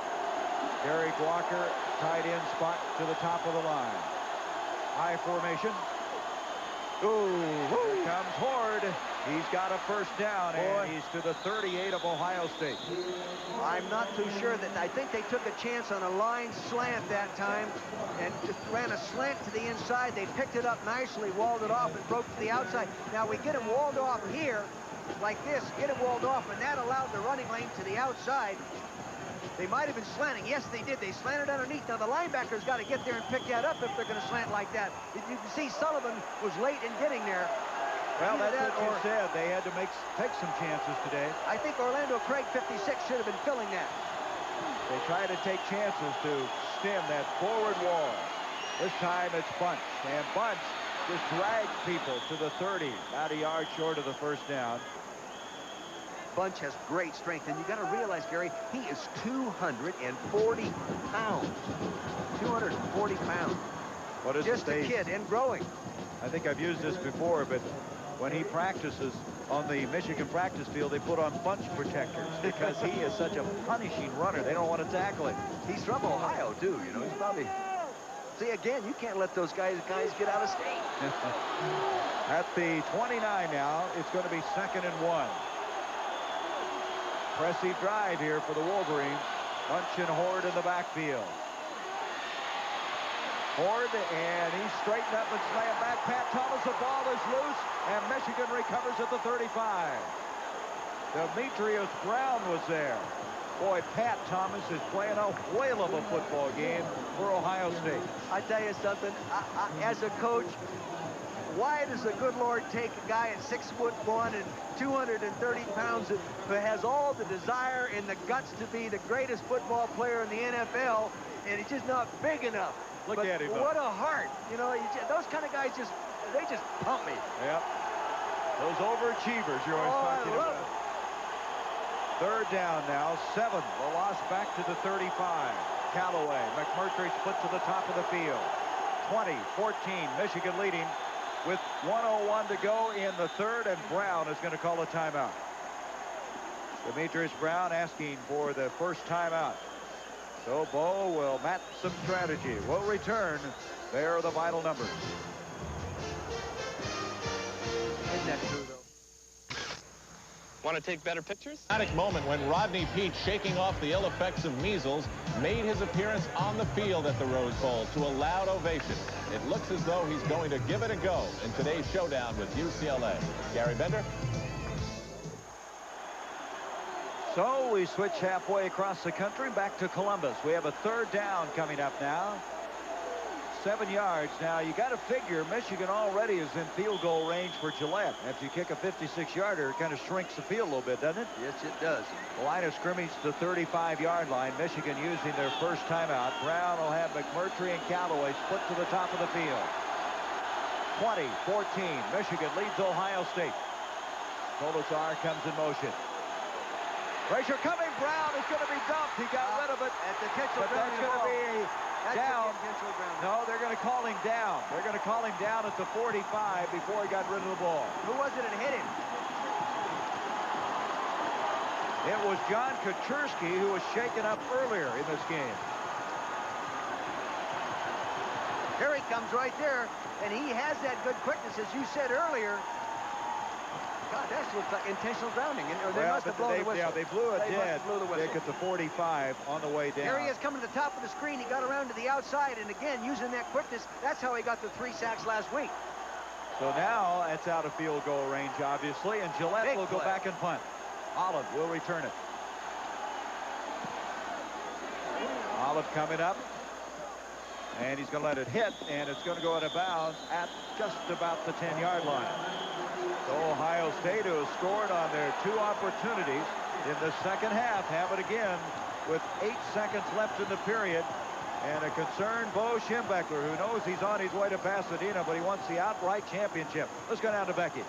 Derek Walker, tight end spot to the top of the line. High formation. Here comes Horde. He's got a first down, and he's to the 38 of Ohio State. I'm not too sure that. I think they took a chance on a line slant that time and just ran a slant to the inside. They picked it up nicely, walled it off, and broke to the outside. Now we get him walled off here like this, get him walled off, and that allowed the running lane to the outside. They might have been slanting. Yes, they did. They slanted underneath. Now the linebackers got to get there and pick that up if they're going to slant like that. You can see Sullivan was late in getting there. Well, that's what you said. They had to take some chances today. I think Orlando Craig, 56, should have been filling that. They try to take chances to stem that forward wall. This time it's Bunch. And Bunch just dragged people to the 30, about a yard short of the first down. Bunch has great strength, and you got to realize, Gary, he is 240 pounds. 240 pounds. What is just a kid and growing. I think I've used this before, but when he practices on the Michigan practice field, they put on bunch protectors because he is such a punishing runner. They don't want to tackle him. He's from Ohio, too. You know, he's probably... See, again, you can't let those guys get out of state. At the 29 now, it's going to be 2nd and 1. Impressive drive here for the Wolverines. Bunch and Horde in the backfield. Horde, and he's straightened up and slammed back. Pat Thomas, the ball is loose, and Michigan recovers at the 35. Demetrius Brown was there. Boy, Pat Thomas is playing a whale of a football game for Ohio State. I tell you something, as a coach, why does the good Lord take a guy at 6'1" and 230 pounds who has all the desire and the guts to be the greatest football player in the NFL, and he's just not big enough? Look at him. What a heart. You know, those kind of guys they just pump me. Yep. Those overachievers you're always talking about. It. 3rd down now, 7. The loss back to the 35. Callaway, McMurtry split to the top of the field. 20-14, Michigan leading with 1:01 to go in the 3rd, and Brown is going to call a timeout. Demetrius Brown asking for the first timeout. So Bo will map some strategy. We'll return. There are the vital numbers. Isn't that true, though? Want to take better pictures? Dramatic moment when Rodney Peete, shaking off the ill effects of measles, made his appearance on the field at the Rose Bowl to a loud ovation. It looks as though he's going to give it a go in today's showdown with UCLA. Gary Bender. So we switch halfway across the country back to Columbus. We have a 3rd down coming up now. 7 yards. Now, you got to figure Michigan already is in field goal range for Gillette. After you kick a 56-yarder, it kind of shrinks the field a little bit, doesn't it? Yes, it does. The line of scrimmage, the 35-yard line. Michigan using their first timeout. Brown will have McMurtry and Callaway split to the top of the field. 20-14. Michigan leads Ohio State. Kolesar comes in motion. Pressure coming. Brown is going to be dumped. He got rid of it. At the intentional but that's going to be down. No, they're going to call him down. They're going to call him down at the 45 before he got rid of the ball. Who was it that hit him? It was John Kaczorski, who was shaken up earlier in this game. Here he comes right there, and he has that good quickness, as you said earlier. God, that looks like intentional grounding. They must have blown the whistle. Yeah, they blew it dead. Dick at the 45 on the way down. Here he is coming to the top of the screen. He got around to the outside, and again, using that quickness, that's how he got the 3 sacks last week. So now it's out of field goal range, obviously, and Gillette will go back and punt. Olive will return it. Olive coming up, and he's going to let it hit, and it's going to go out of bounds at just about the 10-yard line. So Ohio State, who has scored on their 2 opportunities in the second half, have it again with 8 seconds left in the period. And a concerned Bo Schembechler, who knows he's on his way to Pasadena, but he wants the outright championship. Let's go down to Becky.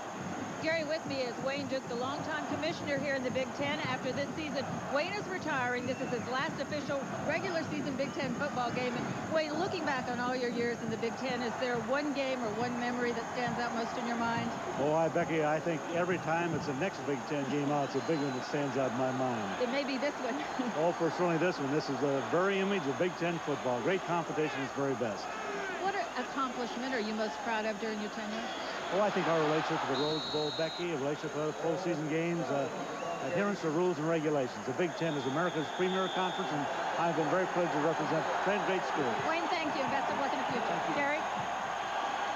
Gary, with me is Wayne Duke, the longtime commissioner here in the Big Ten. After this season, Wayne is retiring. This is his last official regular season Big Ten football game. And Wayne, looking back on all your years in the Big Ten, is there one game or one memory that stands out most in your mind? Boy, Becky, I think every time it's the next Big Ten game out, it's a big one that stands out in my mind. It may be this one. Oh, for certainly this one. This is the very image of Big Ten football. Great competition is very best. What accomplishment are you most proud of during your tenure? Well, I think our relationship with the Rose Bowl, Becky, a relationship with other postseason games, adherence to rules and regulations. The Big Ten is America's premier conference, and I've been very privileged to represent 10 great schools. Wayne, thank you. Best of luck in the future. Gary?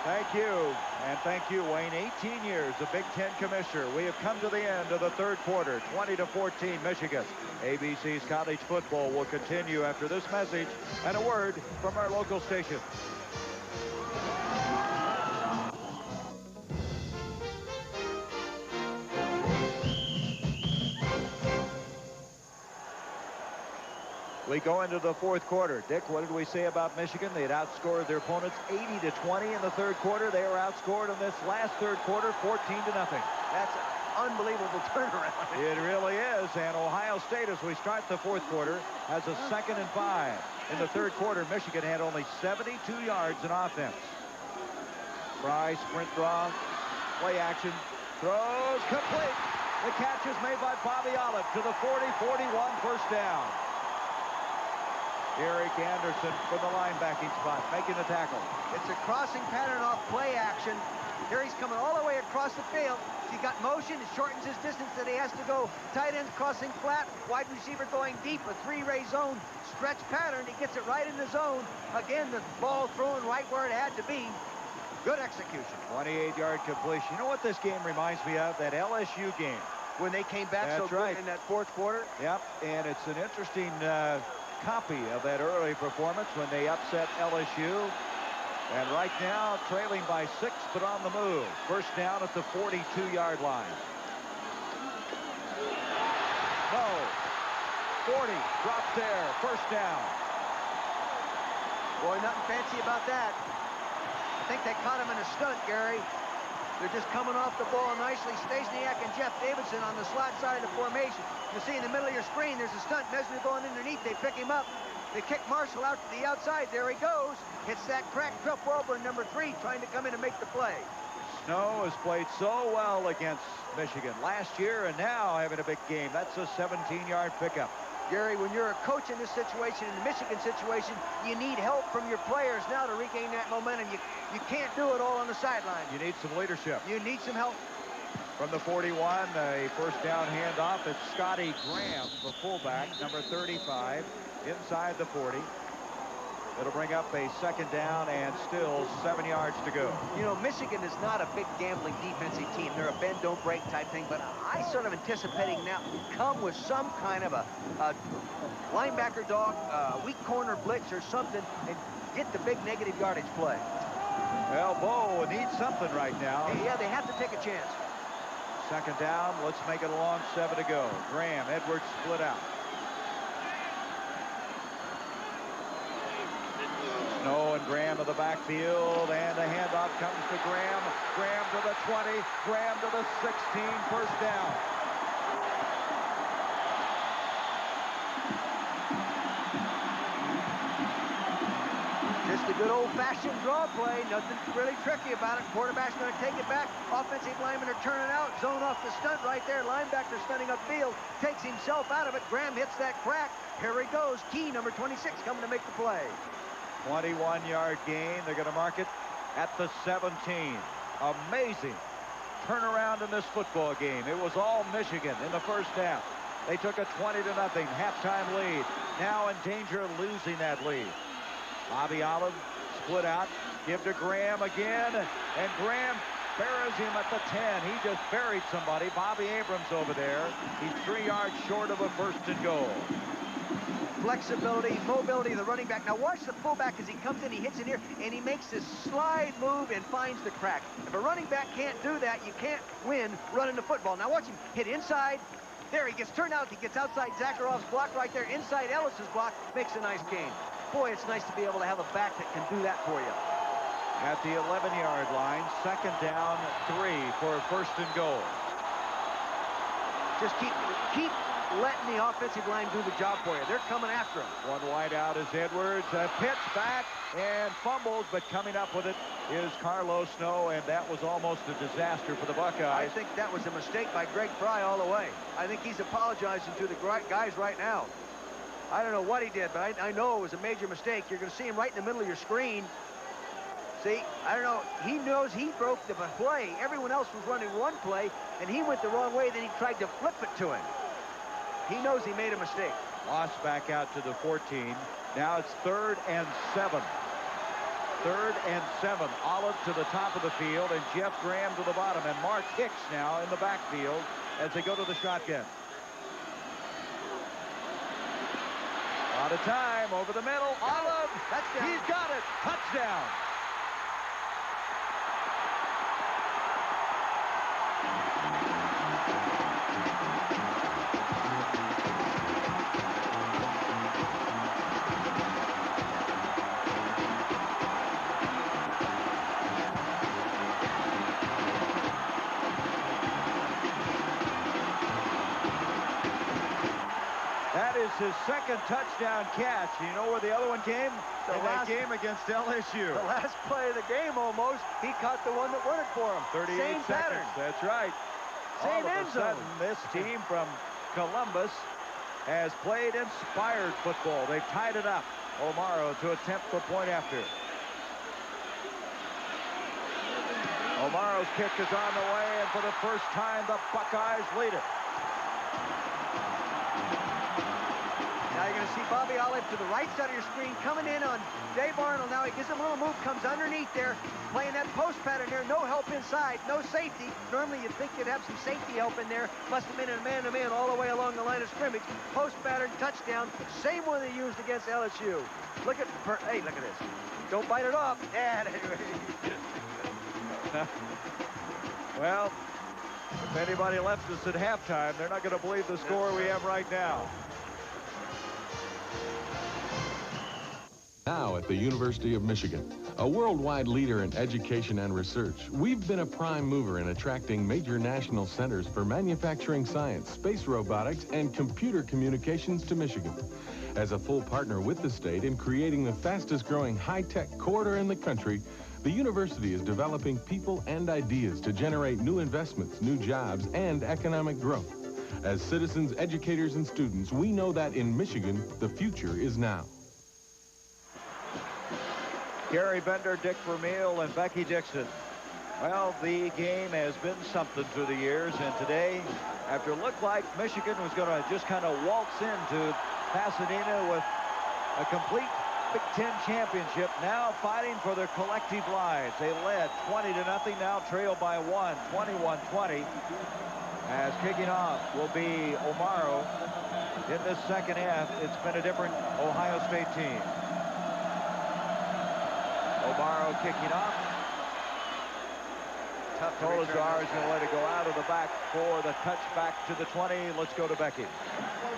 Thank you. And thank you, Wayne. 18 years, the Big Ten commissioner. We have come to the end of the 3rd quarter, 20-14, Michigan. ABC's college football will continue after this message and a word from our local station. We go into the fourth quarter. Dick, what did we say about Michigan? They had outscored their opponents 80-20 in the third quarter. They were outscored in this last third quarter 14-0. That's an unbelievable turnaround. It really is. And Ohio State, as we start the fourth quarter, has a 2nd and 5. In the third quarter, Michigan had only 72 yards in offense. Fry, sprint draw, play action, throws, complete. The catch is made by Bobby Olive to the 40-41, first down. Eric Anderson from the linebacking spot, making the tackle. It's a crossing pattern off play action. Here he's coming all the way across the field. He's got motion. It shortens his distance that he has to go. Tight ends crossing flat. Wide receiver going deep. A three-ray zone stretch pattern. He gets it right in the zone. Again, the ball thrown right where it had to be. Good execution. 28-yard completion. You know what this game reminds me of? That LSU game. When they came back so good in that fourth quarter? Yep, and it's an interesting copy of that early performance when they upset LSU. And right now, trailing by 6, but on the move. First down at the 42-yard line. No. 40, dropped there, first down. Boy, nothing fancy about that. I think they caught him in a stunt, Gary. They're just coming off the ball nicely. Stasiak and Jeff Davidson on the slot side of the formation. You see in the middle of your screen, there's a stunt. Mesner going underneath. They pick him up. They kick Marshall out to the outside. There he goes. Hits that crack. Truff Wellborn, number 3, trying to come in and make the play. Snow has played so well against Michigan last year and now having a big game. That's a 17-yard pickup. Gary, when you're a coach in this situation, in the Michigan situation, you need help from your players now to regain that momentum. You can't do it all on the sideline. You need some leadership. You need some help. From the 41, a first down handoff. It's Scotty Graham, the fullback, number 35, inside the 40. It'll bring up a second down and still 7 yards to go. You know, Michigan is not a big gambling defensive team. They're a bend, don't break type thing, but I sort of anticipating now come with some kind of a linebacker dog, weak corner blitz or something and get the big negative yardage play. Well, Bo needs something right now. Yeah, they have to take a chance. Second down, let's make it a long 7 to go. Graham, Edwards split out. Snow and Graham to the backfield, and the handoff comes to Graham. Graham to the 20, Graham to the 16, first down. Just a good old-fashioned draw play. Nothing really tricky about it. Quarterback's going to take it back. Offensive linemen are turning out. Zone off the stunt right there. Linebacker stunting upfield. Takes himself out of it. Graham hits that crack. Here he goes. Key, number 26, coming to make the play. 21-yard gain. They're going to mark it at the 17. Amazing turnaround in this football game. It was all Michigan in the first half. They took a 20-0 halftime lead. Now in danger of losing that lead. Bobby Olive split out. Give to Graham again. And Graham buries him at the 10. He just buried somebody. Bobby Abrams over there. He's 3 yards short of a first and goal. Flexibility, mobility of the running back. Now watch the fullback as he comes in, he hits in here, and he makes this slide move and finds the crack. If a running back can't do that, you can't win running the football. Now watch him hit inside. There, he gets turned out. He gets outside Zakharov's block right there, inside Ellis's block, makes a nice gain. Boy, it's nice to be able to have a back that can do that for you. At the 11-yard line, second down, 3 for a first and goal. Just keep letting the offensive line do the job for you. They're coming after him. One wide out is Edwards. Pitch back and fumbles, but coming up with it is Carlos Snow, and that was almost a disaster for the Buckeyes. I think that was a mistake by Greg Fry all the way. I think he's apologizing to the guys right now. I don't know what he did, but I know it was a major mistake. You're going to see him right in the middle of your screen. See, I don't know. He knows he broke the play. Everyone else was running one play, and he went the wrong way. Then he tried to flip it to him. He knows he made a mistake. Lost back out to the 14. Now it's 3rd and 7. 3rd and 7. Olive to the top of the field, and Jeff Graham to the bottom. And Mark Hicks now in the backfield as they go to the shotgun. Out of time, over the middle. Olive, he's got it. Touchdown. was his second touchdown catch. You know where the other one came? In that game against LSU. The last play of the game almost, he caught the one that won it for him. 38 Same seconds. pattern. That's right. Same All of end a zone. sudden, this team from Columbus has played inspired football. They've tied it up. O'Mara to attempt the point after. O'Mara's kick is on the way, and for the first time, the Buckeyes lead it. Now you're going to see Bobby Olive to the right side of your screen coming in on Dave Arnold. Now he gives him a little move, comes underneath there, playing that post pattern there. No help inside, no safety. Normally you'd think you'd have some safety help in there. Must have been a man-to-man all the way along the line of scrimmage. Post pattern, touchdown, same one they used against LSU. Look at this. Don't bite it off. Yeah. Well, if anybody left us at halftime, they're not going to believe the score we have right now. Now at the University of Michigan, a worldwide leader in education and research, we've been a prime mover in attracting major national centers for manufacturing science, space robotics, and computer communications to Michigan. As a full partner with the state in creating the fastest growing high-tech corridor in the country, the university is developing people and ideas to generate new investments, new jobs, and economic growth. As citizens, educators, and students, we know that in Michigan, the future is now. Gary Bender, Dick Vermeil, and Becky Dixon. Well, the game has been something through the years, and today, after it looked like Michigan was going to just kind of waltz into Pasadena with a complete Big Ten championship, now fighting for their collective lives. They led 20-0, now trailed by 1, 21-20. As kicking off will be O'Mara. In this second half, it's been a different Ohio State team. O'Mara kicking off. Tolazar is going to let it go out of the back for the touchback to the 20. Let's go to Becky.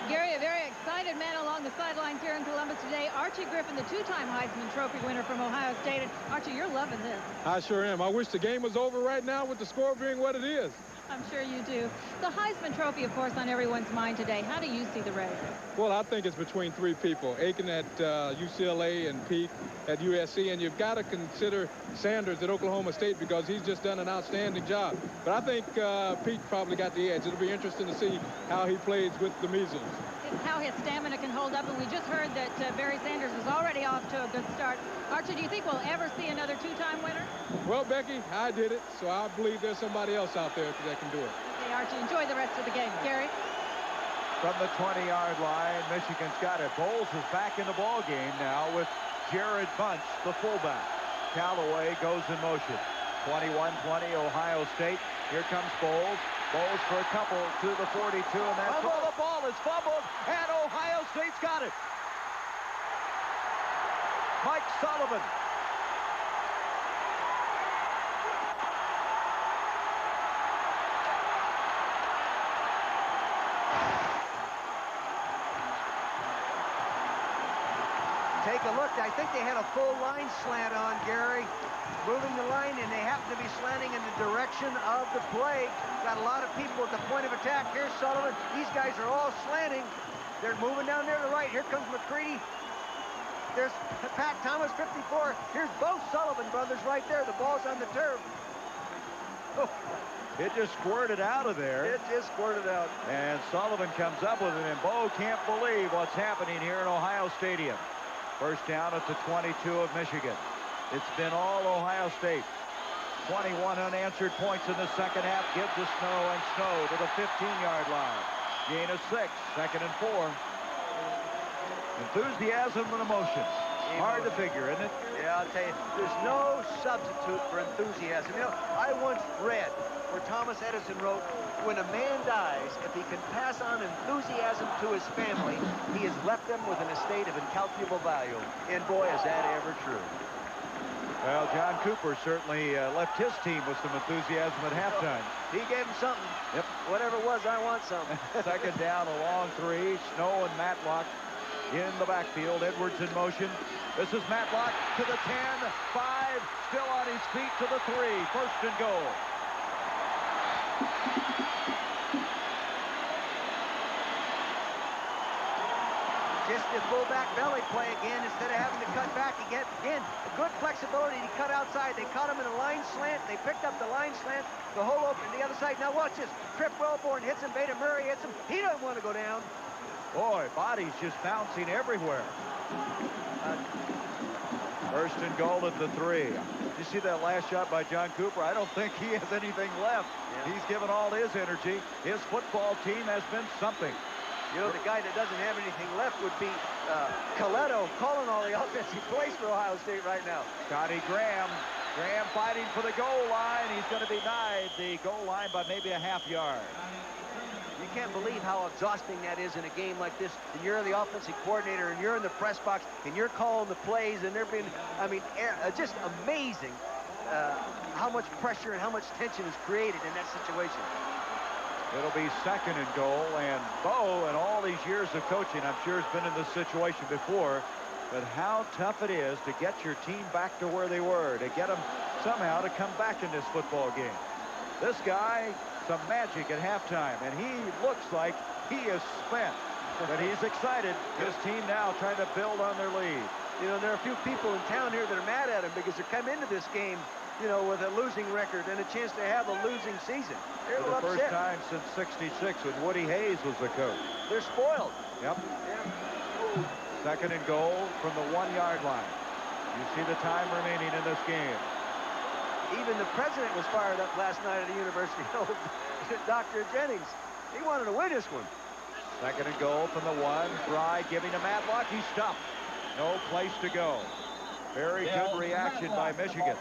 Gary, a very excited man along the sidelines here in Columbus today. Archie Griffin, the two-time Heisman Trophy winner from Ohio State. And Archie, you're loving this. I sure am. I wish the game was over right now with the score being what it is. I'm sure you do. The Heisman Trophy, of course, on everyone's mind today. How do you see the race? Well, I think it's between three people. Aiken at UCLA and Peake at USC. And you've got to consider Sanders at Oklahoma State because he's just done an outstanding job. But I think Peake probably got the edge. It'll be interesting to see how he plays with the measles. It's how his stamina can hold up. And we just heard that Barry Sanders was already off to a good start. Archie, do you think we'll ever see another two-time winner? Well, Becky, I did it, so I believe there's somebody else out there that can do it. Okay, Archie, enjoy the rest of the game. Gary? From the 20-yard line, Michigan's got it. Bowles is back in the ball game now with Jared Bunch, the fullback. Callaway goes in motion. 21-20, Ohio State. Here comes Bowles. Bowles for a couple to the 42, and that's all. The ball is fumbled, and Ohio State's got it. Mike Sullivan. Take a look. I think they had a full line slant on, Gary. Moving the line, and they happen to be slanting in the direction of the play. Got a lot of people at the point of attack. Here's Sullivan. These guys are all slanting. They're moving down there to the right. Here comes McCready. There's Pat Thomas, 54. Here's both Sullivan brothers right there. The ball's on the turf. Oh. It just squirted out of there. It just squirted out. And Sullivan comes up with it, and Bo can't believe what's happening here in Ohio Stadium. First down at the 22 of Michigan. It's been all Ohio State. 21 unanswered points in the second half. Give to Snow, and Snow to the 15-yard line. Gain of 6, 2nd and 4. Enthusiasm and emotion. Hard to figure, isn't it? Yeah, I'll tell you, there's no substitute for enthusiasm. You know, I once read where Thomas Edison wrote, when a man dies, if he can pass on enthusiasm to his family, he has left them with an estate of incalculable value. And boy, is that ever true. Well, John Cooper certainly left his team with some enthusiasm at halftime. He gave him something. Yep. Whatever it was, I want something. Second down, a long 3. Snow and Matlock in the backfield. Edwards in motion. This is Matlock to the 10, 5, still on his feet to the 3. First and goal. Just the fullback belly play again instead of having to cut back. Again, a good flexibility to cut outside. They caught him in a line slant. They picked up the line slant. The hole open the other side. Now watch this. Trip Wellborn hits him. Beta Murray hits him. He doesn't want to go down. Boy, body's just bouncing everywhere. First and goal at the 3. Did you see that last shot by John Cooper? I don't think he has anything left. Yeah. He's given all his energy. His football team has been something. You know, the guy that doesn't have anything left would be Coletto, calling all the offensive plays for Ohio State right now. Scotty Graham. Graham fighting for the goal line. He's going to be denied the goal line by maybe a half yard. You can't believe how exhausting that is in a game like this. And you're the offensive coordinator, and you're in the press box, and you're calling the plays, and they're being, I mean, just amazing how much pressure and how much tension is created in that situation. It'll be second and goal, and Bo, in all these years of coaching, I'm sure has been in this situation before, but how tough it is to get your team back to where they were, to get them somehow to come back in this football game. This guy, some magic at halftime, and he looks like he is spent, but he's excited. His team now trying to build on their lead. You know, there are a few people in town here that are mad at him because they come into this game, you know, with a losing record and a chance to have a losing season. They're For the first time since '66 when Woody Hayes was the coach. They're spoiled. Yep. Yeah. Second and goal from the 1-yard line. You see the time remaining in this game. Even the president was fired up last night at the University of Dr. Jennings. He wanted to win this one. Second and goal from the 1. Fry giving to Matlock. He's stopped. No place to go. Very good reaction by Michigan.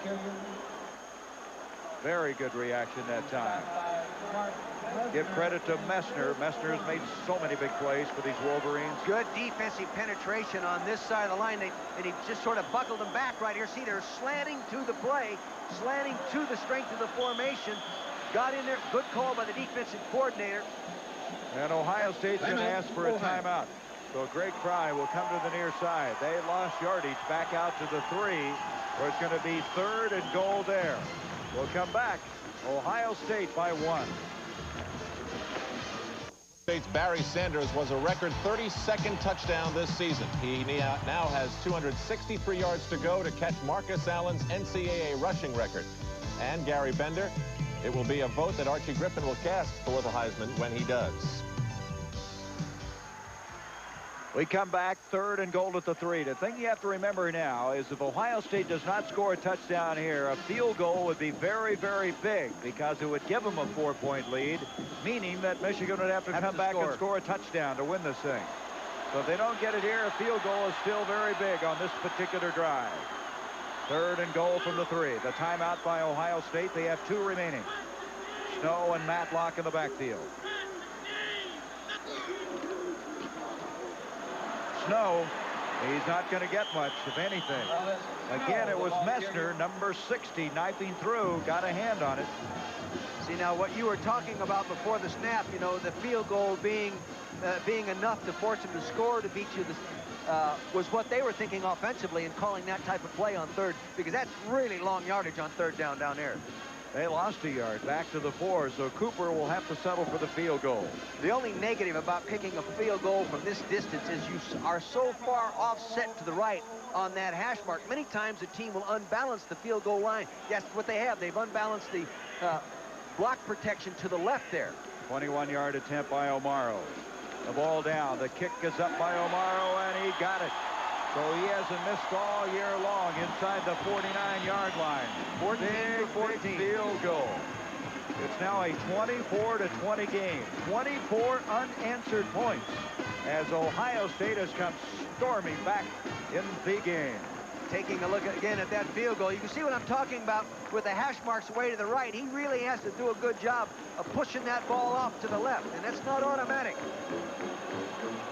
Very good reaction that time. Give credit to Messner. Messner has made so many big plays for these Wolverines. Good defensive penetration on this side of the line. And he just sort of buckled them back right here. See, they're slanting to the play, slanting to the strength of the formation. Got in there. Good call by the defensive coordinator. And Ohio State's going to ask for a timeout. So Greg Fry will come to the near side. They lost yardage back out to the 3, where it's going to be third and goal there. We'll come back. Ohio State by 1. State's Barry Sanders was a record 32nd touchdown this season. He now has 263 yards to go to catch Marcus Allen's NCAA rushing record. And Gary Bender, it will be a vote that Archie Griffin will cast for the Heisman when he does. We come back, third and goal at the 3. The thing you have to remember now is if Ohio State does not score a touchdown here, a field goal would be very, very big because it would give them a 4-point lead, meaning that Michigan would have to come back and score a touchdown to win this thing. So if they don't get it here, a field goal is still very big on this particular drive. Third and goal from the 3. The timeout by Ohio State. They have 2 remaining. Snow and Matlock in the backfield. Snow, he's not going to get much, if anything. Again, it was Messner, number 60, knifing through, got a hand on it. See, now what you were talking about before the snap, you know, the field goal being enough to force him to score to beat you, was what they were thinking offensively and calling that type of play on third, because that's really long yardage on third down there. They lost a yard back to the 4, so Cooper will have to settle for the field goal. The only negative about kicking a field goal from this distance is you are so far offset to the right on that hash mark. Many times the team will unbalance the field goal line. That's what they have. They've unbalanced the block protection to the left there. 21-yard attempt by O'Maro. The ball down. The kick is up by O'Maro, and he got it. So he hasn't missed all year long inside the 49-yard line. Big field goal. It's now a 24-20 game. 24 unanswered points as Ohio State has come storming back in the game. Taking a look again at that field goal, you can see what I'm talking about with the hash marks way to the right. He really has to do a good job of pushing that ball off to the left, and that's not automatic.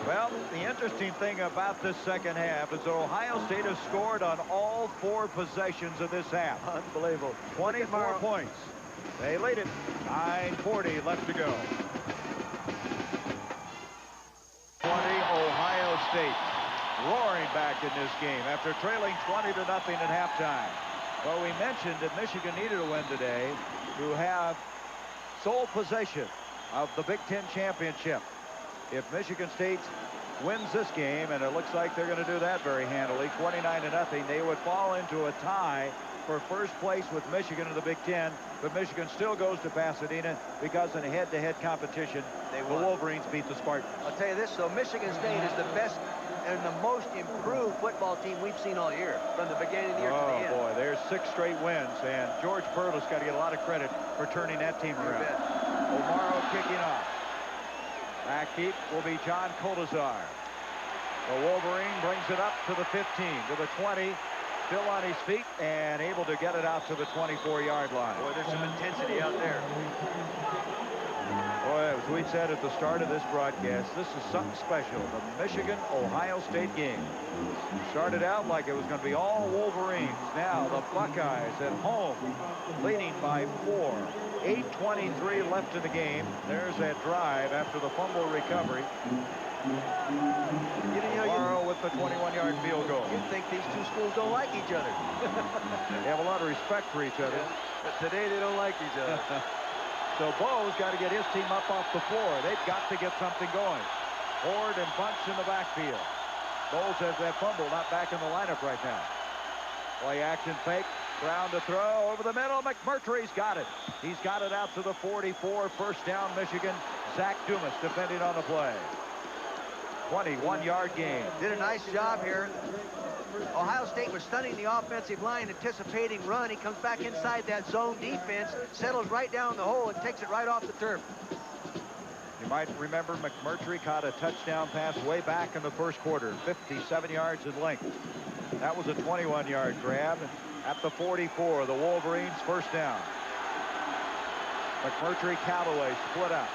Well, the interesting thing about this second half is that Ohio State has scored on all 4 possessions of this half. Unbelievable. 24 points. They lead it. 9:40 left to go. 20, Ohio State roaring back in this game after trailing 20-0 at halftime. Well, we mentioned that Michigan needed a win today to have sole possession of the Big Ten championship. If Michigan State wins this game, and it looks like they're going to do that very handily. 29-0. They would fall into a tie for first place with Michigan in the Big Ten, but Michigan still goes to Pasadena because in head-to-head competition, the Wolverines beat the Spartans. I'll tell you this, so Michigan State is the best and the most improved football team we've seen all year, from the beginning of the year to the end. Oh, boy, there's 6 straight wins, and George Perlis got to get a lot of credit for turning that team around. O'Maro kicking off. Back deep will be John Colazar. The Wolverine brings it up to the 15, to the 20, still on his feet, and able to get it out to the 24-yard line. Boy, there's some intensity out there. Boy, as we said at the start of this broadcast, this is something special. The Michigan-Ohio State game started out like it was going to be all Wolverines. Now the Buckeyes at home, leading by 4. 8:23 left in the game. There's that drive after the fumble recovery. Morrow with the 21-yard field goal. You'd think these two schools don't like each other. They have a lot of respect for each other. Yeah, but today they don't like each other. So Bo's got to get his team up off the floor. They've got to get something going. Horde and Bunch in the backfield. Bowles has that fumble, not back in the lineup right now. Play action fake. Brown to throw over the middle. McMurtry's got it. He's got it out to the 44. First down, Michigan. Zach Dumas defending on the play. 21-yard game. Did a nice job here. Ohio State was stunning the offensive line, anticipating run. He comes back inside that zone defense, settles right down the hole, and takes it right off the turf. You might remember McMurtry caught a touchdown pass way back in the first quarter, 57 yards in length. That was a 21-yard grab at the 44. The Wolverines first down. McMurtry, Callaway split up.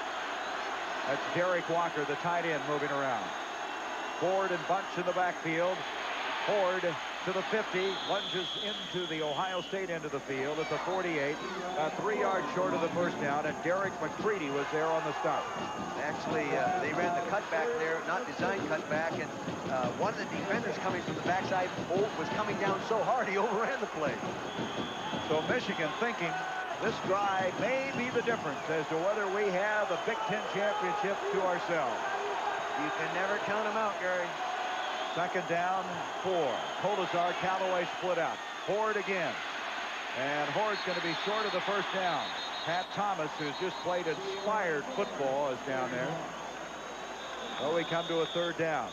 That's Derek Walker, the tight end, moving around. Ford and Bunch in the backfield. Ford to the 50, lunges into the Ohio State end of the field at the 48, 3 yards short of the first down, and Derek McCready was there on the stop. Actually, they ran the cutback there, not design cutback, and one of the defenders coming from the backside was coming down so hard he overran the play. So Michigan thinking this drive may be the difference as to whether we have a Big Ten championship to ourselves. You can never count them out, Gary. Second down, 4. Colazar, Callaway split out. Horde again. And Horde's going to be short of the first down. Pat Thomas, who's just played inspired football, is down there. So we come to a third down.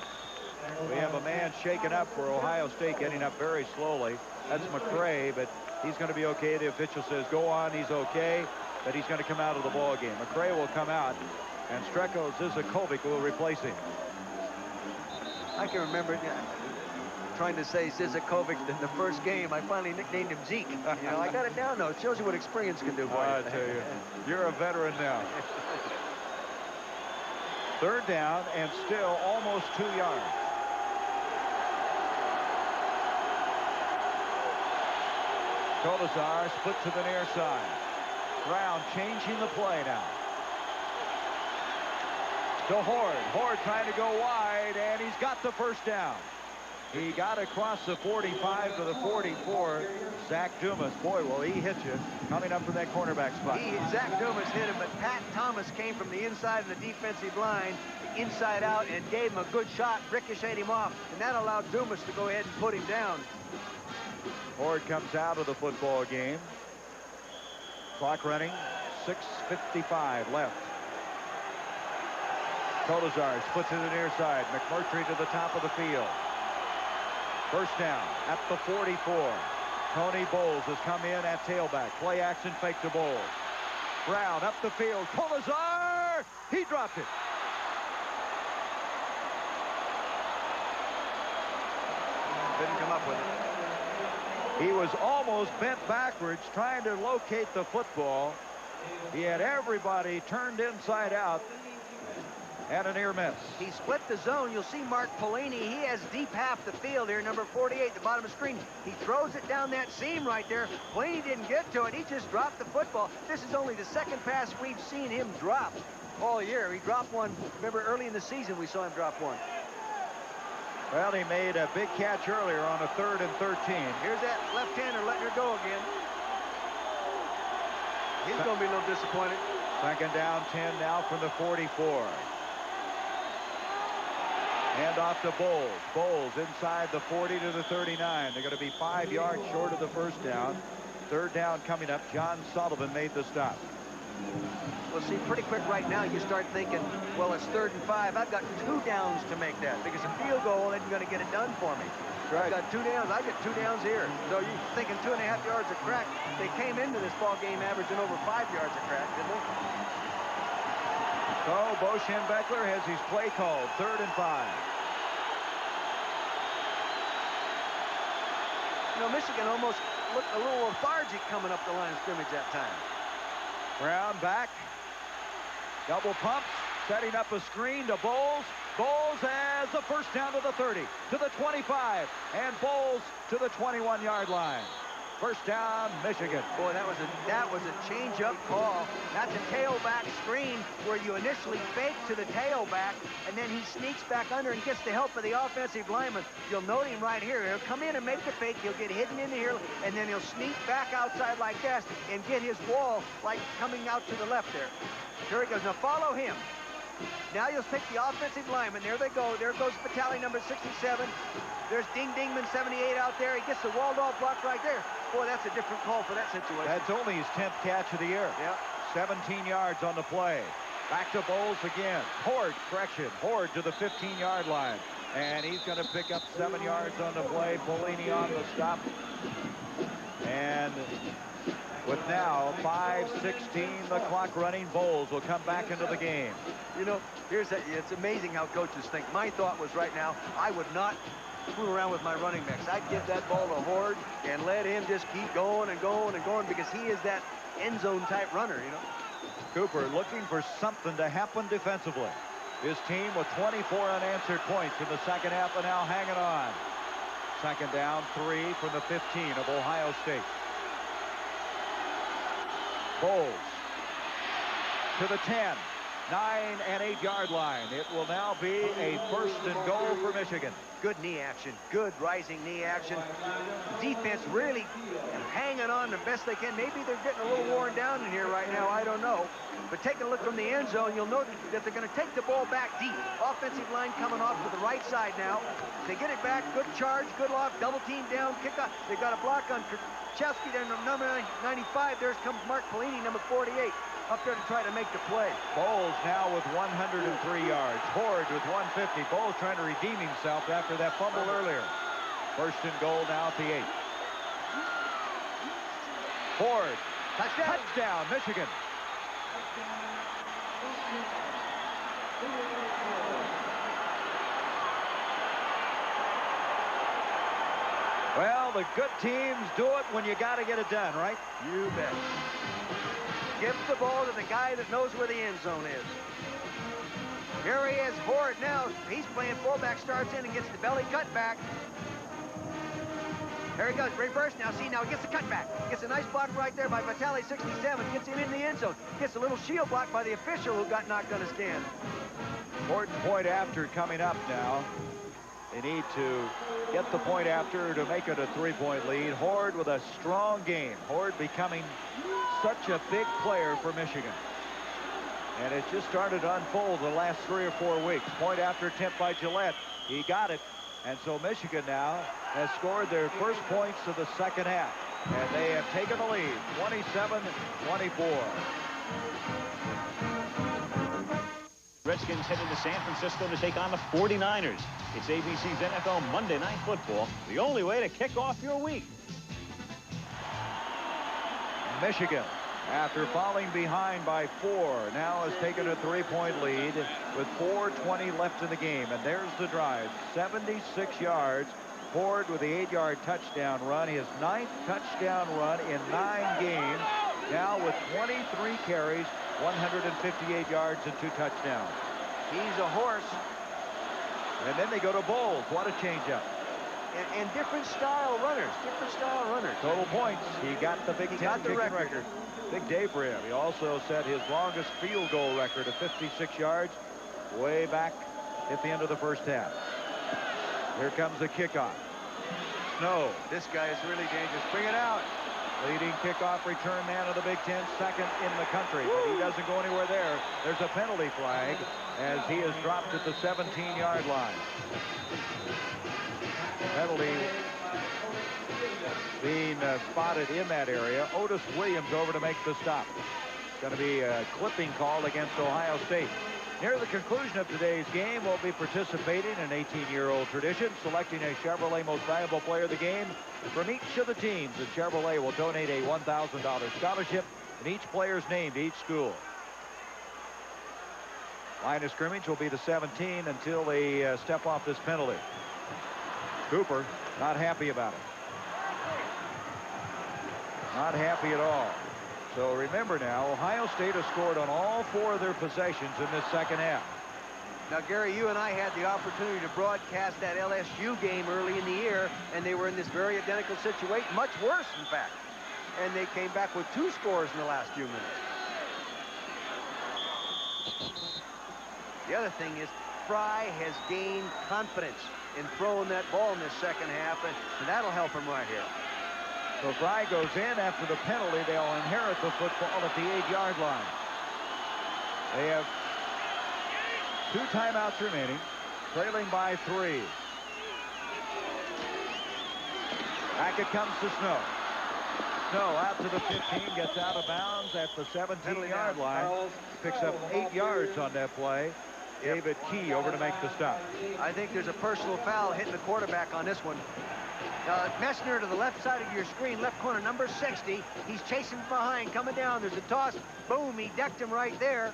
We have a man shaken up for Ohio State, getting up very slowly. That's McCray, but he's going to be okay. The official says go on, he's okay, but he's going to come out of the ball game. McCray will come out, and Streko Zizakovic will replace him. I can remember trying to say Zizakovic in the first game. I finally nicknamed him Zeke. You know, I got it down, though. It shows you what experience can do for you. I tell you, you're a veteran now. Third down and still almost 2 yards. Colazar split to the near side. Brown changing the play now. To Horde. Horde trying to go wide, and he's got the first down. He got across the 45 to the 44. Zach Dumas, boy, will he hit you coming up from that cornerback spot. Zach Dumas hit him, but Pat Thomas came from the inside of the defensive line, inside out, and gave him a good shot, ricocheted him off, and that allowed Dumas to go ahead and put him down. Horde comes out of the football game. Clock running, 6:55 left. Colazar splits to the near side. McMurtry to the top of the field. First down at the 44. Tony Bowles has come in at tailback. Play action fake to Bowles. Brown up the field. Colazar! He dropped it. Didn't come up with it. He was almost bent backwards trying to locate the football. He had everybody turned inside out. And a near miss. He split the zone. You'll see Mark Pelini. He has deep half the field here, number 48, the bottom of the screen. He throws it down that seam right there. Pelini didn't get to it. He just dropped the football. This is only the second pass we've seen him drop all year. He dropped one. Remember, early in the season, we saw him drop one. Well, he made a big catch earlier on a 3rd and 13. Here's that left-hander letting her go again. He's going to be a little disappointed. Second down, 10 now from the 44. Hand off to Bowles. Bowles inside the 40 to the 39. They're going to be 5 yards short of the first down. Third down coming up. John Sullivan made the stop. Well, see, pretty quick right now, you start thinking, well, it's 3rd and 5. I've got 2 downs to make that because a field goal isn't going to get it done for me. Right. I've got 2 downs. I get 2 downs here. So you're thinking 2.5 yards of crack. They came into this ball game averaging over 5 yards of crack, didn't they? So Bo Schembechler has his play called. 3rd and 5. You know, Michigan almost looked a little lethargic coming up the line of scrimmage that time. Brown back. Double pumps. Setting up a screen to Bowles. Bowles has the first down to the 30, to the 25, and Bowles to the 21-yard line. First down, Michigan. Boy, that was a change-up call. That's a tailback screen where you initially fake to the tailback, and then he sneaks back under and gets the help of the offensive lineman. You'll note him right here. He'll come in and make the fake. He'll get hidden in here, and then he'll sneak back outside like that and get his wall like coming out to the left there. Here he goes. Now follow him. Now you'll take the offensive lineman. There they go. There goes battalion number 67. There's Ding Dingman 78 out there. He gets the walled-off block right there. Boy, that's a different call for that situation. That's only his 10th catch of the year. Yeah. 17 yards on the play. Back to Bowles again. Horde, correction. Horde to the 15-yard line. And he's going to pick up 7 yards on the play. Polini on the stop. And with now 5:16 the clock running, Bowles will come back into the game. You know, it's amazing how coaches think. My thought was right now, I would not fool around with my running backs. I'd give that ball to Horde and let him just keep going and going and going because he is that end zone type runner, you know. Cooper looking for something to happen defensively. His team with 24 unanswered points in the second half and now hanging on. Second down, 3 from the 15 of Ohio State. Bowles to the 10, 9 and 8 yard line. It will now be a 1st and goal for Michigan. Good knee action, good rising knee action. Defense really hanging on the best they can. Maybe they're getting a little worn down in here right now, I don't know. But take a look from the end zone, you'll note that they're going to take the ball back deep. Offensive line coming off to the right side now. They get it back, good charge, good lock, double team down, kick off. They got a block on Chesky, then number 95. There comes Mark Polini, number 48, up there to try to make the play. Bowles now with 103 yards. Horde with 150. Bowles trying to redeem himself after that fumble earlier. 1st and goal now at the 8. Horde. Touchdown, Michigan. Well, the good teams do it when you got to get it done, right? You bet. Give the ball to the guy that knows where the end zone is. Here he is, Horde now. He's playing fullback, starts in and gets the belly cut back. There he goes, reverse now. See, now he gets the cutback. Gets a nice block right there by Vitale 67. Gets him in the end zone. Gets a little shield block by the official who got knocked on his scan. Important point after coming up now. They need to get the point after to make it a 3-point lead. Horde with a strong game. Horde becoming such a big player for Michigan. And it just started to unfold the last 3 or 4 weeks. Point after attempt by Gillette. He got it. And so Michigan now has scored their first points of the second half. And they have taken the lead, 27-24. Redskins heading to San Francisco to take on the 49ers. It's ABC's NFL Monday Night Football, the only way to kick off your week. Michigan, after falling behind by 4, now has taken a 3-point lead with 4:20 left in the game. And there's the drive, 76 yards. Horde with the 8-yard touchdown run, his 9th touchdown run in 9 games. Now with 23 carries, 158 yards and 2 touchdowns. He's a horse. And then they go to Bowles. What a changeup. And different style runners. Different style runners. Total points. He got the Big Ten record. Big day for him. He also set his longest field goal record of 56 yards way back at the end of the first half. Here comes the kickoff. Snow. This guy is really dangerous. Bring it out. Leading kickoff return man of the Big Ten, second in the country, but he doesn't go anywhere there. There's a penalty flag as he is dropped at the 17-yard line. Penalty being spotted in that area. Otis Williams over to make the stop. It's going to be a clipping call against Ohio State. Near the conclusion of today's game, we'll be participating in an 18-year-old tradition, selecting a Chevrolet Most Valuable Player of the Game from each of the teams. And Chevrolet will donate a $1,000 scholarship in each player's name to each school. Line of scrimmage will be the 17 until they step off this penalty. Cooper not happy about it. Not happy at all. So remember now, Ohio State has scored on all 4 of their possessions in this second half. Now, Gary, you and I had the opportunity to broadcast that LSU game early in the year, and they were in this very identical situation, much worse, in fact. And they came back with 2 scores in the last few minutes. The other thing is, Fry has gained confidence in throwing that ball in this second half, and that'll help him right here. So Fry goes in after the penalty. They'll inherit the football at the 8-yard line. They have 2 timeouts remaining, trailing by 3. Back it comes to Snow. Snow out to the 15, gets out of bounds at the 17-yard line. Picks up 8 yards on that play. David Key over to make the stop. I think there's a personal foul hitting the quarterback on this one. Messner to the left side of your screen, left corner, number 60. He's chasing from behind, coming down. There's a toss. Boom, he decked him right there.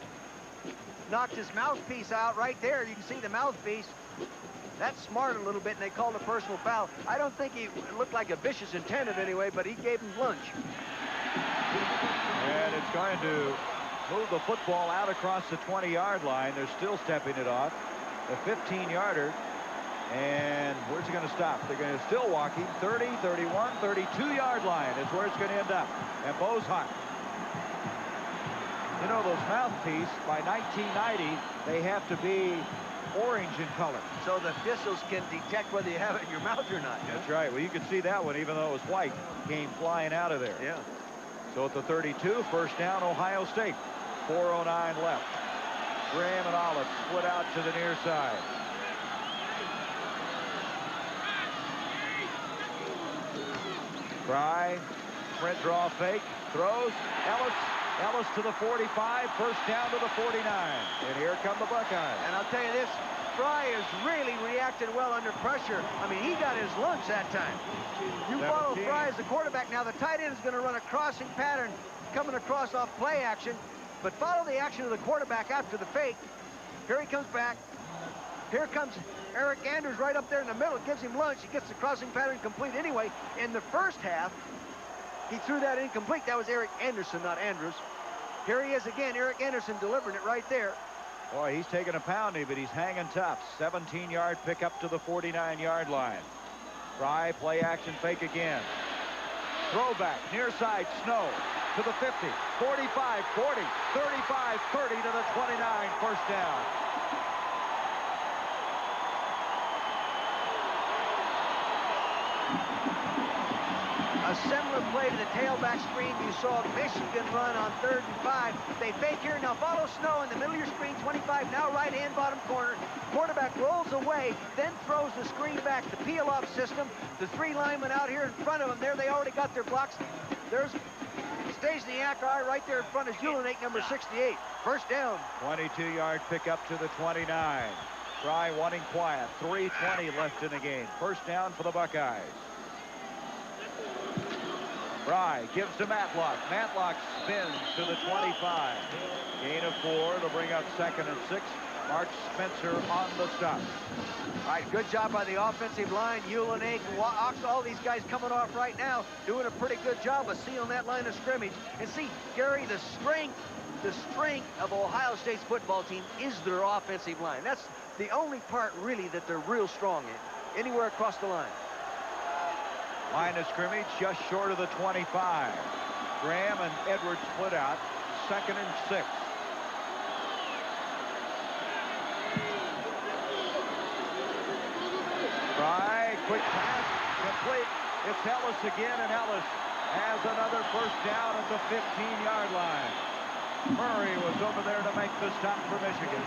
Knocked his mouthpiece out right there. You can see the mouthpiece. That's smart a little bit, and they called a personal foul. I don't think he looked like a vicious intent of anyway, but he gave him lunch. And it's going to move the football out across the 20-yard line. They're still stepping it off. The 15-yarder. And where's he going to stop? They're going to still walking. 30, 31, 32-yard line is where it's going to end up. And Bo's hot. You know, those mouthpiece, by 1990, they have to be orange in color. So the officials can detect whether you have it in your mouth or not. That's right. Well, you can see that one, even though it was white, came flying out of there. Yeah. So at the 32, first down, Ohio State. 4:09 left. Graham and Olive split out to the near side. Fry, sprint draw fake, throws, Ellis to the 45, first down to the 49. And here come the Buckeyes. And I'll tell you this, Fry has really reacted well under pressure. I mean, he got his lunch that time. You 17. Follow Fry as the quarterback. Now the tight end is going to run a crossing pattern coming across off play action, but follow the action of the quarterback after the fake. Here he comes back. Here comes Eric Andrews right up there in the middle. Gives him lunch. He gets the crossing pattern complete anyway. In the first half, he threw that incomplete. That was Eric Anderson, not Andrews. Here he is again, Eric Anderson delivering it right there. Boy, he's taking a pounding, but he's hanging tough. 17-yard pickup to the 49-yard line. Fry, play action fake again. Throwback, near side, Snow to the 50, 45, 40, 35, 30 to the 29, first down. A similar play to the tailback screen you saw Michigan run on 3rd and 5. They fake here. Now follow Snow in the middle of your screen, 25. Now right-hand bottom corner. Quarterback rolls away, then throws the screen back. The peel-off system. The 3 linemen out here in front of them. There they already got their blocks. There's Stasiak right there in front of Julinek, number 68. First down. 22-yard pickup to the 29. Fry wanting quiet. 3:20 left in the game. First down for the Buckeyes. Fry gives to Matlock. Matlock spins to the 25. Gain of 4 to bring up 2nd and 6. Mark Spencer on the stop. All right, good job by the offensive line. Julinek, all these guys coming off right now, doing a pretty good job of sealing that line of scrimmage. And see, Gary, the strength of Ohio State's football team is their offensive line. That's the only part, really, that they're real strong in, anywhere across the line. Line of scrimmage just short of the 25. Graham and Edwards split out. 2nd and 6. Fry, quick pass, complete. It's Ellis again, and Ellis has another first down at the 15-yard line. Murray was over there to make the stop for Michigan.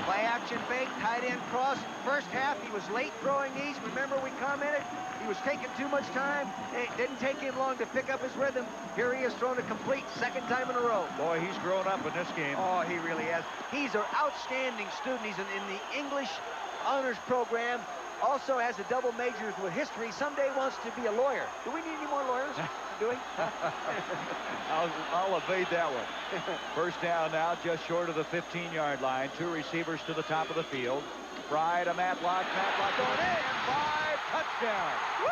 Play action fake, tight end cross. First half, he was late throwing these. Remember, we commented he was taking too much time. It didn't take him long to pick up his rhythm. Here he is thrown a complete second time in a row. Boy, he's grown up in this game. Oh, he really has. He's an outstanding student. He's in the English honors program. Also has a double majors with history. Someday wants to be a lawyer. Do we need any more lawyers? Do we? I'll evade that one. First down now, just short of the 15-yard line. Two receivers to the top of the field. Fry to Matlock. Matlock going in. 5, touchdown. Woo!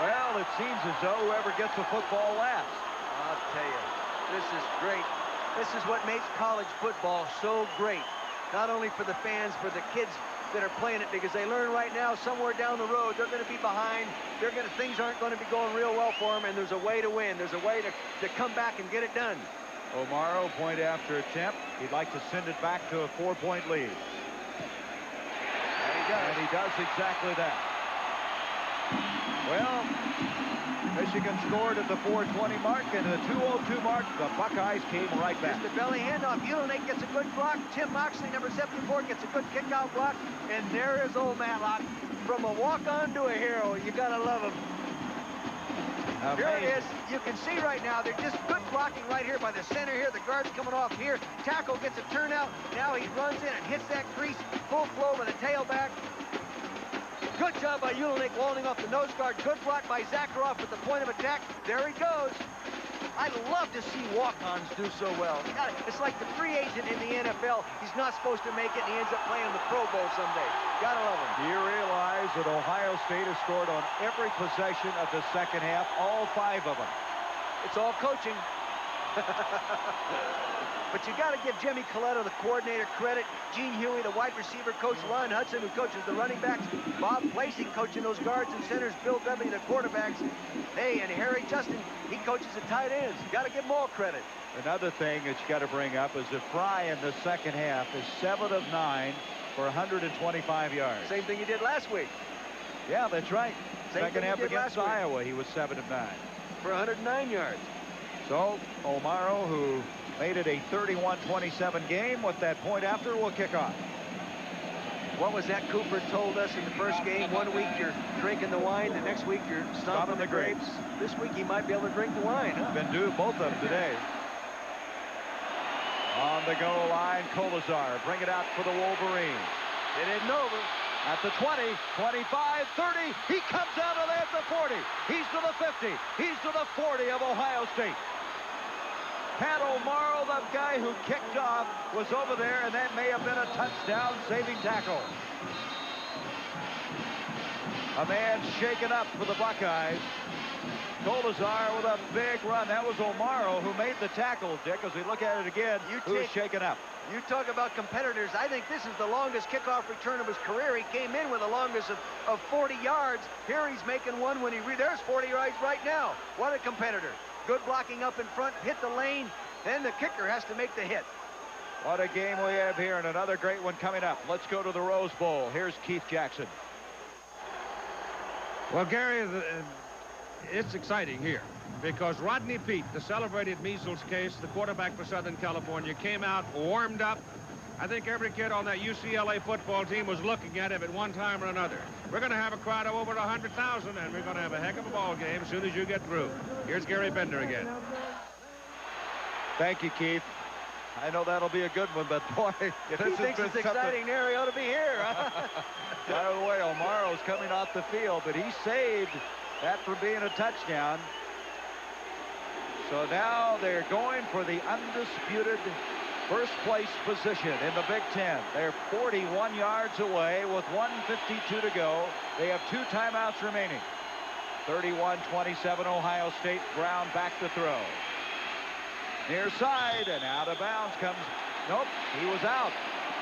Well, it seems as though whoever gets the football last. I'll tell you, this is great. This is what makes college football so great. Not only for the fans, for the kids that are playing it, because they learn right now somewhere down the road they're going to be behind. Things aren't going to be going real well for them, and there's a way to win. There's a way to come back and get it done. O'Mara, point after attempt. He'd like to send it back to a 4-point lead. And he does exactly that. Well, Michigan scored at the 4:20 mark, and at the 2:02 mark, the Buckeyes came right back. Just the belly handoff. Ulenik gets a good block. Tim Moxley, number 74, gets a good kick-out block. And there is old Matlock. From a walk-on to a hero. You got to love him. Amazing. Here it is. You can see right now, they're just good blocking right here by the center here. The guard's coming off here. Tackle gets a turnout. Now he runs in and hits that crease. Full flow by the tailback. Good job by Ulenik walling off the nose guard. Good block by Zakharov with the point of attack. There he goes. I love to see walk-ons do so well. It's like the free agent in the NFL. He's not supposed to make it, and he ends up playing the Pro Bowl someday. Gotta love him. Do you realize that Ohio State has scored on every possession of the second half, all 5 of them? It's all coaching. But you got to give Jimmy Coletto, the coordinator, credit. Gene Huey, the wide receiver coach. Lon Hudson, who coaches the running backs. Bob Placing coaching those guards and centers. Bill Dudley, the quarterbacks. Hey, and Harry Justin, he coaches the tight ends. You got to give them all credit. Another thing that you got to bring up is that Fry in the second half is 7 of 9 for 125 yards. Same thing he did last week. Yeah, that's right. Second half against last Iowa, he was 7 of 9 for 109 yards. So O'Mara, who made it a 31-27 game with that point after, will kick off. What was that Cooper told us in the first game? 1 week you're drinking the wine, the next week you're stomping the grapes. This week he might be able to drink the wine. Huh? Been doing both of them today. On the goal line, Kolesar. Bring it out for the Wolverines. It isn't over. At the 20, 25, 30. He comes out of there at the 40. He's to the 50. He's to the 40 of Ohio State. Pat O'Mara, the guy who kicked off, was over there, and that may have been a touchdown-saving tackle. A man shaken up for the Buckeyes. Kolesar with a big run. That was O'Mara who made the tackle, Dick. As we look at it again, who's shaken up? You talk about competitors. I think this is the longest kickoff return of his career. He came in with the longest of 40 yards. Here he's making one when there's 40 yards right now. What a competitor. Good blocking up in front, hit the lane, then the kicker has to make the hit. What a game we have here, and another great one coming up. Let's go to the Rose Bowl. Here's Keith Jackson. Well, Gary, it's exciting here because Rodney Peete, the celebrated measles case, the quarterback for Southern California, came out, warmed up. I think every kid on that UCLA football team was looking at him at one time or another. We're going to have a crowd of over 100,000, and we're going to have a heck of a ball game as soon as you get through. Here's Gary Bender again. Thank you, Keith. I know that'll be a good one, but boy, if he thinks it's exciting there, he ought to be here. By the way, O'Mara's coming off the field, but he saved that from being a touchdown. So now they're going for the undisputed first place position in the Big Ten. They're 41 yards away with 1:52 to go. They have 2 timeouts remaining. 31-27 Ohio State. Brown back to throw. Near side and out of bounds comes. Nope, he was out.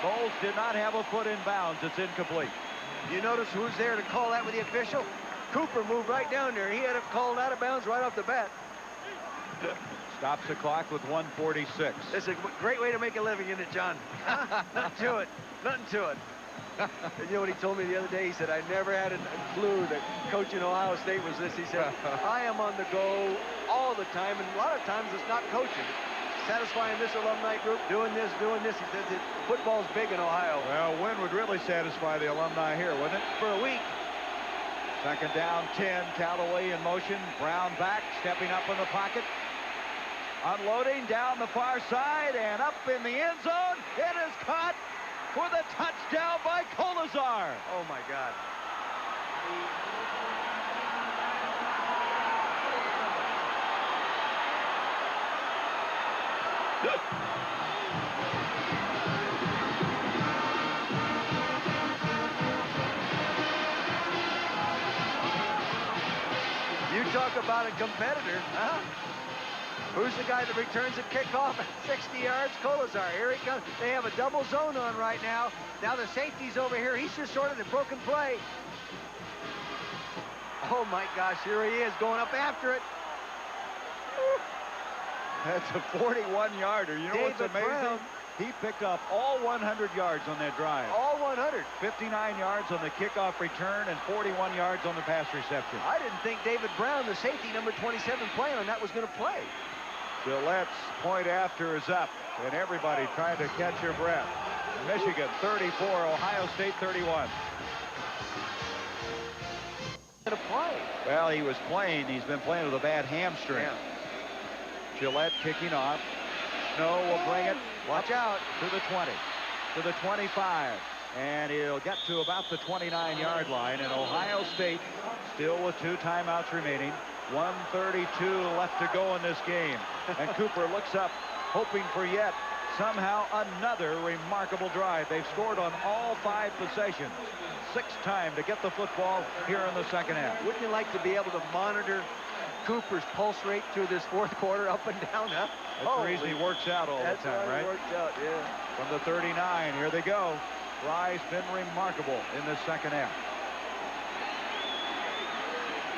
Bowles did not have a foot in bounds. It's incomplete. You notice who's there to call that with the official? Cooper moved right down there. He had it called out of bounds right off the bat. Stops the clock with 1:46. It's a great way to make a living, isn't it, John? Nothing to it. Nothing to it. And you know what he told me the other day? He said, I never had a clue that coaching Ohio State was this. He said, I am on the go all the time, and a lot of times it's not coaching. Satisfying this alumni group, doing this. He says that football's big in Ohio. Well, when would really satisfy the alumni here, wouldn't it? For a week. Second down, 10. Callaway in motion. Brown back, stepping up in the pocket. Unloading down the far side and up in the end zone. It is caught for the touchdown by Kolesar. Oh, my God. You talk about a competitor, huh? Who's the guy that returns a kickoff at 60 yards? Kolesar. Here he comes. They have a double zone on right now. Now the safety's over here. He's just sort of the broken play. Oh, my gosh. Here he is going up after it. That's a 41-yarder. You know David what's amazing? Brown. He picked up all 100 yards on that drive. All 100. 59 yards on the kickoff return and 41 yards on the pass reception. I didn't think David Brown, the safety, number 27, playing on that was going to play. Gillette's point after is up, and everybody trying to catch your breath. Michigan 34, Ohio State 31. Going to play. Well, he was playing. He's been playing with a bad hamstring. Yeah. Gillette kicking off. Snow will bring it. Watch out. To the 20, to the 25, and he'll get to about the 29-yard line. And Ohio State still with 2 timeouts remaining. 1:32 left to go in this game. And Cooper looks up, hoping for yet somehow another remarkable drive. They've scored on all 5 possessions. 6th time to get the football here in the second half. Wouldn't you like to be able to monitor Cooper's pulse rate through this 4th quarter, up and down, huh? That's the reason he works out all the time, right? Works out, yeah. From the 39, here they go. Fry's been remarkable in this second half.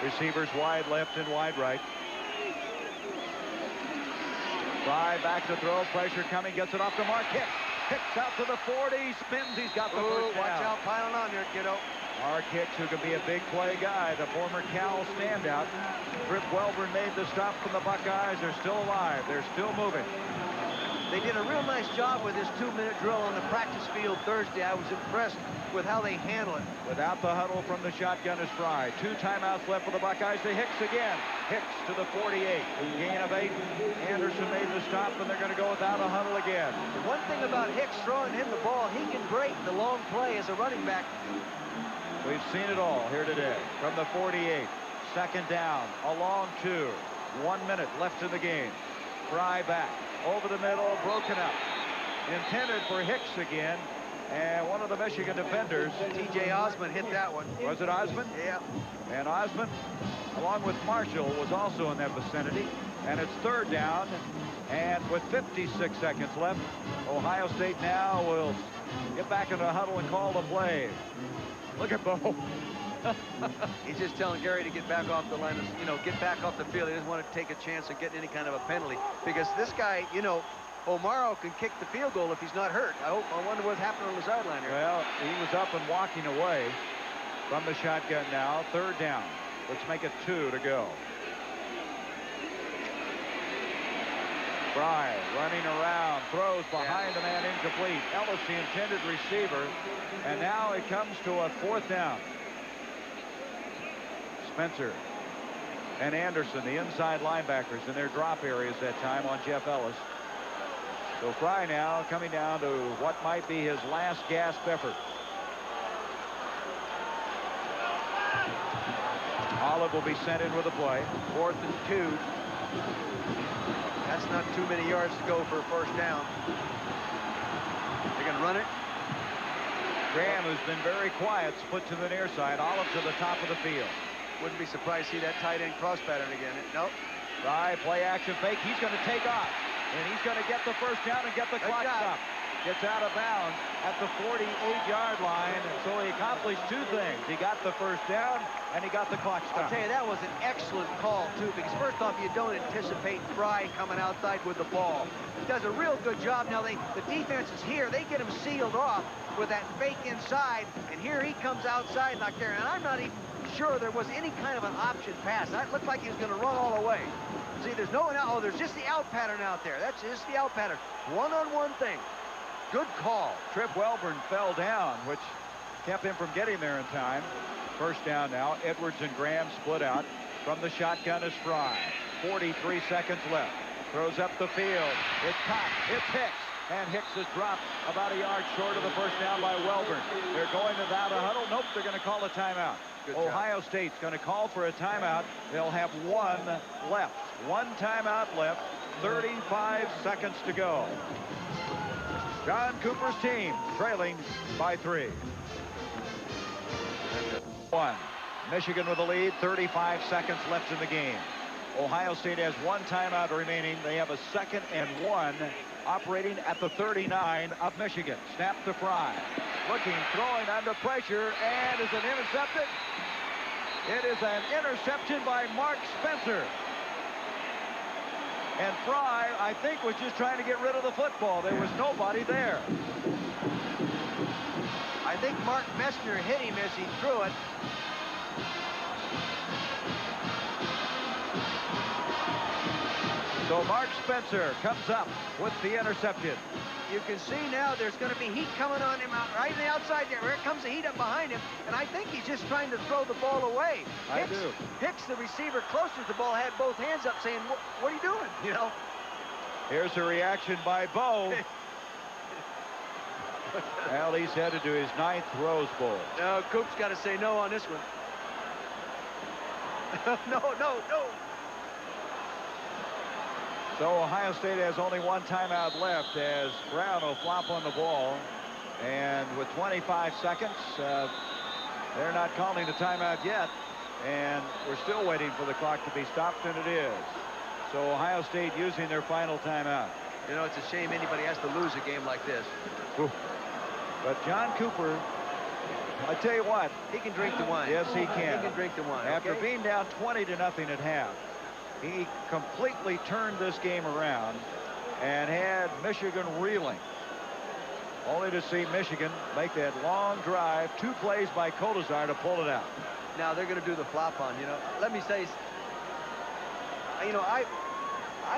Receivers wide left and wide right. Fry back to throw, pressure coming, gets it off to Mark Hicks. Hicks out to the 40, spins, he's got the first down. Watch out, piling on there, kiddo. Mark Hicks, who can be a big play guy, the former Cal standout. Trip Welburn made the stop from the Buckeyes. They're still alive. They're still moving. They did a real nice job with this 2-minute drill on the practice field Thursday. I was impressed with how they handle it. Without the huddle from the shotgun is Fry. 2 timeouts left for the Buckeyes. To Hicks again. Hicks to the 48. Gain of 8. Anderson made the stop, and they're going to go without a huddle again. The one thing about Hicks throwing him the ball, he can break the long play as a running back. We've seen it all here today. From the 48. Second down. A long 2. 1 minute left in the game. Fry back. Over the middle. Broken up. Intended for Hicks again. And one of the Michigan defenders. T.J. Osmond hit that one. Was it Osmond? Yeah. And Osmond, along with Marshall, was also in that vicinity. And it's 3rd down. And with 56 seconds left, Ohio State now will get back into a huddle and call the play. Look at Bo. He's just telling Gary to get back off the line, get back off the field. He doesn't want to take a chance of getting any kind of a penalty. Because this guy, O'Maro can kick the field goal if he's not hurt. I wonder what's happening on the sideline here. Well, he was up and walking away from the shotgun now. 3rd down. Let's make it 2 to go. Fry running around, throws behind the man, incomplete. Ellis, the intended receiver, and now it comes to a 4th down. Spencer and Anderson, the inside linebackers, in their drop areas that time on Jeff Ellis. So Fry now coming down to what might be his last gasp effort. Olive will be sent in with a play. 4th and 2. That's not too many yards to go for a 1st down. They're going to run it. Graham, who's been very quiet, split to the near side. Olive to the top of the field. Wouldn't be surprised to see that tight end cross pattern again. Nope. Fry, play action fake. He's going to take off. And he's going to get the first down and get the clock stopped. Gets out of bounds at the 48-yard line. So he accomplished two things. He got the first down, and he got the clock stopped. I'll tell you, that was an excellent call, too, because first off, you don't anticipate Fry coming outside with the ball. He does a real good job. Now, the defense is here. They get him sealed off with that fake inside, and here he comes outside like there. And I'm not even sure there was any kind of an option pass. That looked like he was going to run all the way. See, there's no one out. Oh, there's just the out pattern out there. That's just the out pattern. One-on-one thing. Good call. Trip Welburn fell down, which kept him from getting there in time. First down now. Edwards and Graham split out. From the shotgun is Fry. 43 seconds left. Throws up the field. It's caught. It's Hicks. And Hicks is dropped about a yard short of the first down by Welburn. They're going without a huddle. Nope, they're going to call a timeout. Ohio State's going to call for a timeout. They'll have one left. One timeout left. 35 seconds to go. John Cooper's team trailing by 3. Michigan with the lead. 35 seconds left in the game. Ohio State has one timeout remaining. They have a 2nd and 1 operating at the 39 of Michigan. Snap to Fry. Looking, throwing under pressure, and is it intercepted? It is an interception by Mark Spencer. And Fry, I think, was just trying to get rid of the football. There was nobody there. I think Mark Messner hit him as he threw it. So Mark Spencer comes up with the interception. You can see now there's going to be heat coming on him out right in the outside there. Here comes the heat up behind him, and I think he's just trying to throw the ball away. Hicks, the receiver closest to the ball, had both hands up saying, what are you doing? You know? Here's a reaction by Bo. Well, he's headed to his 9th Rose Bowl. No, Coop's got to say no on this one. No. So Ohio State has only one timeout left as Brown will flop on the ball. And with 25 seconds, they're not calling the timeout yet. And we're still waiting for the clock to be stopped, and it is. So Ohio State using their final timeout. You know, it's a shame anybody has to lose a game like this. Ooh. But John Cooper, I tell you what. He can drink the wine. Yes, he can. He can drink the wine. After being down 20-0 at half, he completely turned this game around and had Michigan reeling. Only to see Michigan make that long drive, 2 plays by Kolesar to pull it out. Now they're going to do the flop on, you know. Let me say, you know, I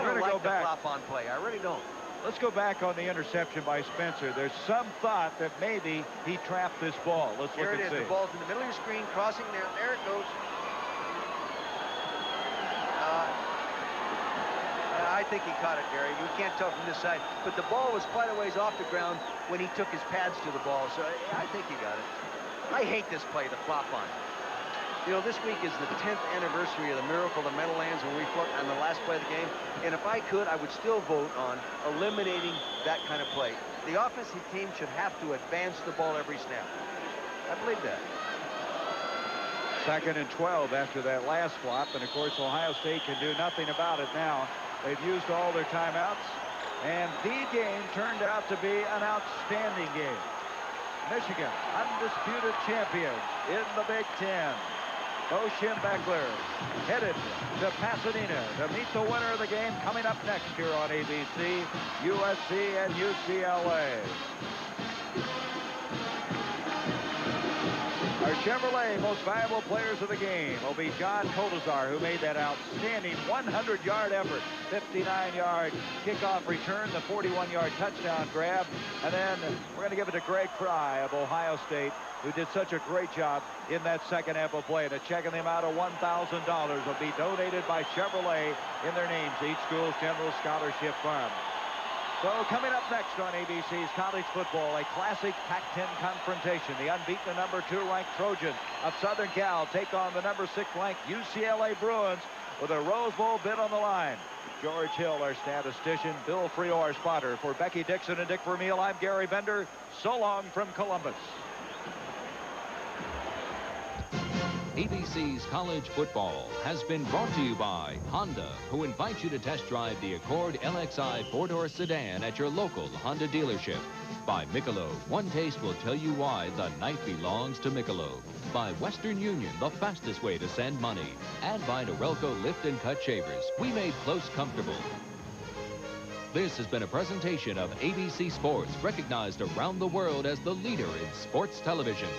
don't like the flop on play. I really don't. Let's go back on the interception by Spencer. There's some thought that maybe he trapped this ball. Let's look and see. Here it is. The ball's in the middle of your screen, crossing there. There it goes. I think he caught it, Gary. You can't tell from this side. But the ball was quite a ways off the ground when he took his pads to the ball. So I think he got it. I hate this play, the flop on. You know, this week is the 10th anniversary of the Miracle of the Meadowlands when we fought on the last play of the game. And if I could, I would still vote on eliminating that kind of play. The offensive team should have to advance the ball every snap. I believe that. 2nd and 12 after that last flop. And, of course, Ohio State can do nothing about it now. They've used all their timeouts. And the game turned out to be an outstanding game. Michigan, undisputed champions in the Big Ten. Bo Schembechler headed to Pasadena to meet the winner of the game coming up next here on ABC, USC and UCLA. Our Chevrolet most valuable players of the game will be John Kolesar, who made that outstanding 100-yard effort, 59-yard kickoff return, the 41-yard touchdown grab, and then we're going to give it to Greg Fry of Ohio State, who did such a great job in that second half of play. And a check in the amount of $1,000 will be donated by Chevrolet in their names, each school's general scholarship fund. So coming up next on ABC's College Football, a classic Pac-10 confrontation. The unbeaten number 2 ranked Trojans of Southern Cal take on the number 6 ranked UCLA Bruins with a Rose Bowl bid on the line. George Hill, our statistician, Bill Frio, our spotter. For Becky Dixon and Dick Vermeil, I'm Gary Bender. So long from Columbus. ABC's College Football has been brought to you by Honda, who invites you to test drive the Accord LXI four-door sedan at your local Honda dealership. By Michelob, one taste will tell you why the night belongs to Michelob. By Western Union, the fastest way to send money. And by Norelco Lift and Cut Shavers. We made close comfortable. This has been a presentation of ABC Sports, recognized around the world as the leader in sports television.